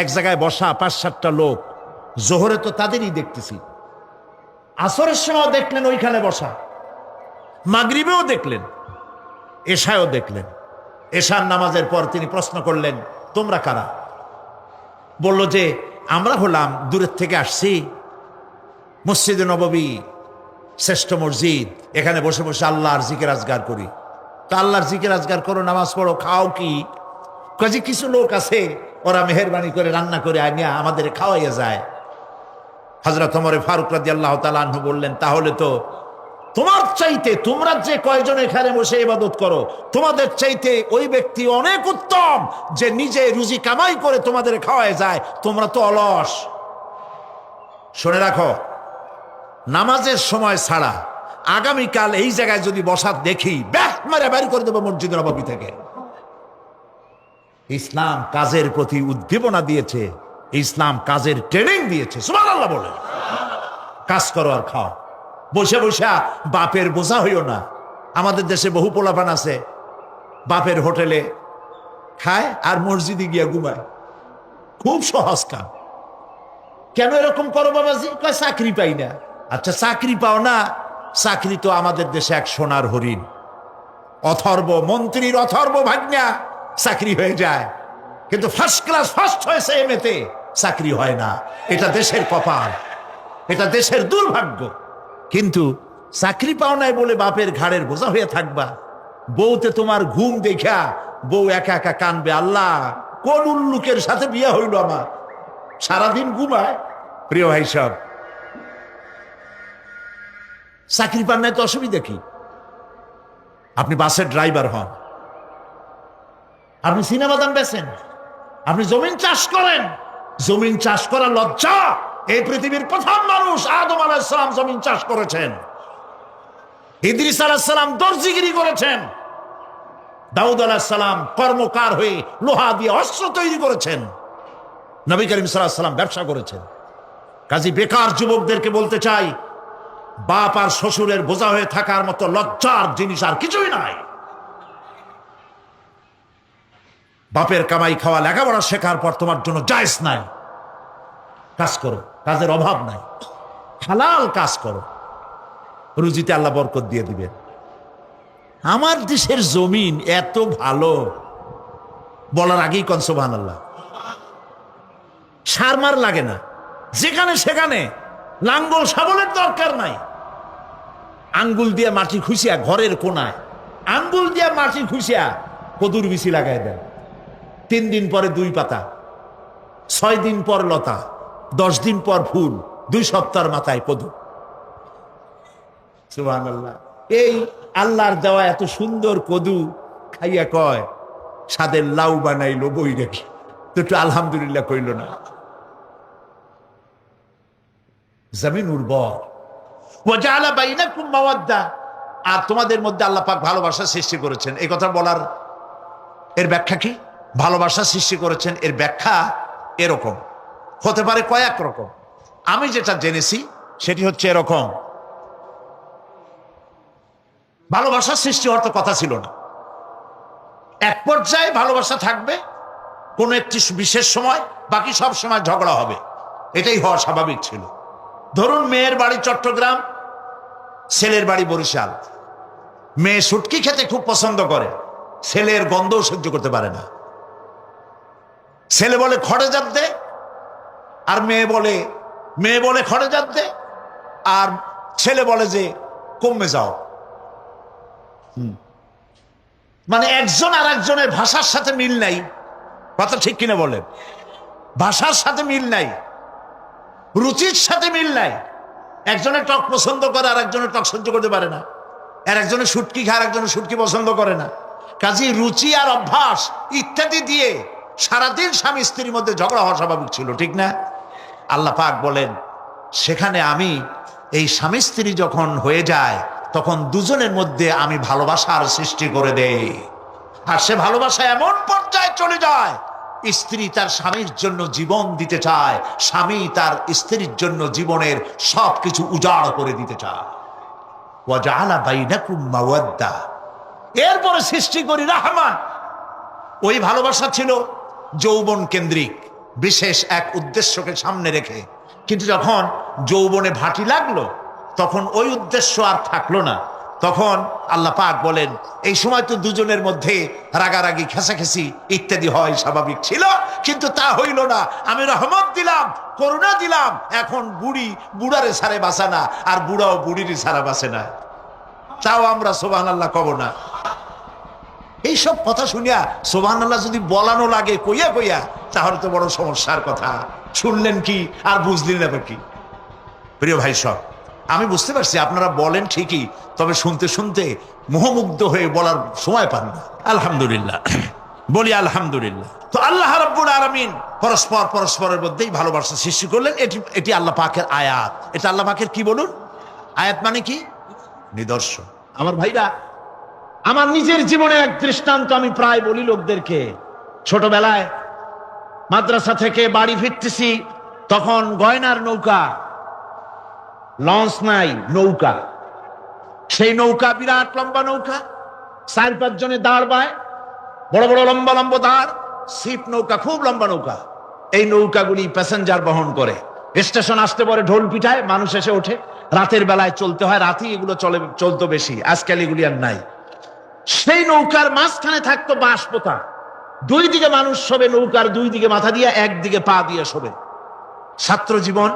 এক জায়গায় বসা 5-7টা লোক, জোহরে তো তাদেরই দেখতেছি। আসরের সময় দেখলেন ওইখানে বসা, মাগরিবেও দেখলেন, এশায়ও দেখলেন। এশার নামাজের পর তিনি প্রশ্ন করলেন, তোমরা কারা? বলল যে আমরা হলাম দূরের থেকে আসছি, মসজিদে নববী শ্রেষ্ঠ মসজিদ, এখানে বসে বসে আল্লাহর জিকির আজগার করি। তা আল্লাহর জিকির আজগার করো, নামাজ পড়ো, খাও কি? কাজে কিছু লোক আছে ওরা মেহেরবানি করে রান্না করে আনিয়া আমাদের খাওয়াইয়া যায়। হযরত ওমর ফারুক রাদিয়াল্লাহু তাআলা আনহু বললেন, তাহলে তো তোমার চাইতে, তোমরা যে কয়জন এখানে বসে ইবাদত করো, তোমাদের চাইতে ওই ব্যক্তি অনেক উত্তম যে নিজে রুজি কামাই করে তোমাদের খাওয়ায় যায়। তোমরা তো অলস। শুনে রাখো, নামাজের সময় ছাড়া আগামীকাল এই জায়গায় যদি বসা দেখি, ব্যাট মারে বাইর করে দেবো মসজিদ নববী থেকে। ইসলাম কাজের প্রতি উদ্দীপনা দিয়েছে, ইসলাম কাজের ট্রেনিং দিয়েছে। সুবহানাল্লাহ বলে কাজ করো আর খাও। বসে বসে বাপের বোঝা হইও না। আমাদের দেশে বহু পোলাপান আছে বাপের হোটেলে খায় আর মসজিদে গিয়া ঘুমায়। খুব সহজ কাম। কেন এরকম করো বাবাজি? কয় চাকরি পাই না। আচ্ছা চাকরি পাও না, চাকরি তো আমাদের দেশে এক সোনার হরিণ। অথর্ব মন্ত্রীর অথর্ব ভাগ্না চাকরি হয়ে যায়, কিন্তু ফার্স্ট ক্লাস ফার্স্ট হয়েছে এমএতে, চাকরি হয় না। এটা দেশের কপাল, এটা দেশের দুর্ভাগ্য। কিন্তু চাকরি পাও নাই বলে বাপের ঘাড়ের বোঝা হয়ে থাকবা। বউতে তোমার ঘুম দেখা বউ একা একা কানবে, আল্লাহ কোন উল্লুকের সাথে বিয়ে হইল আমার, সারাদিন ঘুমায়। প্রিয় ভাই সব, চাকরি পান নাই তো অসুবিধা কি? আপনি বাসের ড্রাইভার হন, আপনি সিনেমাদান বেচেন, আপনি জমিন চাষ করেন। জমিন চাষ করা লজ্জা। এই পৃথিবীর প্রথম মানুষ আদম আলাইহিস সালাম জমিন চাষ করেছেন। ইদ্রিস আলাইহিস সালাম দর্জিগিরি করেছেন। দাউদ আলাইহিস সালাম কর্মকার হয়ে লোহা দিয়ে অস্ত্র তৈরি করেছেন। নবী করিম সাল্লাল্লাহু আলাইহি ওয়াসাল্লাম ব্যবসা করেছেন। কাজী বেকার যুবকদেরকে বলতে চাই, বাপ আর শ্বশুরের বোঝা হয়ে থাকার মতো লজ্জার জিনিস আর কিছুই নাই। বাপের কামাই খাওয়া লেখাপড়া শেখার পর তোমার জন্য জায়েজ নাই। কাজ করো, কাজের অভাব নাই, হালাল কাজ করো, রুজিতে আল্লাহ বরকত দিয়ে দিবেন। আমার দেশের জমিন এত ভালো, বলার আগেই কোন সুবহানাল্লাহ। সারমার লাগে না, যেখানে সেখানে লাঙ্গল শাবলের দরকার নাই। আঙ্গুল দিয়ে মাটি খুঁচিয়া ঘরের কোনায় আঙ্গুল দিয়ে মাটি খুঁচিয়া কদুর বিচি লাগাই দেন। 3 দিন পরে 2 পাতা, 6 দিন পর লতা, 10 দিন পর ফুল, 2 সপ্তাহের মাথায় কদু। সুবহানাল্লাহ। এই আল্লাহর দেওয়া এত সুন্দর কদু খাইয়া কয় সাদের লাউ বানাইলো বই রেখে, তো একটু আলহামদুলিল্লাহ কইল না। জমিন উর্বর। ওয়াজাআলা বাইনাকুম মাওয়াদ্দা, আর তোমাদের মধ্যে আল্লাহ পাক ভালোবাসা সৃষ্টি করেছেন। এই কথা বলার এর ব্যাখ্যা কি? ভালোবাসা সৃষ্টি করেছেন এর ব্যাখ্যা এরকম হতে পারে, কয়েক রকম। আমি যেটা জেনেছি সেটি হচ্ছে এরকম, ভালোবাসা সৃষ্টি হওয়ার তো কথা ছিল না। এক পর্যায়ে ভালোবাসা থাকবে কোনো একটি বিশেষ সময়, বাকি সব সময় ঝগড়া হবে, এটাই হওয়া স্বাভাবিক ছিল। ধরুন মেয়ের বাড়ি চট্টগ্রাম, ছেলের বাড়ি বরিশাল। মেয়ে শুটকি খেতে খুব পছন্দ করে, ছেলের গন্ধও সহ্য করতে পারে না। ছেলে বলে খড়ে জাত দে, আর মেয়ে বলে খড়ে জাত দে, আর ছেলে বলে যে কমে যাও। মানে একজন আর একজনের ভাষার সাথে মিল নাই। কথা ঠিক কিনা বলেন? ভাষার সাথে মিল নাই, রুচির সাথে মিল নাই। একজনের টক পছন্দ করে আর একজনের টক সহ্য করতে পারে না, আর একজনের শুটকি খায় আর একজনের শুটকি পছন্দ করে না। কাজে রুচি আর অভ্যাস ইত্যাদি দিয়ে সারাদিন স্বামী স্ত্রীর মধ্যে ঝগড়া হওয়া স্বাভাবিক ছিল, ঠিক না? আল্লাহ পাক বলেন সেখানে আমি এই স্বামী স্ত্রী যখন হয়ে যায় তখন দুজনের মধ্যে আমি ভালোবাসার সৃষ্টি করে দেই। আর সে ভালোবাসা এমন পর্যায়ে চলে যায়, স্ত্রী তার স্বামীর জন্য জীবন দিতে চায়, স্বামী তার স্ত্রীর জন্য জীবনের সবকিছু উজাড় করে দিতে চায়। ওয়াজআলা বাইনাকুম মাওয়াদ্দা, এরপরে সৃষ্টি করি রাহমান। ওই ভালোবাসা ছিল যৌবন কেন্দ্রিক, বিশেষ এক উদ্দেশ্যকে সামনে রেখে। কিন্তু যখন যৌবনে ভাটি লাগলো তখন ওই উদ্দেশ্য আর থাকলো না। তখন আল্লাহ পাক বলেন এই সময় তো দুজনের মধ্যে রাগারাগি, খেসাখেসি ইত্যাদি হয়, স্বাভাবিক ছিল। কিন্তু তা হইল না। আমি রহমত দিলাম, করুণা দিলাম। এখন বুড়ারে ছাড়ে বাঁচে না, আর বুড়াও বুড়িরই ছাড়া বাঁচে না। তাও আমরা সুবহানাল্লাহ কব না। এইসব কথা শুনিয়া সুবহানাল্লাহ যদি বলানো লাগে কইয়া কইয়া, তাহলে তো বড় সমস্যার কথা। শুনলেন কি আর বুঝলেন না কি? প্রিয় ভাই সব, আমি বুঝতে পারছি আপনারা বলেন ঠিকই, তবে শুনতে শুনতে মোহমুগ্ধ হয়ে বলার সময় পান না। আলহামদুলিল্লাহ, বলি আলহামদুলিল্লাহ। তো আল্লাহ রাব্বুল আলামিন পরস্পরের মধ্যেই ভালোবাসা সৃষ্টি করলেন। এটি আল্লাহ পাকের আয়াত। এটা আল্লাহ পাকের কি বলুন? আয়াত মানে কি? নিদর্শন। আমার ভাইরা, আমার নিজের জীবনে এক দৃষ্টান্ত আমি প্রায় বলি লোকদেরকে। ছোটবেলায় মাদ্রাসা থেকে বাড়ি ফিরতেছি, তখন গয়নার নৌকা, লঞ্চ নাই, নৌকা। সেই নৌকা বিরাট লম্বা নৌকা, 4-5 জনে দাঁড় বায়, বড় বড় লম্বা লম্বা দাঁড়, ছিপ নৌকা, খুব লম্বা নৌকা। এই নৌকাগুলি প্যাসেঞ্জার বহন করে। স্টেশন আসতে পরে ঢোল পিটায়, মানুষ এসে ওঠে। রাতের বেলায় চলতে হয়, রাতেই এগুলো চলতো বেশি, আজকাল এগুলি আর নাই। সেই নৌকার মাঝখানে থাকতো বাঁশ পোতা। দুই দিকে মানুষ শোবে, নৌকার দুই দিকে মাথা দিয়ে, একদিকে পা দিয়ে শোবে। ছাত্র জীবন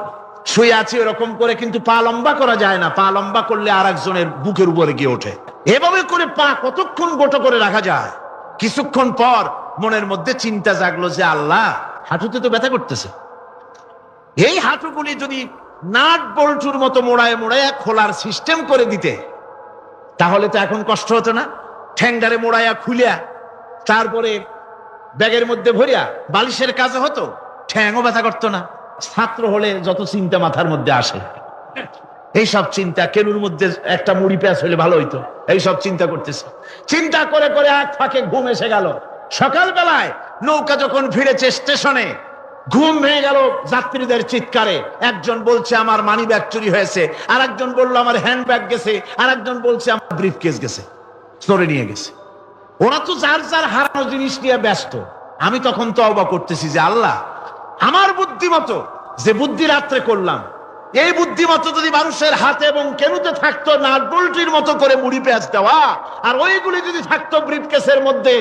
শুয়ে আছে এরকম করে, কিন্তু পা লম্বা করা যায় না, পা লম্বা করলে আর একজনের বুকের উপরে গিয়ে ওঠে। এভাবে করে পা কতক্ষণ গোটো করে রাখা যায়? কিছুক্ষণ পর মনের মধ্যে চিন্তা জাগলো যে আল্লাহ, হাঁটুতে তো ব্যথা করতেছে, এই হাঁটুগুলি যদি নাট বল্টুর মতো মোড়ায় মোড়ায় খোলার সিস্টেম করে দিতে, তাহলে তো এখন কষ্ট হতো না। ঠ্যাংডারে মোড়াইয়া খুলিয়া তারপরে ব্যাগের মধ্যে ভরিয়া বালিশের কাজে হতো, ঠ্যাংও ব্যথা করতো না। ছাত্র হলে যত চিন্তা মাথার মধ্যে আসে, এইসব চিন্তা, কেনুর মধ্যে একটা মুড়ি পেঁয়াজ হলে ভালো হইতো, এইসব চিন্তা করতেছে। চিন্তা করে করে এক ফাঁকে ঘুম এসে গেল। সকালবেলায় নৌকা যখন ফিরেছে স্টেশনে, ঘুম ভেঙে গেল যাত্রীদের চিৎকারে। একজন বলছে আমার মানি ব্যাগ চুরি হয়েছে, আর একজন বললো আমার হ্যান্ড ব্যাগ গেছে, আর একজন বলছে আমার ব্রিফ কেস গেছে, চোরে নিয়ে গেছে। ওরা তো যার যার হারানো জিনিস নিয়ে ব্যস্ত। আমি তখন তওবা করতেছি যে আল্লাহ, আমার বুদ্ধিমতো যে বুদ্ধি রাত্রে করলাম, এই বুদ্ধিমতো যদি মানুষের হাতে এবং কেনুতে থাকতো নাট বল্টুর মতো করে মুড়ি পেঁয়াজ দেওয়া, আর ওইগুলি যদি থাকতো ব্রিফকেসের মধ্যে,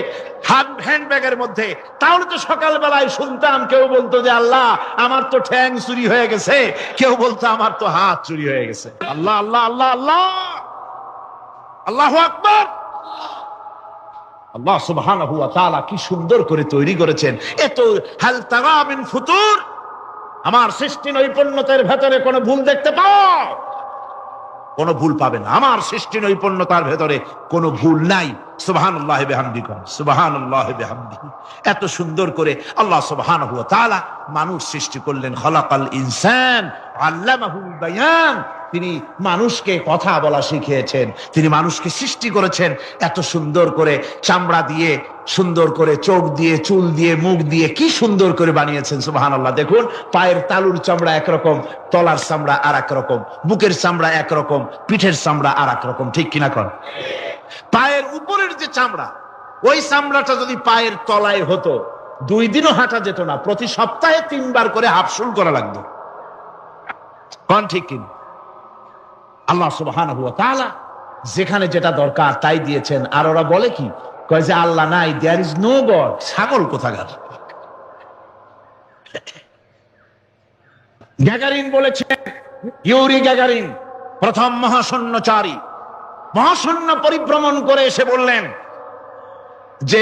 হ্যান্ড ব্যাগের মধ্যে, তাহলে তো সকালবেলায় শুনতাম কেউ বলতো যে আল্লাহ আমার তো ঠ্যাং চুরি হয়ে গেছে, কেউ বলতো আমার তো হাত চুরি হয়ে গেছে। আল্লাহ আল্লাহ আল্লাহ আল্লাহ, আল্লাহু আকবার। আল্লাহ সুবহানাহু ওয়া তাআলা কি সুন্দর করে তৈরি করেছেন। এত হাল তারা মিন ফুতুর, আমার সৃষ্টি নৈপুণ্যতার ভেতরে কোনো ভুল দেখতে পাও? কোনো ভুল পাবে না। আমার সৃষ্টি নৈপুণ্যতার ভেতরে কোনো ভুল নাই। সুবহানাল্লাহি বিহামদিহি, সুবহানাল্লাহি বিহামদিহি। এত সুন্দর করে আল্লাহ সুবহানাহু ওয়া তাআলা মানুষ সৃষ্টি করলেন। খলাকাল ইনসান আল্লামাহুল বায়ান। তিনি মানুষকে কথা বলা শিখিয়েছেন, তিনি মানুষকে সৃষ্টি করেছেন এত সুন্দর করে, চামড়া দিয়ে, সুন্দর করে চোখ দিয়ে, চুল দিয়ে, মুখ দিয়ে, কি সুন্দর করে বানিয়েছেন। সুবহানাল্লাহ। দেখুন, পায়ের তালুর চামড়া একরকম, তলার চামড়া আর এক রকম, বুকের চামড়া একরকম, পিঠের চামড়া আর এক রকম, ঠিক কিনা কন? পায়ের উপরের যে চামড়া, ওই চামড়াটা যদি পায়ের তলায় হতো, 2 দিনও হাঁটা যেত না, প্রতি সপ্তাহে 3 বার করে হাফসুল করা লাগতো। কন ঠিক কিনা? আল্লাহ সুবহানাহু ওয়া তাআলা যেখানে যেটা দরকার তাই দিয়েছেন। আর ওরা বলে কি, কয় যে আল্লাহ নাই, দেয়ার ইজ নো গড। ছাগল কোথাকার। গ্যাগারিন বলেছেন, ইউরি গ্যাগারিন প্রথম মহাশূন্যচারী, মহাশূন্য পরিভ্রমণ করে এসে বললেন যে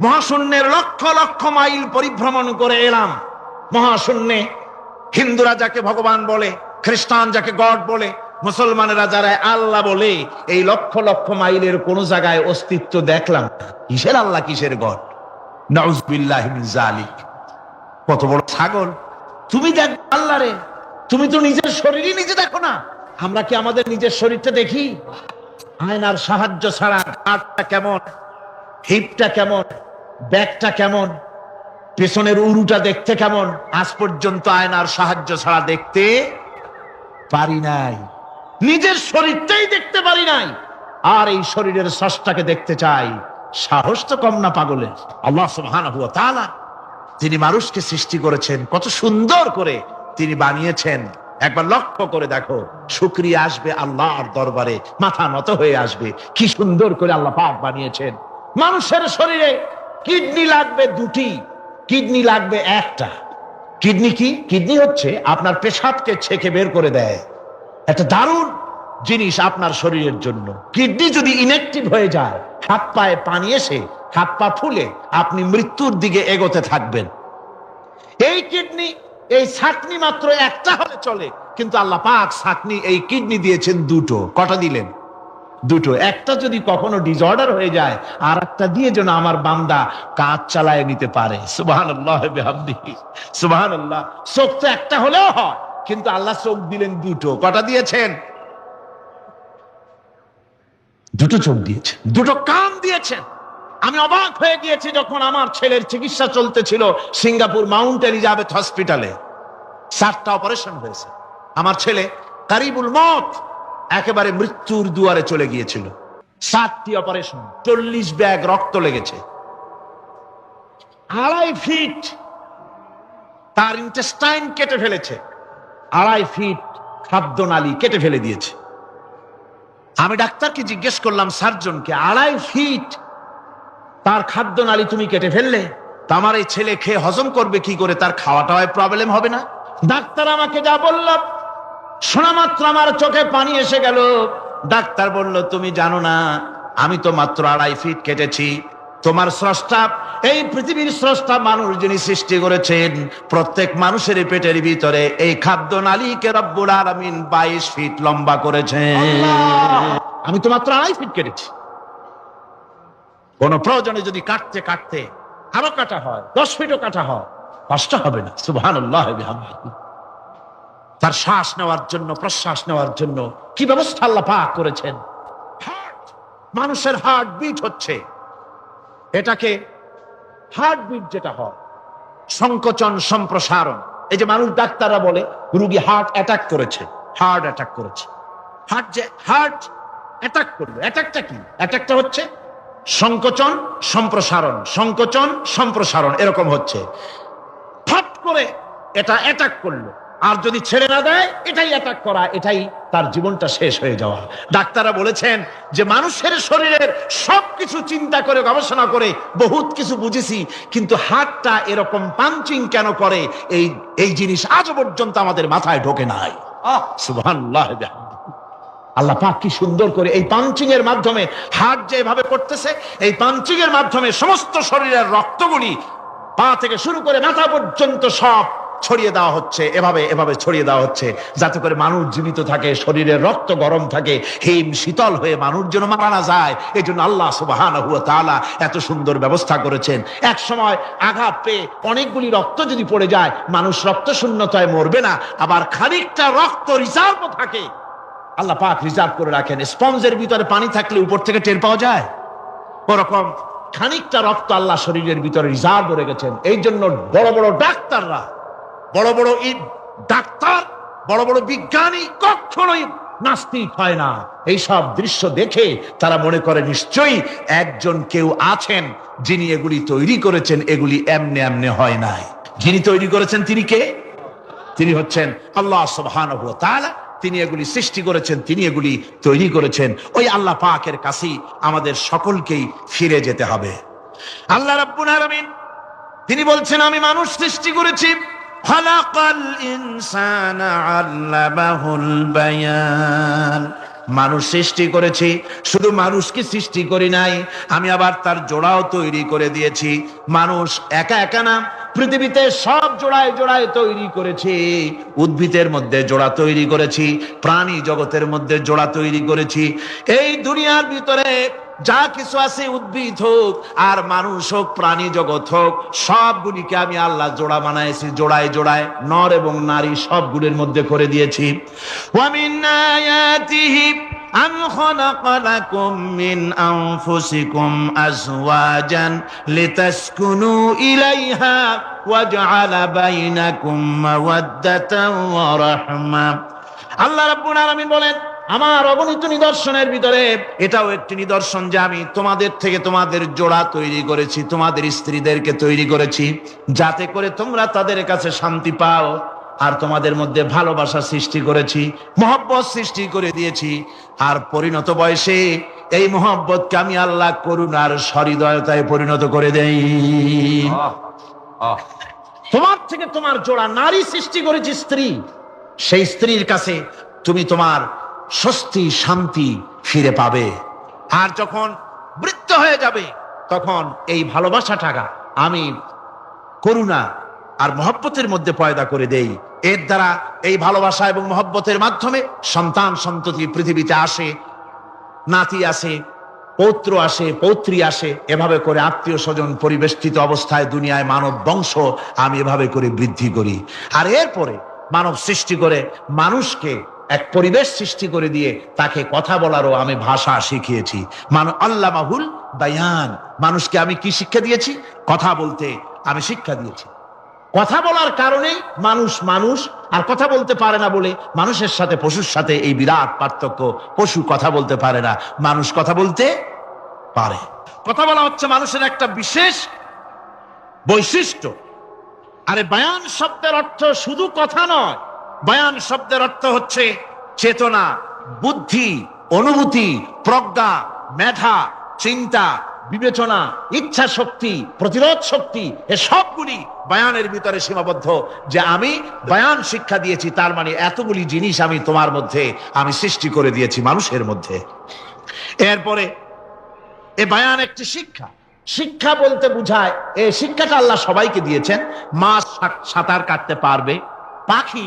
মহাশূন্যের লক্ষ লক্ষ মাইল পরিভ্রমণ করে এলাম। মহাশূন্যে হিন্দুরা যাকে ভগবান বলে, খ্রিস্টান যাকে গড বলে, মুসলমানেরা যারা আল্লাহ বলে, এই লক্ষ লক্ষ মাইলের কোন জায়গায় অস্তিত্ব দেখলাম। কিসের আল্লাহ, কিসের গড? নাউযুবিল্লাহি মিন যালিক। কত বড় ছাগল! তুমি দেখ আল্লাহ রে, তুমি তো নিজের শরীরই নিজে দেখো না। আমরা কি আমাদের নিজের শরীরটা দেখি? আয়নার সাহায্য ছাড়া হাতটা কেমন, হিপটা কেমন, ব্যাকটা কেমন, পেছনের উরুটা দেখতে কেমন, আজ পর্যন্ত আয়নার সাহায্য ছাড়া দেখতে পারি নাই। নিজের শরীরটাই দেখতে পারি নাই, আর এই শরীরের স্রষ্টাকে দেখতে চাই। সাহস তো কম না পাগলের। আল্লাহ সুবহানাহু ওয়া তাআলা তিনি মানুষকে সৃষ্টি করেছেন, কত সুন্দর করে তিনি বানিয়েছেন। একবার লক্ষ্য করে দেখো, শুকরিয়া আসবে আল্লাহর দরবারে, মাথা নত হয়ে আসবে। কি সুন্দর করে আল্লাহ পাক বানিয়েছেন। মানুষের শরীরে কিডনি লাগবে 2টি, কিডনি লাগবে 1টা। কিডনি কি? কিডনি হচ্ছে আপনার পেশাবকে ছেঁকে বের করে দেয়, একটা দারুণ জিনিস আপনার শরীরের জন্য। কিডনি যদি ইনঅ্যাক্টিভ হয়ে যায়, হাত পায়ে পানি এসে হাত পা ফুলে আপনি মৃত্যুর দিকে এগোতে থাকবেন। এই কিডনি, এই ছাকনি মাত্র 1টা হলে চলে, কিন্তু আল্লাহ পাক ছাকনি, এই কিডনি দিয়েছেন 2টো। কটা দিলেন? 2টো। একটা যদি কখনো ডিসঅর্ডার হয়ে যায়, আর একটা দিয়ে যেন আমার বান্দা কাজ চালায় নিতে পারে। সুবহানাল্লাহ বিহামদিহি, সুবহানাল্লাহ। চোখ তো একটা হলেও হয়, কিন্তু আল্লাহ চোখ দিলেন 2টো। কটা দিয়েছেন? 2টো চোখ দিয়েছেন, 2টো কান দিয়েছেন। আমি অবাক হয়ে গিয়েছি যখন আমার ছেলের চিকিৎসা চলতেছিল সিঙ্গাপুর মাউন্ট এলিজাবেথ হসপিটালে। 4টা অপারেশন হয়েছে। আমার ছেলে কারিবুল মত, একেবারে মৃত্যুর দুয়ারে চলে গিয়েছিল। 7টি অপারেশন, 40 ব্যাগ রক্ত লেগেছে। 2.5 ফিট তার ইন্টেস্টাইন কেটে ফেলেছে, 2.5 ফিট খাদ্য নালী কেটে ফেলে দিয়েছে। আমি ডাক্তারকে জিজ্ঞেস করলাম, সার্জনকে, 2.5 ফিট তার খাদ্য নালী তুমি কেটে ফেললে, তা আমার এই ছেলে খেয়ে হজম করবে কি করে? তার খাওয়াটাও প্রবলেম হবে না? ডাক্তার আমাকে যা বলল, শোনা মাত্র আমার চোখে পানি এসে গেল। ডাক্তার বলল, তুমি জানো না, আমি তো মাত্র 2.5 ফিট কেটেছি। তোমার স্রষ্টা, এই পৃথিবীর স্রষ্টা মানুষ যিনি সৃষ্টি করেছেন, প্রত্যেক মানুষের পেটের ভিতরে এই খাদ্য নালীকে রব্বুল আলামিন 22 ফিট লম্বা করেছেন। আমি তো মাত্র 2.5 ফিট কেটেছি। কোন প্রয়োজনে যদি কাটতে কাটতে আরো কাটা হয়, 10 ফিটও কাটা হয়, কষ্ট হবে না। সুবহানাল্লাহ বিহামদিহি। তার শ্বাস নেওয়ার জন্য, প্রশ্বাস নেওয়ার জন্য কি ব্যবস্থা আল্লাহ পাক করেছেন। হার্ট, মানুষের হার্ট বিট হচ্ছে, এটাকে হার্ট বিট যেটা হয়, সংকোচন সম্প্রসারণ। এই যে মানুষ, ডাক্তাররা বলে রোগী হার্ট অ্যাটাক করেছে, হার্ট অ্যাটাক করেছে। হার্ট অ্যাটাক করবে, অ্যাটাকটা কি? অ্যাটাকটা হচ্ছে সংকোচন সম্প্রসারণ, সংকোচন সম্প্রসারণ, এরকম হচ্ছে। ফট করে এটা অ্যাটাক করলো, আর যদি ছেড়ে না দেয়, এটাই অ্যাটাক করা, এটাই তার জীবনটা শেষ হয়ে যাওয়া। ডাক্তাররা বলেছেন যে মানুষের শরীরের সবকিছু চিন্তা করে, গবেষণা করে বহুত কিছু বুঝেছি, কিন্তু হার্টটা এরকম পাঞ্চিং কেন করে, এই জিনিস আজও পর্যন্ত আমাদের মাথায় ঢোকে নাই। সুবহানাল্লাহ। আল্লাহ পাক কি সুন্দর করে এই পাঞ্চিং এর মাধ্যমে, হার্ট যেভাবে করতেছে, এই পাঞ্চিং এর মাধ্যমে সমস্ত শরীরের রক্তগুলি পা থেকে শুরু করে মাথা পর্যন্ত সব ছড়িয়ে দেওয়া হচ্ছে, এভাবে এভাবে ছড়িয়ে দেওয়া হচ্ছে, যাতে করে মানুষ জীবিত থাকে, শরীরের রক্ত গরম থাকে, হিম শীতল হয়ে মানুষ যেন মারা না যায়। এই জন্য আল্লাহ সুবহানাহু ওয়া তাআলা এত সুন্দর ব্যবস্থা করেছেন। এক সময় আঘাত পেয়ে অনেকগুলি রক্ত যদি পড়ে যায়, মানুষ রক্ত শূন্যতায় মরবে না, আবার খানিকটা রক্ত রিজার্ভ থাকে। আল্লাহ পাক রিজার্ভ করে রাখেন। স্পঞ্জের ভিতরে পানি থাকলে উপর থেকে টের পাওয়া যায়, ওরকম খানিকটা রক্ত আল্লাহ শরীরের ভিতরে রিজার্ভ করে গেছেন। এই জন্য বড় বড় ডাক্তাররা, বড় বড় ডাক্তার, বড় বড় বিজ্ঞানী কখনোই নাস্তিক হয় না। এই সব দৃশ্য দেখে তারা মনে করে নিশ্চয়ই একজন কেউ আছেন যিনি এগুলি তৈরি করেছেন, এগুলি এমনে এমনে হয় নাই। যিনি তৈরি করেছেন তিনি কে? তিনি হচ্ছেন আল্লাহ সুবহানাহু ওয়া তাআলা। তিনি এগুলি সৃষ্টি করেছেন, তিনি এগুলি তৈরি করেছেন। ওই আল্লাহ পাকের কাছেই আমাদের সকলকেই ফিরে যেতে হবে। আল্লাহ রাব্বুল আলামিন তিনি বলছেন, আমি মানুষ সৃষ্টি করেছি, খালাকাল ইনসানা আল্লামাহুল বায়ান। মানুষ সৃষ্টি করেছি, শুধু মানুষকে সৃষ্টি করি নাই, আমি আবার তার জোড়াও তৈরি করে দিয়েছি। মানুষ একা একা না, পৃথিবীতে সব জোড়ায় জোড়ায় তৈরি করেছি। উদ্ভিদের মধ্যে জোড়া তৈরি করেছি, প্রাণী জগতের মধ্যে জোড়া তৈরি করেছি। এই দুনিয়ার ভিতরে যা কিছু আছে, উদ্ভিদ হোক আর মানুষ হোক, প্রাণী জগৎ হোক, সবগুলিকে আমি আল্লাহ জোড়া বানাইছি, জোড়ায় জোড়ায় নর এবং নারী সবগুলির মধ্যে করে দিয়েছি। ওয়া মিন আয়াতিহি আন খালাকা লাকুম মিন আনফুসিকুম আজওয়াজান লিতাসকুনু ইলাইহা ওয়া জাআলা বাইনাকুম মাওয়াদ্দাতান ওয়া রাহমা। আল্লাহ রাব্বুল আলামিন বলেন, আমার অগণিত নিদর্শনের ভিতরে এটাও একটি নিদর্শন যে আমি তোমাদের থেকে তোমাদের জোড়া তৈরি করেছি, তোমাদের স্ত্রীদেরকে তৈরি করেছি, যাতে করে তোমরা তাদের কাছে শান্তি পাও। আর তোমাদের মধ্যে ভালোবাসা সৃষ্টি করেছি, মহব্বত সৃষ্টি করে দিয়েছি। আর পরিণত বয়সে এই মহব্বতকে আমি আল্লাহ করুণার সহৃদয়তায় পরিণত করে দেই। তোমার থেকে তোমার জোড়া নারী সৃষ্টি করেছি, স্ত্রী। সেই স্ত্রীর কাছে তুমি তোমার স্বস্তি শান্তি ফিরে পাবে। আর যখন বৃদ্ধ হয়ে যাবে, তখন এই ভালোবাসাটা আমি করুণা আর মহব্বতের মধ্যে পয়দা করে দেই। এর দ্বারা এই ভালোবাসা এবং মহব্বতের মাধ্যমে সন্তান সন্ততি পৃথিবীতে আসে, নাতি আসে, পৌত্র আসে, পৌত্রী আসে, এভাবে করে আত্মীয় স্বজন পরিবেষ্টিত অবস্থায় দুনিয়ায় মানব বংশ আমি এভাবে করে বৃদ্ধি করি। আর এরপরে মানব সৃষ্টি করে মানুষকে এক পরিবেশ সৃষ্টি করে দিয়ে তাকে কথা বলারও আমি ভাষা শিখিয়েছি। আল্লামাহুল বায়ান। মানুষকে আমি কি শিক্ষা দিয়েছি? কথা বলতে আমি শিক্ষা দিয়েছি। কথা বলার কারণেই মানুষ মানুষ, আর কথা বলতে পারে না বলে মানুষের সাথে পশুর সাথে এই বিরাট পার্থক্য। পশু কথা বলতে পারে না, মানুষ কথা বলতে পারে। কথা বলা হচ্ছে মানুষের একটা বিশেষ বৈশিষ্ট্য। আরে বায়ান শব্দের অর্থ শুধু কথা নয়, বায়ান শব্দের অর্থ হচ্ছে চেতনা, বুদ্ধি, অনুভূতি, প্রজ্ঞা, মেধা, চিন্তা, বিবেচনা, ইচ্ছা শক্তি, প্রতিরোধ শক্তি, এ সবগুলি বয়ানের ভিতরে সীমাবদ্ধ। যে আমি বয়ান শিক্ষা দিয়েছি, তার মানে এতগুলি জিনিস আমি তোমার মধ্যে আমি সৃষ্টি করে দিয়েছি মানুষের মধ্যে। এরপরে এ বয়ান একটি শিক্ষা। শিক্ষা বলতে বুঝায়, এই শিক্ষাটা আল্লাহ সবাইকে দিয়েছেন। মাছ সাঁতার কাটতে পারবে, পাখি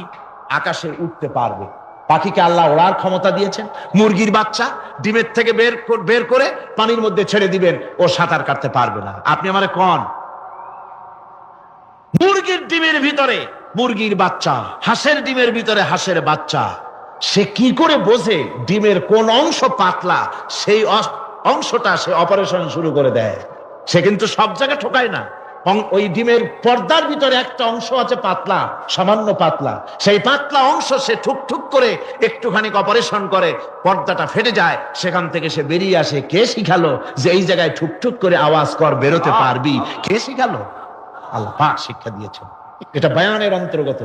আকাশে উঠতে পারবে। পাখিকে আল্লাহ ওড়ার ক্ষমতা দিয়েছেন। মুরগির বাচ্চা ডিমের থেকে বের করে পানির মধ্যে ছেড়ে দিবেন, ও সাঁতার কাটতে পারবে না। আপনি আমারে কোন মুরগির ডিমের ভিতরে মুরগির বাচ্চা, হাঁসের ডিমের ভিতরে হাঁসের বাচ্চা, সে কি করে বোঝে ডিমের কোন অংশ পাতলা, সেই অংশটা সে অপারেশন শুরু করে দেয়। সে কিন্তু সব জায়গায় ঠকায় না। ওই ডিমের পর্দার ভিতরে একটা অংশ আছে পাতলা, সামান্য পাতলা, সেই পাতলা অংশ সে ঠুকঠুক করে একটুখানি অপারেশন করে, পর্দাটা ফেটে যায়, সেখান থেকে সে বেরিয়ে আসে। কে শিখালো যে এই জায়গায় ঠুকঠুক করে আওয়াজ কর, বেরোতে পারবি? কে শিখালো? আল্লাহ পাক শিক্ষা দিয়েছেন। এটা বয়ানের অন্তর্গত।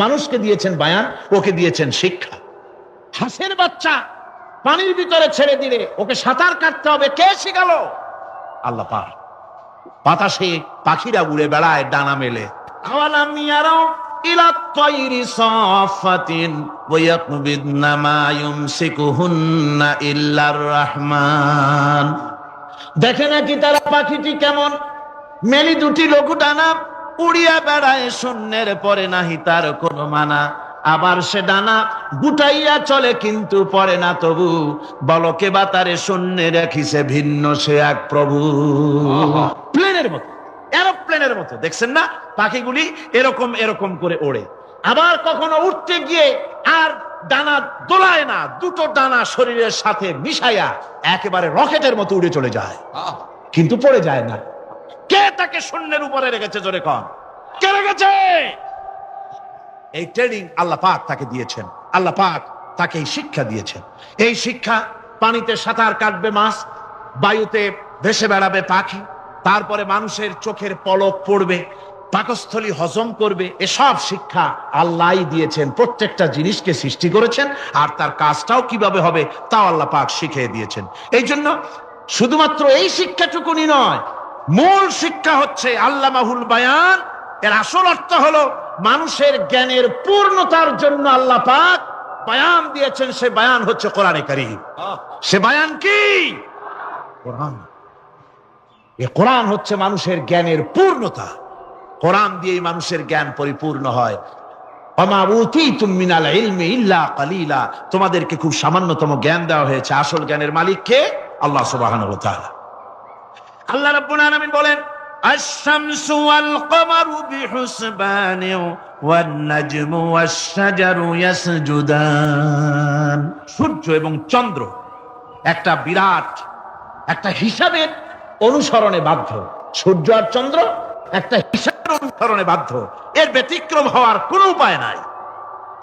মানুষকে দিয়েছেন বয়ান, ওকে দিয়েছেন শিক্ষা। হাঁসের বাচ্চা পানির ভিতরে ছেড়ে দিলে ওকে সাঁতার কাটতে হবে, কে শিখালো? আল্লাহ পাক। বাতাসে পাখিরা উড়ে বেড়ায় ডানা মেলে। আওয়ালাম ইয়ারাও ইলা তায়রি সাফাতিন ওয়া ইয়াকবিদনা মা ইউমসিকুহুন্না ইল্লার রহমান। দেখে নাকি তারা পাখিটি কেমন? মেলি দুটি লঘু ডানা, উড়িয়া বেড়ায় শূন্যের পরে নাহি তার কোনো মানা। আবার সে ডানা গুটাইয়া চলে কিন্তু পরে না তবু, বলকে বা তারে শূন্যে রাখিছে ভিন্ন সে এক প্রভু। প্লেনের মতো, এরোপ্লেনের মতো, দেখছেন না পাখিগুলি এরকম এরকম করে ওড়ে। আবার কখনো উঠতে গিয়ে আর ডানা দোলায় না, দুটো ডানা শরীরের সাথে মিশাইয়া একেবারে রকেটের মতো উড়ে চলে যায়, কিন্তু পড়ে যায় না। কে তাকে শূন্যের উপরে রেখেছে? জোরে কন, কে রেখেছে? এই ট্রেনিং আল্লাহ পাক তাকে দিয়েছেন। আল্লাহ পাক তাকে এই শিক্ষা দিয়েছেন। এই শিক্ষা, পানিতে সাঁতার কাটবে মাছ, বায়ুতে ভেসে বেড়াবে পাখি, তারপরে মানুষের চোখের পলক পড়বে, পাকস্থলী হজম করবে, এসব শিক্ষা আল্লাহই দিয়েছেন। প্রত্যেকটা জিনিসকে সৃষ্টি করেছেন, আর তার কাজটাও কিভাবে হবে তাও আল্লাহ পাক শিখিয়ে দিয়েছেন। এই জন্য শুধুমাত্র এই শিক্ষাটুকুনি নয়, মূল শিক্ষা হচ্ছে আল্লামাহুল বায়ান। এর আসল অর্থ হলো মানুষের জ্ঞানের পূর্ণতার জন্য আল্লাহ পাক বায়ান দিয়েছেন। সে বায়ান হচ্ছে কোরআনে কারীম। সে বায়ান কি? কোরআন। এই কোরআন হচ্ছে মানুষের জ্ঞানের পূর্ণতা। কোরআন দিয়েই মানুষের জ্ঞান পরিপূর্ণ হয়। ওমা উতীতুম মিনাল ইলমি ইল্লা কালিলা। তোমাদেরকে খুব সামান্যতম জ্ঞান দেওয়া হয়েছে। আসল জ্ঞানের মালিক কে? আল্লাহ সুবহানাহু ওয়া তাআলা। আল্লাহ রাব্বুল আলামিন বলেন, আশ-শামসু ওয়াল কমারু বিহুসবানি ওয়ান নাজমু ওয়াশ-শাজারু ইয়াসজুদান। সূর্য এবং চন্দ্র একটা বিরাট একটা হিসাবের অনুসরণে বাধ্য। সূর্য আর চন্দ্র একটা হিসাবের অনুসরণে বাধ্য, এর ব্যতিক্রম হওয়ার কোনো উপায় নাই।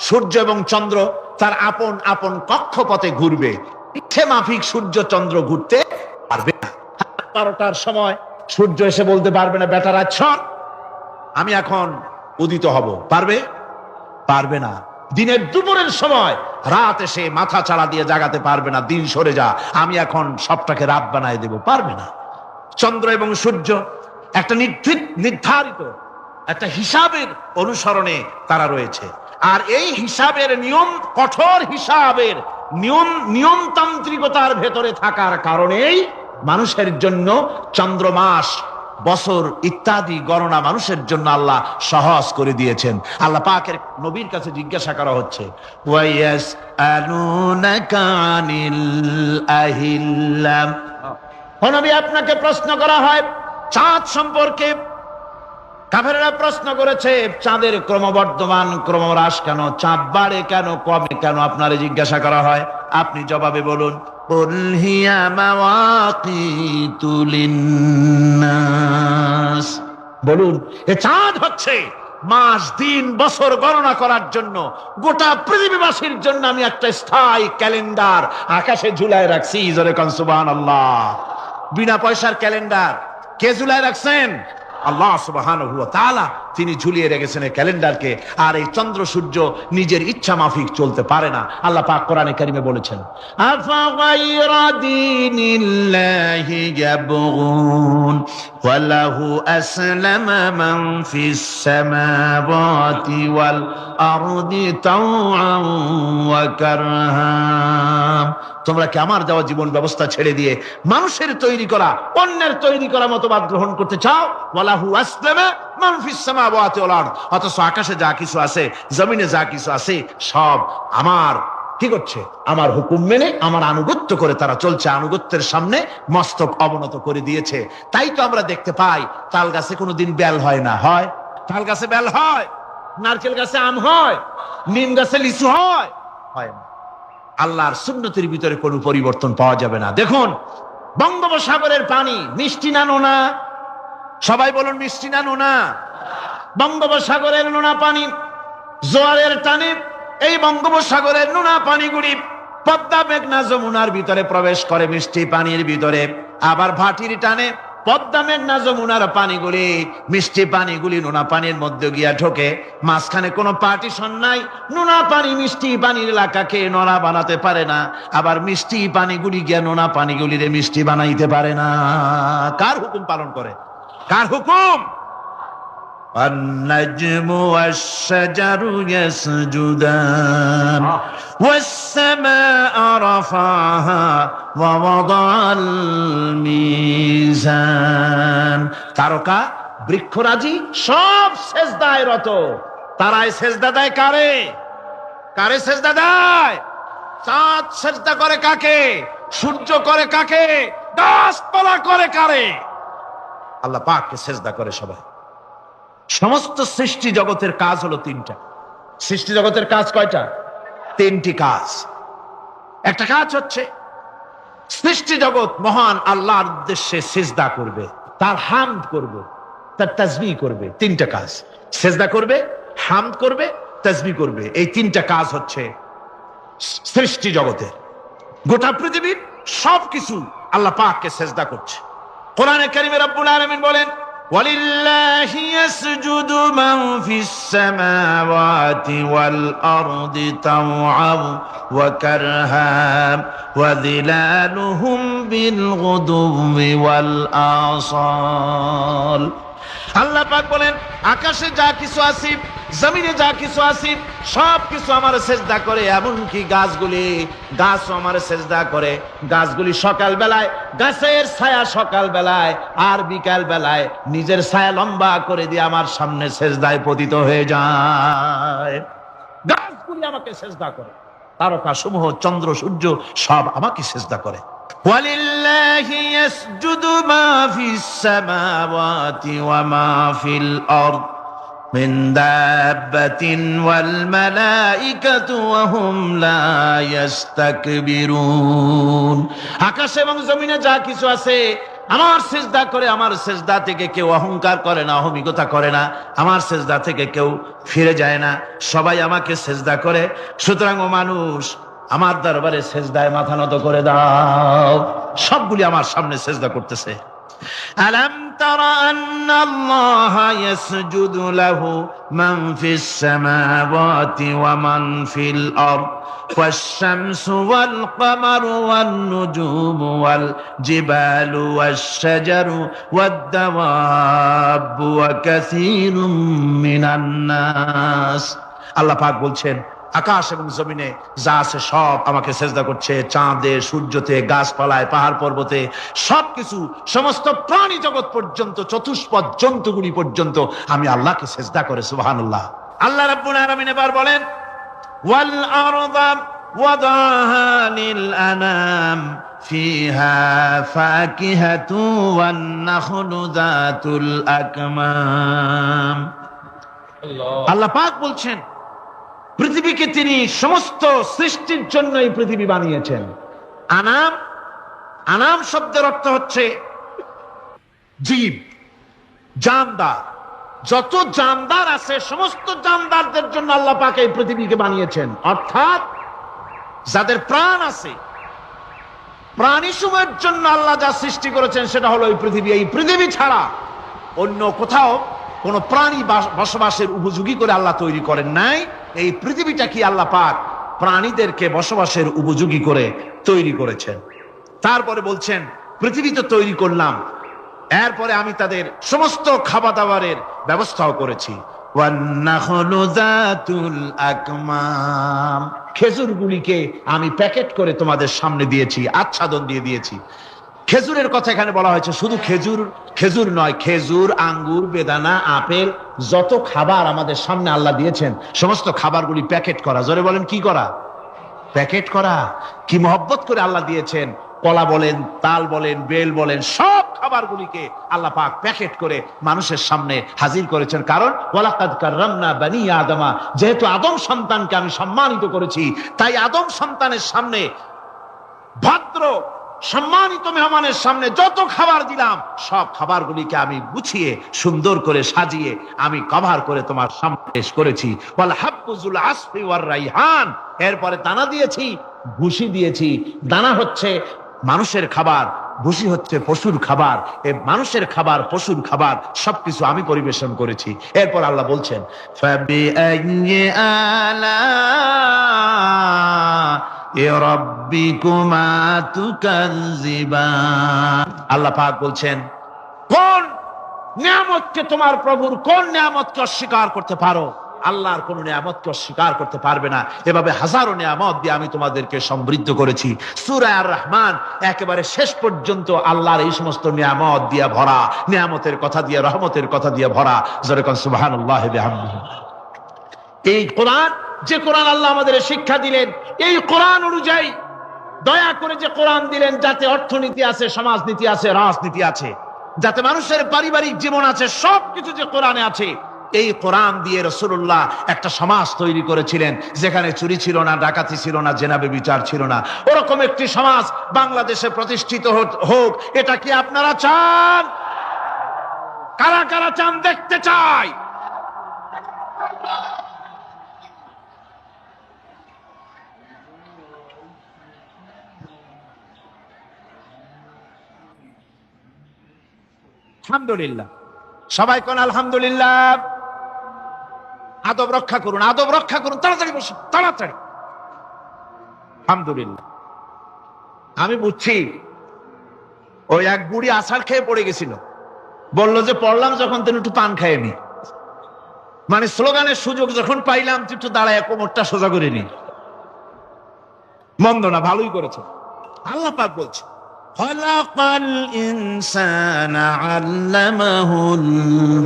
সূর্য এবং চন্দ্র তার আপন আপন কক্ষপথে ঘুরবে, ইচ্ছে মাফিক সূর্য চন্দ্র ঘুরতে পারবে না। 12টার সময় সূর্য এসে বলতে পারবে না, বেটা রাত শোন, আমি এখন উদিত হব। পারবে? পারবে না। দিনের দুপুরের সময় রাত এসে মাথা চাড়া দিয়ে জাগাতে পারবে না, দিন সরে যা, আমি এখন সবটাকে রাত বানায় দেব, পারবে না। চন্দ্র এবং সূর্য একটা নির্ধারিত একটা হিসাবের অনুসরণে তারা রয়েছে। আর এই হিসাবের নিয়ম, কঠোর হিসাবের নিয়মতান্ত্রিকতার ভেতরে থাকার কারণেই মানুষের জন্য চন্দ্র, মাস, বছর ইত্যাদি গণনা মানুষের জন্য আল্লাহ সহজ করে দিয়েছেন। আল্লাহ পাকের নবীর কাছে জিজ্ঞাসা করা হচ্ছে, ওয়ায়াসআলুনাকা আনিল আহিল্লাম। ও নবী, আপনাকে প্রশ্ন করা হয় চাঁদ সম্পর্কে। কাফেররা প্রশ্ন করেছে, চাঁদের ক্রমবর্ধমান ক্রমহ্রাস কেন? চাঁদ বাড়ে কেন, কমে কেন? আপনারে জিজ্ঞাসা করা হয়, আপনি জবাবে বলুন, কুল হিয়া মাওয়াকিতু লিন্নাস। বলুন, এ চাঁদ হচ্ছে মাস, দিন, বছর গণনা করার জন্য, গোটা পৃথিবীবাসীর জন্য আমি একটা স্থায়ী ক্যালেন্ডার আকাশে ঝুলায় রাখছি। জোরে কোন সুবহানাল্লাহ। বিনা পয়সার ক্যালেন্ডার কে ঝুলায় রাখছেন? আল্লাহ সুবহানাহু ওয়া তাআলা। তিনি ঝুলিয়ে রেখেছেন এই ক্যালেন্ডারকে। আর এই চন্দ্র সূর্য নিজের ইচ্ছা মাফিক চলতে পারে না। আল্লাহ পাক কোরআনে কারিমে বলেছেন, আফাগাইরা দীনিল্লাহি ইয়াবগুন ওয়া লাহু আসলামা মান ফিস সামাওয়াতি ওয়াল আরদি তাওআন ওয়া কারহা। তোমরা কি আমার দেওয়া জীবন ব্যবস্থা ছেড়ে দিয়ে মানুষের তৈরি করা, অন্যের তৈরি করা মতবাদ গ্রহণ করতে চাও? ওয়ালাহু আসলামা মান ফিস সামাওয়াতি ওয়াল আরদ। অথচ আকাশে যা কিছু আছে, জমিনে যা কিছু আছে, সব আমার কি করছে? আমার হুকুম মেনে, আমার আনুগত্য করে তারা চলছে। আনুগত্যের সামনে মস্তক অবনত করে দিয়েছে। তাই তো আমরা দেখতে পাই তাল গাছে কোনোদিন বেল হয় না। হয়? তাল গাছে বেল হয়? নারকেল গাছে আম হয়? নিম গাছে লিচু হয়? হয় না। আল্লাহর সুন্নতের ভিতরে কোনো পরিবর্তন পাওয়া যাবে না। দেখুন, বঙ্গোপসাগরের পানি মিষ্টি না নোনা? সবাই বলুন, মিষ্টি না নোনা? বঙ্গোপসাগরের নোনা পানি জোয়ারের টানে এই বঙ্গোপসাগরের নোনা পানিগুলি পদ্মা মেঘনা যমুনার ভিতরে প্রবেশ করে মিষ্টি পানির ভিতরে। আবার ভাটির টানে পদ্মা মেঘনা যমুনার পানিগুলি, মিষ্টি পানিগুলি নোনা পানির মধ্যে গিয়া ঢোকে। মাঝখানে কোনো পার্টিশন নাই। নোনা পানি মিষ্টি পানির এলাকাকে নোনা বানাতে পারে না, আবার মিষ্টি পানিগুলি গিয়া নোনা পানিগুলিরে মিষ্টি বানাইতে পারে না। কার হুকুম পালন করে? কার হুকুম? النجم والشجر يسجدان والسماء رفعها ووضع الميزان। তারকা বৃক্ষরাজি সব সেজদায় রত। তারাই সেজদা দেয় কারে? কারে সেজদা দেয়? চাঁদ সেজদা করে কাকে? সূর্য করে কাকে? গাছপালা করে কারে? আল্লাহ পাককে সেজদা করে সবাই। সমস্ত সৃষ্টি জগতের কাজ হলো তিনটা। সৃষ্টি জগতের কাজ কয়টা? তিনটি কাজ। একটা কাজ হচ্ছে সৃষ্টি জগৎ মহান আল্লাহর উদ্দেশ্যে সিজদা করবে, তার হামদ করবে, তার তাসবিহ করবে। তিনটা কাজ। সিজদা করবে, হামদ করবে, তাসবিহ করবে। এই তিনটা কাজ হচ্ছে সৃষ্টি জগতের। গোটা পৃথিবীর সবকিছু আল্লাহ পাককে সিজদা করছে। কোরআনে কারিমে রব্বুল আলামিন বলেন, وَلِلَّهِ يَسْجُدُ مَنْ فِي السَّمَاوَاتِ وَالْأَرْضِ طَوْعًا وَكَرْهًا وَظِلَالُهُمْ بِالْغُدُوِّ وَالْآصَالِ। আল্লাহ পাক বলেন, আকাশে যা কিছু আছে, জমিনে যা কিছু আছে, সব কিছু আমার সেজদা করে। এমনকি গাছগুলি, গাছও আমার সেজদা করে। গাছগুলি সকাল বেলায় গাছের ছায়া সকাল বেলায় আর বিকাল বেলায় নিজের ছায়া লম্বা করে দিয়ে আমার সামনে সেজদায় পতিত হয়ে যায়। গাছগুলি আমাকে সেজদা করে। তারকা সমূহ, চন্দ্র সূর্য সব আমাকে সেজদা করে। وَلِلَّهِ يَسْجُدُ مَا فِي السَّمَاوَاتِ وَمَا فِي الْأَرْضِ مِنْ دَابَّةٍ وَالْمَلَائِكَةُ وَهُمْ لَا يَسْتَكْبِرُونَ। আকাশ এবং জমিনে যা কিছু আছে আমার সিজদা করে। আমার সিজদা থেকে কেউ অহংকার করে না, অহমিকতা করে না। আমার সিজদা থেকে কেউ ফিরে যায় না, সবাই আমাকে সিজদা করে। সুতরাং ও মানুষ, আমার দরবারে সেজদায় মাথা নত করে দাও। সবগুলি আমার সামনে সেজদা করতেছে। আলাম তারা আন্নাল্লাহা ইয়াসজুদু লাহু মান ফিস সামাওয়াতি ওয়া মান ফিল আরদ ওয়াশ-শামসু ওয়াল কামারু ওয়ান নুজুমু ওয়াল জিবালু ওয়াশ-শাজারু ওয়াদ-দাওয়াবু ওয়া কাসীরুম মিনান নাস। আল্লাহ পাক বলছেন, আকাশ এবং জমিনে যা আছে সব আমাকে সেজদা করছে। চাঁদে, সূর্যতে, গাছপালায়, পাহাড় পর্বতে, সবকিছু, সমস্ত প্রাণী জগৎ পর্যন্ত, চতুষ্পদ জন্তুগুলি পর্যন্ত আমি আল্লাহকে সেজদা করে। সুবহানাল্লাহ। আল্লাহ রাব্বুল আলামিন এবার বলেন, ওয়াল আরদা ওয়াদাহা লিল আনাম ফিহা ফাকিহাতু ওয়ান নাখলু যাতুল আকমাম। আল্লাহ পাক বলছেন, পৃথিবীকে তিনি সমস্ত সৃষ্টির জন্য এই পৃথিবী বানিয়েছেন। আনাম, আনাম শব্দের অর্থ হচ্ছে জীব, জানদার। যত জানদার আছে সমস্ত জানদারদের জন্য আল্লাহ পাক এই পৃথিবীকে বানিয়েছেন। অর্থাৎ যাদের প্রাণ আছে, প্রাণী সময়ের জন্য আল্লাহ যা সৃষ্টি করেছেন সেটা হলো এই পৃথিবী। এই পৃথিবী ছাড়া অন্য কোথাও কোন প্রাণী বসবাসের উপযোগী করে আল্লাহ তৈরি করেন নাই। এই পৃথিবীটা কি আল্লাহ পাক প্রাণীদেরকে বসবাসের উপযোগী করে তৈরি করেছেন। তারপরে বলছেন পৃথিবী তো তৈরি করলাম, এরপরে আমি তাদের সমস্ত খাবার দাবারের ব্যবস্থাও করেছি। খেজুরগুলিকে আমি প্যাকেট করে তোমাদের সামনে দিয়েছি, আচ্ছাদন দিয়ে দিয়েছি। খেজুরের কথা এখানে বলা হয়েছে, শুধু খেজুর নয়, খেজুর, আঙ্গুর, বেদানা, আপেল, যত খাবার আমাদের সামনে আল্লাহ দিয়েছেন সমস্ত খাবারগুলি প্যাকেট করা। জোরে বলেন কি করা? প্যাকেট করা। কি মহব্বত করে আল্লাহ দিয়েছেন। কলা বলেন, তাল বলেন, বেল বলেন, সব খাবারগুলিকে আল্লাহ পাক প্যাকেট করে মানুষের সামনে হাজির করেছেন। কারণ ওয়ালাকাদ কাররামনা বানি আদমা, যেহেতু আদম সন্তানকে আমি সম্মানিত করেছি, তাই আদম সন্তানের সামনে, ভদ্র সম্মানিত মেহমানের সামনে যত খাবার দিলাম সব খাবারগুলিকে আমি গুছিয়ে সুন্দর করে সাজিয়ে আমি কভার করে তোমার সামনে পেশ করেছি। ওয়াল হাব্বুজুল আসফি ওয়ার রাইহান, এরপরে দানা দিয়েছি, ভুসি দিয়েছি। দানা হচ্ছে মানুষের খাবার, ভুসি হচ্ছে পশুর খাবার। এই মানুষের খাবার, পশুর খাবার সবকিছু আমি পরিবেশন করেছি। এরপর আল্লাহ বলছেন ফাবিআইয়ি আলা রাব্বিকুমা তুকাযযিবান। আল্লাহ পাক বলছেন কোন নিয়ামতকে, তোমার প্রভুর কোন নিয়ামতকে অস্বীকার করতে পারো? আল্লাহর কোন নিয়ামতকে অস্বীকার করতে পারবে না। এভাবে হাজারো নিয়ামত দিয়ে আমি তোমাদেরকে সমৃদ্ধ করেছি। সূরা আর রহমান একেবারে শেষ পর্যন্ত আল্লাহর এই সমস্ত নিয়ামত দিয়ে ভরা, নিয়ামতের কথা দিয়ে, রহমতের কথা দিয়ে ভরা। জোরে কোন সুবহানাল্লাহি বিহামদিহি। এই কোরআন, যে কোরআন আল্লাহ আমাদের শিক্ষা দিলেন, এই কোরআন অনুযায়ী দয়া করে যে কোরআন দিলেন, যাতে অর্থনীতি আছে, সমাজনীতি আছে, রাজনীতি আছে, যাতে মানুষের পারিবারিক জীবন আছে, সবকিছু যে কোরআনে আছে। এই কোরআন দিয়ে রাসূলুল্লাহ একটা সমাজ তৈরি করেছিলেন যেখানে চুরি ছিল না, ডাকাতি ছিল না, জেনাবে বিচার ছিল না। ওরকম একটি সমাজ বাংলাদেশে প্রতিষ্ঠিত হোক, এটা কি আপনারা চান? কারা কারা চান? দেখতে চাই। আলহামদুলিল্লাহ, সবাই কোন আলহামদুলিল্লাহ। আদব রক্ষা করুন, আদব রক্ষা করুন, তাড়াতাড়ি বসুন, তাড়াতাড়ি। আলহামদুলিল্লাহ। আমি বুঝছি ওই এক বুড়ি আছাড় খেয়ে পড়ে গেছিল, বললো যে পড়লাম যখন তেন একটু পান খাইয়ে নি, মানে স্লোগানের সুযোগ যখন পাইলাম একটু দাঁড়ায় কোমরটা সোজা করে নি। মন্দ না, ভালোই করেছে। আল্লাহ পাক বলছে খলাকাল ইনসানা আল্লামাহুল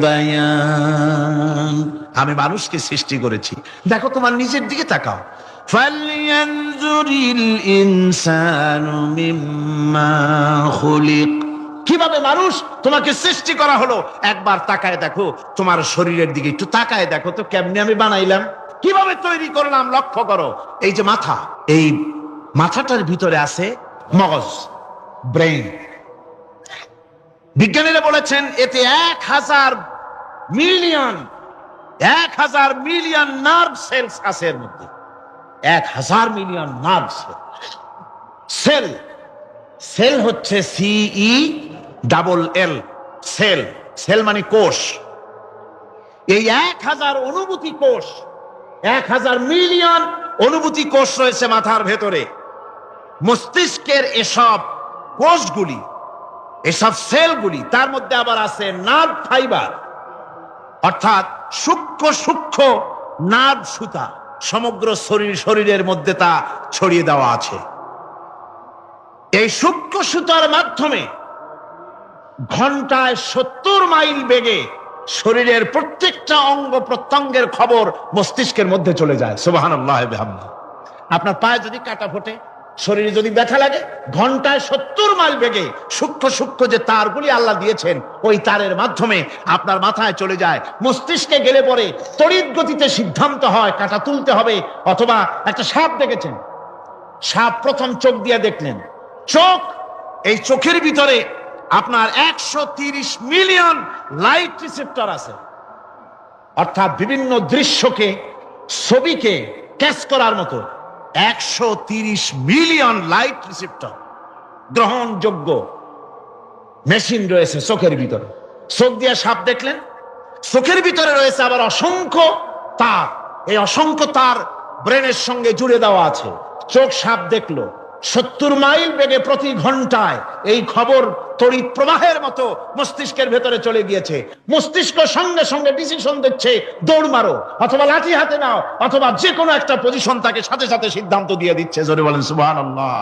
বায়ান, আমি মানুষকে সৃষ্টি করেছি। দেখো তোমার নিজের দিকে তাকাও। ফালয়ানজুরিল ইনসানু মিম্মা খুলিক, কিভাবে মানুষ তোমাকে সৃষ্টি করা হলো একবার তাকায় দেখো, তোমার শরীরের দিকে একটু তাকায় দেখো তো কেমনে আমি বানাইলাম, কিভাবে তৈরি করলাম, লক্ষ্য করো। এই যে মাথা, এই মাথাটার ভিতরে আছে মগজ, ব্রেইন। বিজ্ঞানীরা বলেছেন এতে 1000 মিলিয়ন নার্ভ সেলস আছে এর মধ্যে। 1000 মিলিয়ন নার্ভ সেল। সেল হচ্ছে CELL, সেল। সেল মানে কোষ। এই 1000 অনুভূতি কোষ, 1000 মিলিয়ন অনুভূতি কোষ রয়েছে মাথার ভেতরে। মস্তিষ্কের এসব কোষগুলি, এসব সেলগুলি, তার মধ্যে আবার আছে নার্ভ ফাইবার, অর্থাৎ সূক্ষ্ম সূক্ষ্ম নার্ভ সুতা সমগ্র শরীরের মধ্যে তা ছড়িয়ে দেওয়া আছে। এই সূক্ষ্ম সুতার মাধ্যমে ঘন্টায় 70 মাইল বেগে শরীরের প্রত্যেকটা অঙ্গ প্রত্যঙ্গের খবর মস্তিষ্কের মধ্যে চলে যায়। সুবহানাল্লাহ বিহামদিহি। আপনার পায়ে যদি কাটা ফোটে, শরীরে যদি ব্যথা লাগে, ঘন্টায় 70 মাইল বেগে সূক্ষ্ম সূক্ষ্ম যে তারগুলি আল্লাহ দিয়েছেন, ওই তারের মাধ্যমে আপনার মাথায় চলে যায়। মস্তিষ্কে গেলে পরে তড়িৎ গতিতে সিদ্ধান্ত হয় কাটা তুলতে হবে। অথবা একটা সাপ দেখেছেন, সাপ প্রথম চোখ দিয়ে দেখলেন, চোখ, এই চোখের ভিতরে আপনার 130 মিলিয়ন লাইট রিসেপ্টর আছে, অর্থাৎ বিভিন্ন দৃশ্যকে, ছবিকে ক্যাচ করার মতো 130 মিলিয়ন লাইট রিসেপ্টর গ্রহণযোগ্য মেশিন রয়েছে চোখের ভিতরে। চোখ দিয়ে সাপ দেখলেন, চোখের ভিতরে রয়েছে আবার অসংখ্য তার। এই অসংখ্য তার ব্রেনের সঙ্গে জুড়ে দেওয়া আছে। চোখ সাপ দেখলো, 70 মাইল বেগে প্রতি ঘন্টায় এই খবর তড়িৎ প্রবাহের মতো মস্তিষ্কের ভেতরে চলে গিয়েছে। মস্তিষ্ক সঙ্গে সঙ্গে ডিসিশন দিচ্ছে, দৌড় মারো, অথবা লাঠি হাতে নাও, অথবা যে কোনো একটা পজিশন তাকে সাথে সাথে সিদ্ধান্ত দিয়ে দিচ্ছে। জোরে বলেন সুবহানাল্লাহ।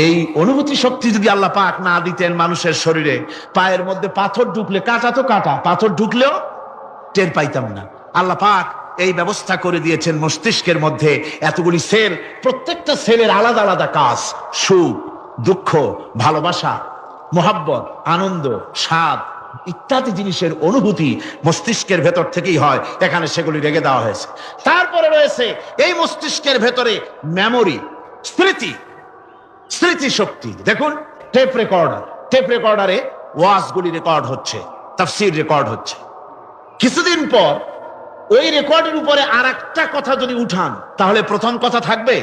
এই অনুভূতি শক্তি যদি আল্লাহ পাক না দিতেন মানুষের শরীরে, পায়ের মধ্যে পাথর ঢুকলে, কাঁটা তো কাঁটা, পাথর ঢুকলেও টের পাইতাম না। আল্লাহ পাক এই ব্যবস্থা করে দিয়েছেন মস্তিষ্কের মধ্যে এতগুলি সেল, প্রত্যেকটা সেলের আলাদা আলাদা কাজ। সুখ, দুঃখ, ভালোবাসা, মোহাব্বত, আনন্দ, স্বাদ ইত্যাদি জিনিসের অনুভূতি মস্তিষ্কের ভেতর থেকেই হয়। এখানে সেগুলি রেখে দেওয়া হয়েছে। তারপরে রয়েছে এই মস্তিষ্কের ভেতরে মেমোরি, স্মৃতি, স্মৃতি শক্তি। দেখুন টেপ রেকর্ডার, টেপ রেকর্ডারে ওয়াজগুলি রেকর্ড হচ্ছে, তাফসীর রেকর্ড হচ্ছে। কিছুদিন পর ওই রেকর্ডের উপরে আর একটা কথা যদি উঠান, তাহলে প্রথম কথা থাকবে?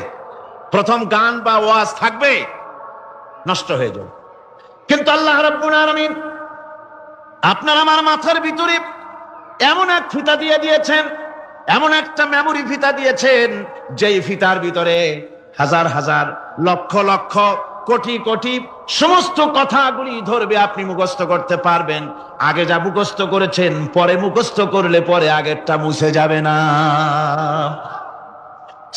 প্রথম গান বা ওয়াজ থাকবে? নষ্ট হয়ে যাবে। কিন্তু আল্লাহ রাব্বুল আলামিন আপনার আমার মাথার ভিতরে এমন এক ফিতা দিয়ে দিয়েছেন, এমন একটা মেমোরি ফিতা দিয়েছেন, যেই ফিতার ভিতরে হাজার হাজার, লক্ষ লক্ষ, কোটি কোটি সমস্ত কথাগুলি ধরবে, আপনি মুখস্থ করতে পারবেন। আগে যা মুখস্থ করেছেন, পরে মুখস্থ করলে পরে আগেরটা মুছে যাবে না।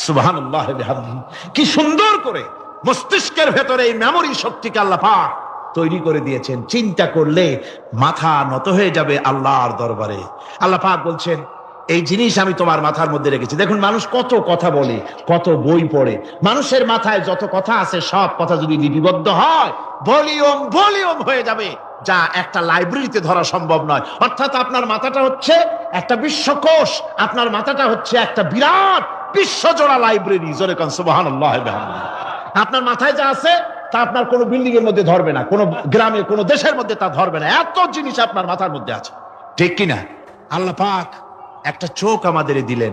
সুবহানাল্লাহ বিহামদিহি। কি সুন্দর করে মস্তিষ্কের ভেতরে এই মেমোরি শক্তিকে আল্লাহ পাক তৈরি করে দিয়েছেন। চিন্তা করলে মাথা নত হয়ে যাবে আল্লাহর দরবারে। আল্লাহ পাক বলছেন, এই জিনিস আমি তোমার মাথার মধ্যে রেখেছি। দেখুন মানুষ কত কথা বলে, কত বই পড়ে, মানুষের মাথায় যত কথা আছে সব কথা যদি লিপিবদ্ধ হয়, ভলিউম ভলিউম হয়ে যাবে, যা একটা লাইব্রেরিতে ধরা সম্ভব নয়। অর্থাৎ আপনার মাথাটা হচ্ছে একটা বিশ্বকোষ, আপনার মাথাটা হচ্ছে একটা বিরাট বিশ্বজোড়া লাইব্রেরি। জোরে কোন সুবহানাল্লাহ। আপনার মাথায় যা আছে তা আপনার কোনো বিল্ডিং এর মধ্যে ধরবে না, কোনো গ্রামে, কোনো দেশের মধ্যে তা ধরবে না। এত জিনিস আপনার মাথার মধ্যে আছে, ঠিক কিনা? আল্লাহ পাক একটা চোখ আমাদের দিলেন।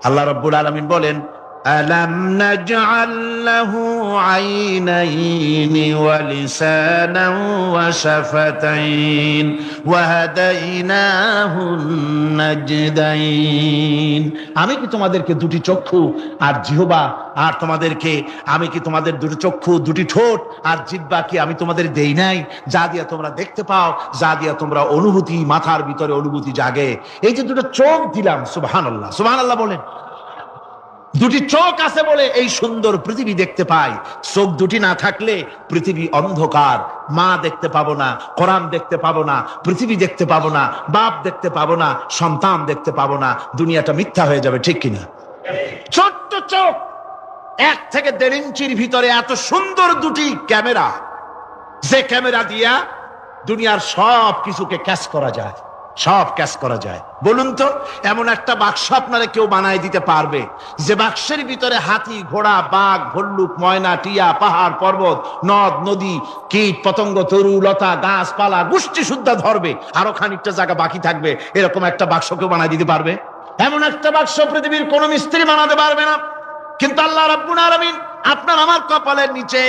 আল্লাহ রাব্বুল আলামিন বলেন, আলাম নাজআল লাহু আইনাইনি ওয়া লিসানান ওয়া শাফাতাইন ওয়া হাদাইনাহুন নাজদাইন। আমি কি তোমাদেরকে দুটি চক্ষু আর জিহ্বা, আর তোমাদেরকে আমি কি তোমাদের দুটি চক্ষু, দুটি ঠোঁট আর জিহ্বা কি আমি তোমাদের দেই নাই, যা দিয়া তোমরা দেখতে পাও, যা দিয়া তোমরা অনুভূতি, মাথার ভিতরে অনুভূতি জাগে? এই যে দুটো চোখ দিলাম, সুবহানাল্লাহ, সুবহানাল্লাহ বলেন। দুটি চোখ আছে বলে এই সুন্দর পৃথিবী দেখতে পাই। চোখ দুটি না থাকলে পৃথিবী অন্ধকার, মা দেখতে পাবো না, কোরআন দেখতে পাবো না, পৃথিবী দেখতে পাবো না, বাপ দেখতে পাবো না, সন্তান দেখতে পাবো না, দুনিয়াটা মিথ্যা হয়ে যাবে, ঠিক কিনা? ছোট্ট চোখ, 1 থেকে 1.5 ইঞ্চির ভিতরে এত সুন্দর দুটি ক্যামেরা, যে ক্যামেরা দিয়া দুনিয়ার সব কিছুকে ক্যাচ করা যায়, সব ক্যাচ করা যায়। বলুন তো, এমন একটা বাক্স আপনারা কেউ বানায় দিতে পারবে যে বাক্সের ভিতরে হাতি, ঘোড়া, বাঘ, ভল্লুক, ময়না, টিয়া, পাহাড়, পর্বত, নদ নদী, কীট পতঙ্গ, তরু লতা, গাছপালা গোষ্ঠী সুদ্ধা ধরবে, আরো খানিকটা জায়গা বাকি থাকবে, এরকম একটা বাক্স কেউ বানায় দিতে পারবে? এমন একটা বাক্স পৃথিবীর কোন মিস্ত্রি বানাতে পারবে না। কিন্তু আল্লাহ রাব্বুল আলামিন আপনার আমার কপালের নিচে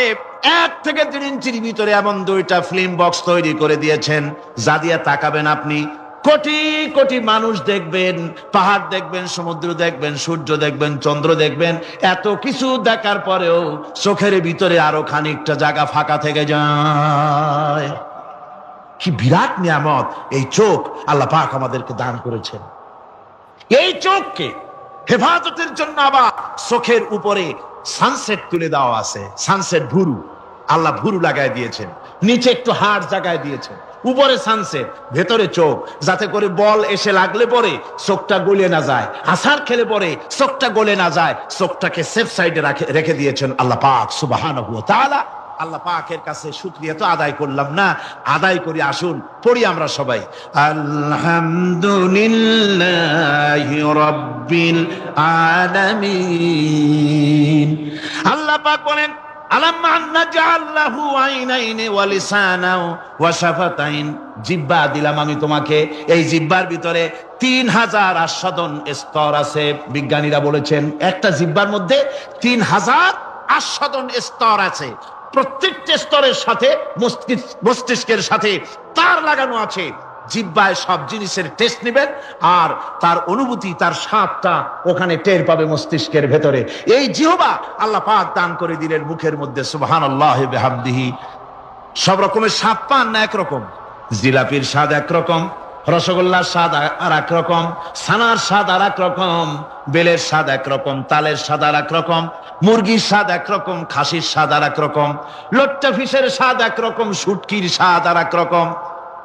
1 থেকে 1.5 ইঞ্চির ভিতরে এমন 2টা ফিল্ম বক্স তৈরি করে দিয়েছেন, যা দিয়ে তাকাবেন আপনি কোটি কোটি মানুষ দেখবেন, পাহাড় দেখবেন, সমুদ্র দেখবেন, সূর্য দেখবেন, চন্দ্র দেখবেন। এত কিছু দেখার পরেও চোখের ভিতরে আরো খানিকটা জায়গা ফাঁকা থেকে যায়। কি বিরাট নিয়ামত এই চোখ আল্লাহ পাক আমাদেরকে দান করেছেন। এই চোখকে হেফাজতের জন্য আবার চোখের উপরে সানসেট তুলে দেওয়া আছে। সানসেট ভুরু, আল্লাহ ভুরু লাগায় দিয়েছেন, নিচে একটু হাড় জায়গায় দিয়েছেন, উপরে সানসেট, ভেতরে চোখ, যাতে করে বল এসে লাগলে পরে চোখটা গলে না যায়, আছাড় খেলে পরে চোখটা গলে না যায়, চোখটাকে সেফ সাইডে রেখে দিয়েছেন আল্লাহ পাক সুবহানাহু ওয়া তাআলা। আল্লাহ পাকের কাছে শুকরিয়া তো আদায় করলাম না, আদায় করি। আসুন পড়ি আমরা সবাই, আলহামদুলিল্লাহি রাব্বিল আলামিন। আল্লাহ পাক বলেন, আলাম নাজআল লাহু আইনাইনি ওয়া লিসানাও ওয়া শাফাতাইন। জিহ্বা দিলাম আমি তোমাকে, এই জিহ্বার ভিতরে 3000 আস্বাদন স্তর আছে। বিজ্ঞানীরা বলেছেন একটা জিহ্বার মধ্যে 3000 আস্বাদন স্তর আছে। প্রত্যেকটা স্তরের সাথে মস্তিষ্কের সাথে তার লাগানো আছে। জিহ্বায় সব জিনিসের টেস্ট নেবেন, আর তার অনুভূতি, তার স্বাদটা ওখানে টের পাবে মস্তিষ্কের ভেতরে। এই জিহ্বা আল্লাহ পাক দান করে দিলেন মুখের মধ্যে। সুবহানাল্লাহি বিহামদিহি। সব রকমের স্বাদ পান না একরকম? জিলাপির স্বাদ একরকম, রসগোল্লার স্বাদ আর এক রকম, ছানার স্বাদ আর এক রকম, বেলের স্বাদ একরকম, তালের স্বাদ আর এক রকম, মুরগির স্বাদ একরকম, খাসির স্বাদ আর এক রকম, লট্টা ফিশের স্বাদ একরকম, শুটকির স্বাদ আর এক রকম,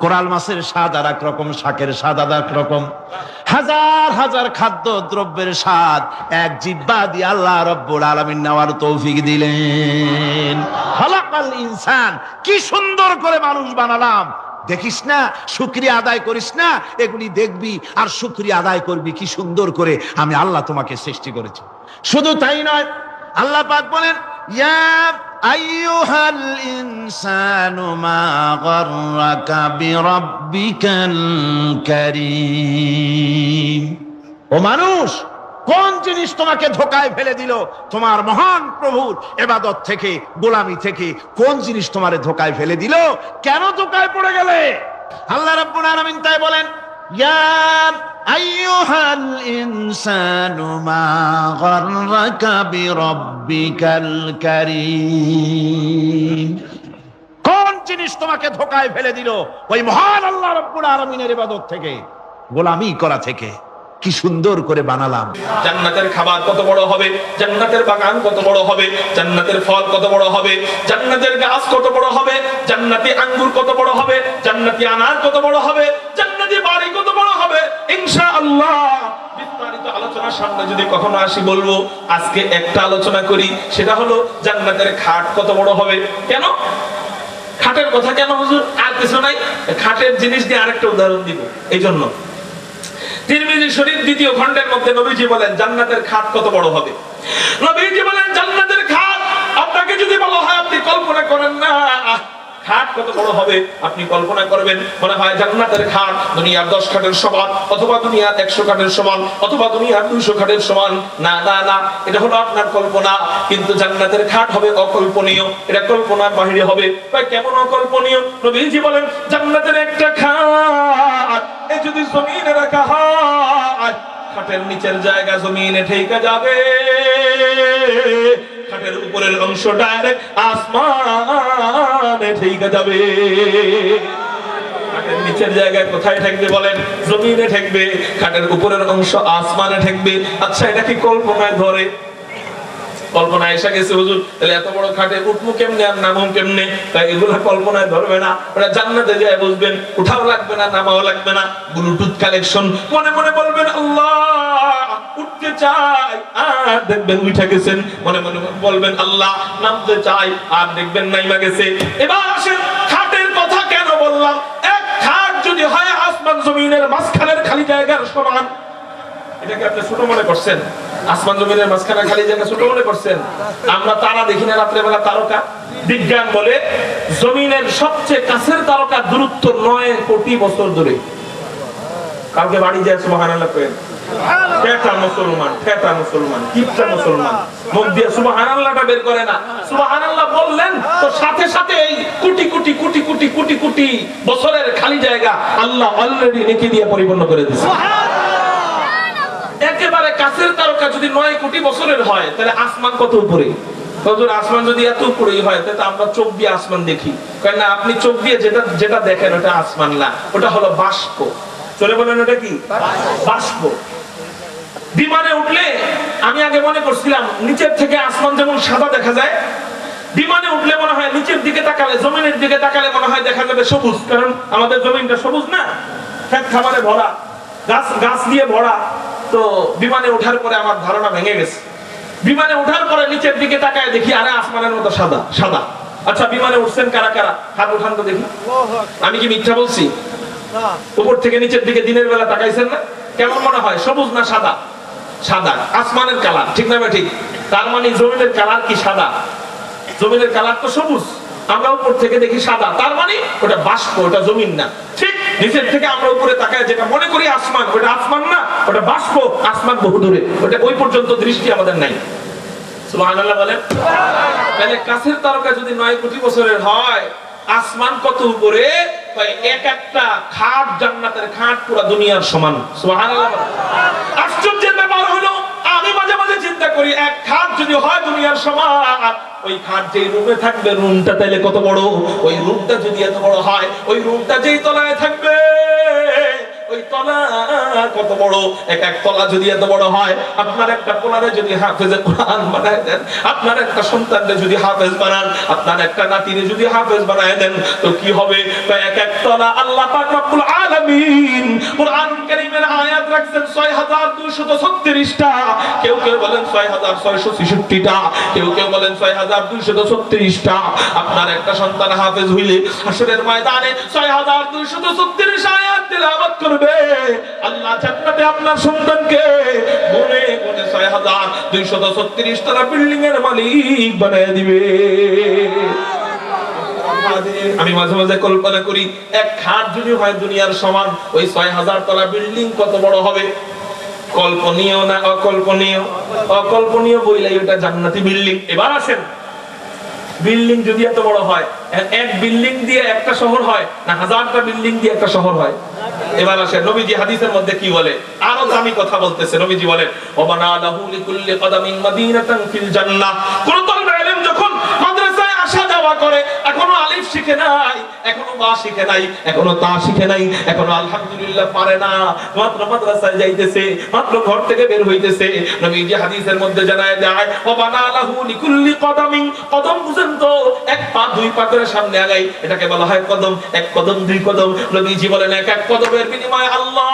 কোরাল মাছের স্বাদ আর এক রকম, শাকের স্বাদ আর এক রকম। হাজার হাজার খাদ্য দ্রব্যের স্বাদ এক জিহ্বা দিয়ে আল্লাহ রব্বুল আলামিন নেওয়ার তৌফিক দিলেন। খালাকাল ইনসান, কি সুন্দর করে মানুষ বানালাম। দেখিস না, শুকরিয়া আদায় করিস না, এগুলি দেখবি আর শুকরিয়া আদায় করবি কি সুন্দর করে আমি আল্লাহ তোমাকে সৃষ্টি করেছি। শুধু তাই নয়, আল্লাহ পাক বলেন, ইয়া আইয়ুহাল ইনসানু মা গাররাকা বিরাব্বিকাল কারীম। ও মানুষ, কোন জিনিস তোমাকে ধোঁকায় ফেলে দিল? তোমার মহান প্রভুর ইবাদত থেকে, গোলামি থেকে কোন জিনিস তোমারে ধোঁকায় ফেলে দিল? কেন ধোঁকায় পড়ে গেলে? আল্লাহ রাব্বুল আলামিন তাই বলেন, ইয়া আইয়ুহাল ইনসানু মা গাররাকা বিরাব্বিকাল কারীম। কোন জিনিস তোমাকে ধোঁকায় ফেলে দিল? ওই মহান আল্লাহ রাব্বুল আলামিনের ইবাদত থেকে, গোলামি করা থেকে। কি সুন্দর করে বানালাম। জান্নাতের খাবার কত বড় হবে, জান্নাতের বাগান কত বড় হবে, জান্নাতের ফল কত বড় হবে, জান্নাতের গাছ কত বড় হবে, জান্নাতি আঙ্গুর কত বড় হবে, জান্নাতি আনার কত বড় হবে, জান্নাতি বাড়ি কত বড় হবে, ইনশাআল্লাহ বিস্তারিত আলোচনার সামনে যদি কখনো আসি বলবো। আজকে একটা আলোচনা করি, সেটা হলো জান্নাতের খাট কত বড় হবে। কেন খাটের কথা কেন হুজুর? আর কিছু নাই, খাটের জিনিস দিয়ে আরেকটা উদাহরণ দিব। এই জন্য তিরমিজি শরীফ 2য় খণ্ডের মধ্যে নবীজি বলেন জান্নাতের খাট কত বড় হবে। নবীজি বলেন জান্নাতের খাট আপনাকে যদি বলা হয়, আপনি কল্পনা করেন না খাট কত বড় হবে, আপনি কল্পনা করবেন মনে হয় জান্নাতের খাট দুনিয়ার 10 খাটের সমান, অথবা দুনিয়ার 100 খাটের সমান, অথবা দুনিয়ার 200 খাটের সমান। না না না, এটা হলো আপনার কল্পনা। কিন্তু জান্নাতের খাট হবে অকল্পনীয়, এটা কল্পনার বাইরে হবে। কেমন অকল্পনীয়? নবীজি বলেন জান্নাতের একটা খাট এই যদি জমিনে রাখা হয়, খাটের নিচের জায়গা জমিনে ঠেকে যাবে, খাটের উপরের অংশ ডাইরেক্ট আসমানে ঠেকে যাবে। খাটের নিচের জায়গায় কোথায় ঠেকবে বলেন? জমিনে ঠেকবে। খাটের উপরের অংশ আসমানে ঠেকবে। আচ্ছা, এটা কি কল্পনায় ধরে? কল্পনা এসে গেছে হুজুর, তাহলে এত বড় খাটে উঠবো কেমনে আর নামও কেমনে? তাই এগুলো কল্পনায় ধরবে না। ওরা জান্নাতে যায় বুঝবেন, উঠাও লাগবে না, নামাও লাগবে না। ব্লুটুথ কালেকশন, মনে মনে বলবেন আল্লাহ উঠতে চাই, আর দেখবেন উঠে গেছেন। মনে মনে বলবেন আল্লাহ নামতে চাই, আর দেখবেন নাইমা গেছে। এবার আসেন খাটের কথা কেন বললাম? এক খাট যদি হয় আসমান জমিনের মাঝখানের খালি জায়গার সমান, এটাকে আপনি ছোট মনে করছেন? আসমান জমিনের মাঝখানে খালি জায়গা ছোট মনে করছেন? আমরা তারা দেখি না রাত্রে বেলা তারকা? বিজ্ঞান বলে জমিনের সবচেয়ে কাছের তারকা দূরত্ব 9 কোটি বছর দূরে। কালকে বাড়ি যায় সুবহানাল্লাহ করেন, ফেটা মুসলমান, ফেটা মুসলমান, কিপটা মুসলমান মুখ দিয়ে সুবহানাল্লাহটা বের করে না। সুবহানাল্লাহ বললেন তো সাথে সাথে এই কোটি কোটি কোটি কোটি কোটি কোটি বছরের খালি জায়গা আল্লাহ অলরেডি নেকি দিয়ে পরিপূর্ণ করে দিয়েছে। একেবারে কাছের তারকা যদি 9 কোটি বছরের হয়, তাহলে আসমান কত উপরে? হুজুর আসমান যদি এত উপরেই হয়, তাহলে আমরা চোখ দিয়ে আসমান দেখি। কারণ না, আপনি চোখ দিয়ে যেটা যেটা দেখেন ওটা আসমান না, ওটা হলো বাষ্প। চলে বলেন ওটা কি? বাষ্প। বিমানে উঠলে আমি আগে মনে করছিলাম নিচের থেকে আসমান যেমন সাদা দেখা যায়, বিমানে উঠলে মনে হয় নিচের দিকে তাকালে, জমিনের দিকে তাকালে মনে হয় দেখা যাবে সবুজ। কারণ আমাদের জমিনটা সবুজ না, খেত খামারে ভরা, গাছ গাছ দিয়ে ভরা। তো বিমানে ওঠার পরে আমার ধারণা ভেঙে গেছে। বিমানে ওঠার পরে নিচের দিকে তাকায় দেখি আরে আসমানের মতো সাদা সাদা। আচ্ছা, বিমানে উঠছেন কারা কারা? হাত উঠান তো দেখি। আমি কি মিথ্যা বলছি? উপর থেকে নিচের দিকে দিনের বেলা তাকাইছেন না? কেমন মনে হয়? সবুজ না সাদা? সাদা, আসমানের কালার, ঠিক না ঠিক? তার মানে জমিনের কালার কি সাদা? জমিনের কালার তো সবুজ, আমরা উপর থেকে দেখি সাদা, তার মানে ওটা বাষ্প, ওটা জমিন না। ঠিক নিচের থেকে আমরা উপরে তাকায় যেটা মনে করি আসমান, ওটা আসমান না, ওটা বাষ্প। আসমান বহু দূরে, ওটা ওই পর্যন্ত দৃষ্টি আমাদের নাই। সুবহানাল্লাহ বলেন। তাহলে কাছের তারকা যদি 9 কোটি বছরের হয়, আসমান কত উপরে? এক একটা খাট, জান্নাতের খাট পুরো দুনিয়ার সমান। সুবহানাল্লাহ। আশ্চর্যের ব্যাপার হলো, আমি মাঝে মাঝে চিন্তা করি, এক খাট যদি হয় দুনিয়ার সমান, ওই খাট যেই রুমে থাকবে, রুমটা তাইলে কত বড়? ওই রুমটা যদি এত বড় হয়, ওই রুমটা যেই তলায় থাকবে, ওই তলা কত বড়? এক তলা যদি এত বড় হয়, আপনার একটা পোলারে যদি হাফেজে কোরআন বানায় দেন, আপনার একটা সন্তানকে যদি হাফেজ বানান, আপনার একটা নাতিরে যদি হাফেজ বানায় দেন, তো কি হবে? এক তলা আল্লাহ পাক রব্বুল আলামিন কোরআন কারীমের আয়াত রাখছেন ৬২৩৬টা, কেউ কেউ বলেন ৬৬৬৬টা, কেউ কেউ বলেন ৬২৩৬টা। আপনার একটা সন্তান হাফেজ হইলে হাশরের ময়দানে ৬২৩৬ আয়াত তেলাওয়াত করবে। আল্লাহ জান্নাতে আপনার সন্তানকে গুনে গুনে ৬২৩৬ তলা বিল্ডিং এর মালিক বানায় দিবে। আমি মাঝে মাঝে কল্পনা করি, এক খাট যদি হয় দুনিয়ার সমান, ওই ৬০০০ তলা বিল্ডিং কত বড় হবে? কল্পনীয় না অকল্পনীয়? অকল্পনীয় বইলাই ওটা জান্নাতি বিল্ডিং। এবার আসেন, বিল্ডিং যদি এত বড় হয়, এক বিল্ডিং দিয়ে একটা শহর হয় না হাজারটা বিল্ডিং দিয়ে একটা শহর হয়? এবার আসেন, নবীজি হাদিসের মধ্যে কি বলে? আরো দামি কথা বলতেছে। নবীজি বলেন, ওয়াবানা লাহু লিকুল্লি কদামিন মাদিনাতান ফিল জান্নাহ। কোন তালিবে ইলম যখন মাদ্রাসায় আসা যাওয়া করে, এখনো আলিফ শিখে নাই, এখনো বা শিখে নাই, এখনো তা শিখে নাই, এখনো আলহামদুলিল্লাহ পারে না, মাত্র মাদ্রাসায় যাইতেছে, মাত্র ঘর থেকে বের হইতেছে, নবীজি হাদিসের মধ্যে জানায় দেয়, ওয়াবানা লাহু লিকুল্লি কদামিন, কদম বুঝেন তো, এক পা দুই পা করে সামনে আগাই, এটাকে বলা হয় কদম। এক কদম দুই কদম। নবীজি বলেন, এক এক কদমের বিনিময়ে আল্লাহ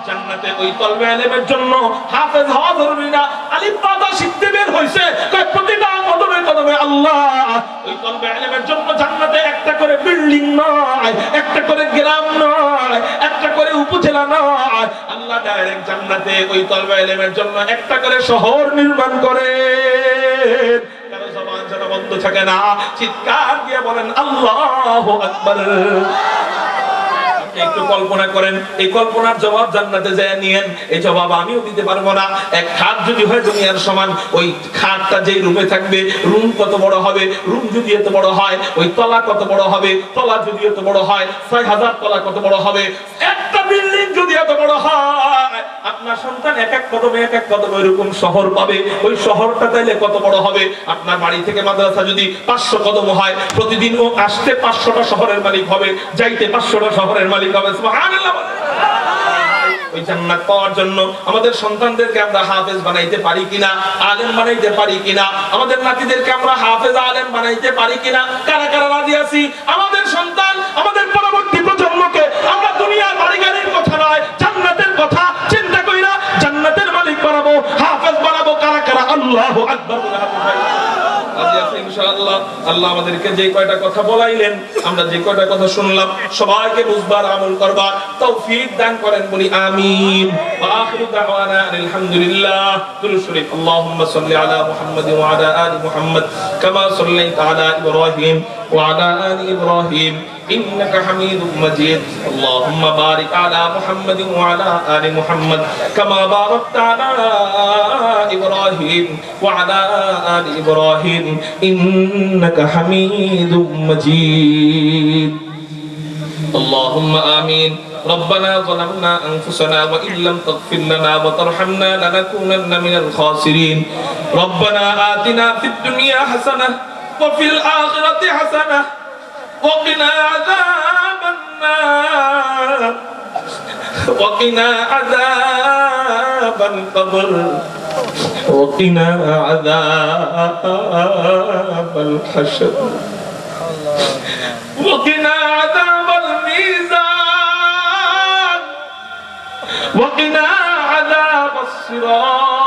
জান্নাতে ওই তলবে ইলমের জন্য হাফেজ হওয়া জরুরি না, আলিফ বা তা শিখতে বের হইছে, কয় প্রতিটা কদমে কদমে আল্লাহ ওই তলবে ইলমের জন্য জান্নাতে একটা করে বিল্ডিং নয়, একটা করে গ্রাম নয়, একটা করে উপজেলা নয়, আল্লাহ ডাইরেক্ট জান্নাতে ওই তলবে ইলমের জন্য একটা করে শহর নির্মাণ করে। কারো জবান যেন বন্ধ থাকে না, চিৎকার দিয়ে বলেন আল্লাহু আকবার। একটু কল্পনা করেন, এই কল্পনার জবাব জান্নাতে যায় নিয়েন। এই জবাব আমিও দিতে পারবো না। এক খাট যদি হয় দুনিয়ার সমান, ওই খাটটা যেই রুমে থাকবে, রুম কত বড় হবে? রুম যদি এত বড় হয়, ওই তলা কত বড় হবে? তলা যদি এত বড় হয়, ৬০০০ তলা কত বড় হবে? একটা বিল্ডিং যদি এত বড় হয়, আপনার সন্তান এক এক কদমে এক এক কদমে এরকম শহর পাবে, ওই শহরটা তাইলে কত বড় হবে? আপনার বাড়ি থেকে মাদ্রাসা যদি ৫০০ কদম হয়, প্রতিদিন ও আসতে ৫০০টা শহরের মালিক হবে, যাইতে ৫০০টা শহরের মালিক হবে। সুবহানাল্লাহ। ওই জান্নাত পাওয়ার জন্য আমাদের সন্তানদেরকে আমরা হাফেজ বানাইতে পারি কিনা, আলেম বানাইতে পারি কিনা, আমাদের নাতিদেরকে আমরা হাফেজ আলেম বানাইতে পারি কিনা? কারা কারা রাজি আছি আমাদের সন্তান, আমাদের পরবর্তী প্রজন্মকে আমরা দুনিয়ার বাড়ি গাড়ির কথা নয়, জান্নাতের কথা চিন্তা কইরা জান্নাতের মালিক বানাবো, হাফেজ বানাবো? কারা কারা আল্লাহু আকবার বলে হাত উঠাই। ইনশাআল্লাহ আল্লাহ আমাদেরকে যে কয়টা কথা বলাইলেন, আমরা যে কয়টা কথা শুনলাম, সবাইকে বুঝবার আমল করবার তৌফিক দান করেন, বলি আমিন। ওয়া আখিরু দাওয়ানা আলহামদুলিল্লাহ। দুরূদ শরীফ। আল্লাহুম্মা সাল্লি আলা মুহাম্মাদ ওয়া আলা আলি মুহাম্মাদ কামা সাল্লাইতা আলা ইব্রাহিম ওয়া আলা আলি ইব্রাহিম ইন্নাকা হামিদুম মাজিদ। আল্লাহুম্মা বারিক আলা মুহাম্মাদ ওয়া আলা আলি মুহাম্মাদ কামা বারাকতা আলা ইব্রাহিম ওয়া আলা আলি ইব্রাহিম ইন্নাকা হামিদুম মাজিদ। আল্লাহুম্মা আমিন। ربنا ظلمنا أنفسنا وإن لم تغفر لنا وترحمنا لنكونن من الخاسرين. ربنا آتنا في الدنيا حسنة وفي الآخرة حسنة وقنا عذاب النار وقنا عذاب القبر وقنا عذاب الحشر وقنا عذاب الميزان وقنا عذاب الصراط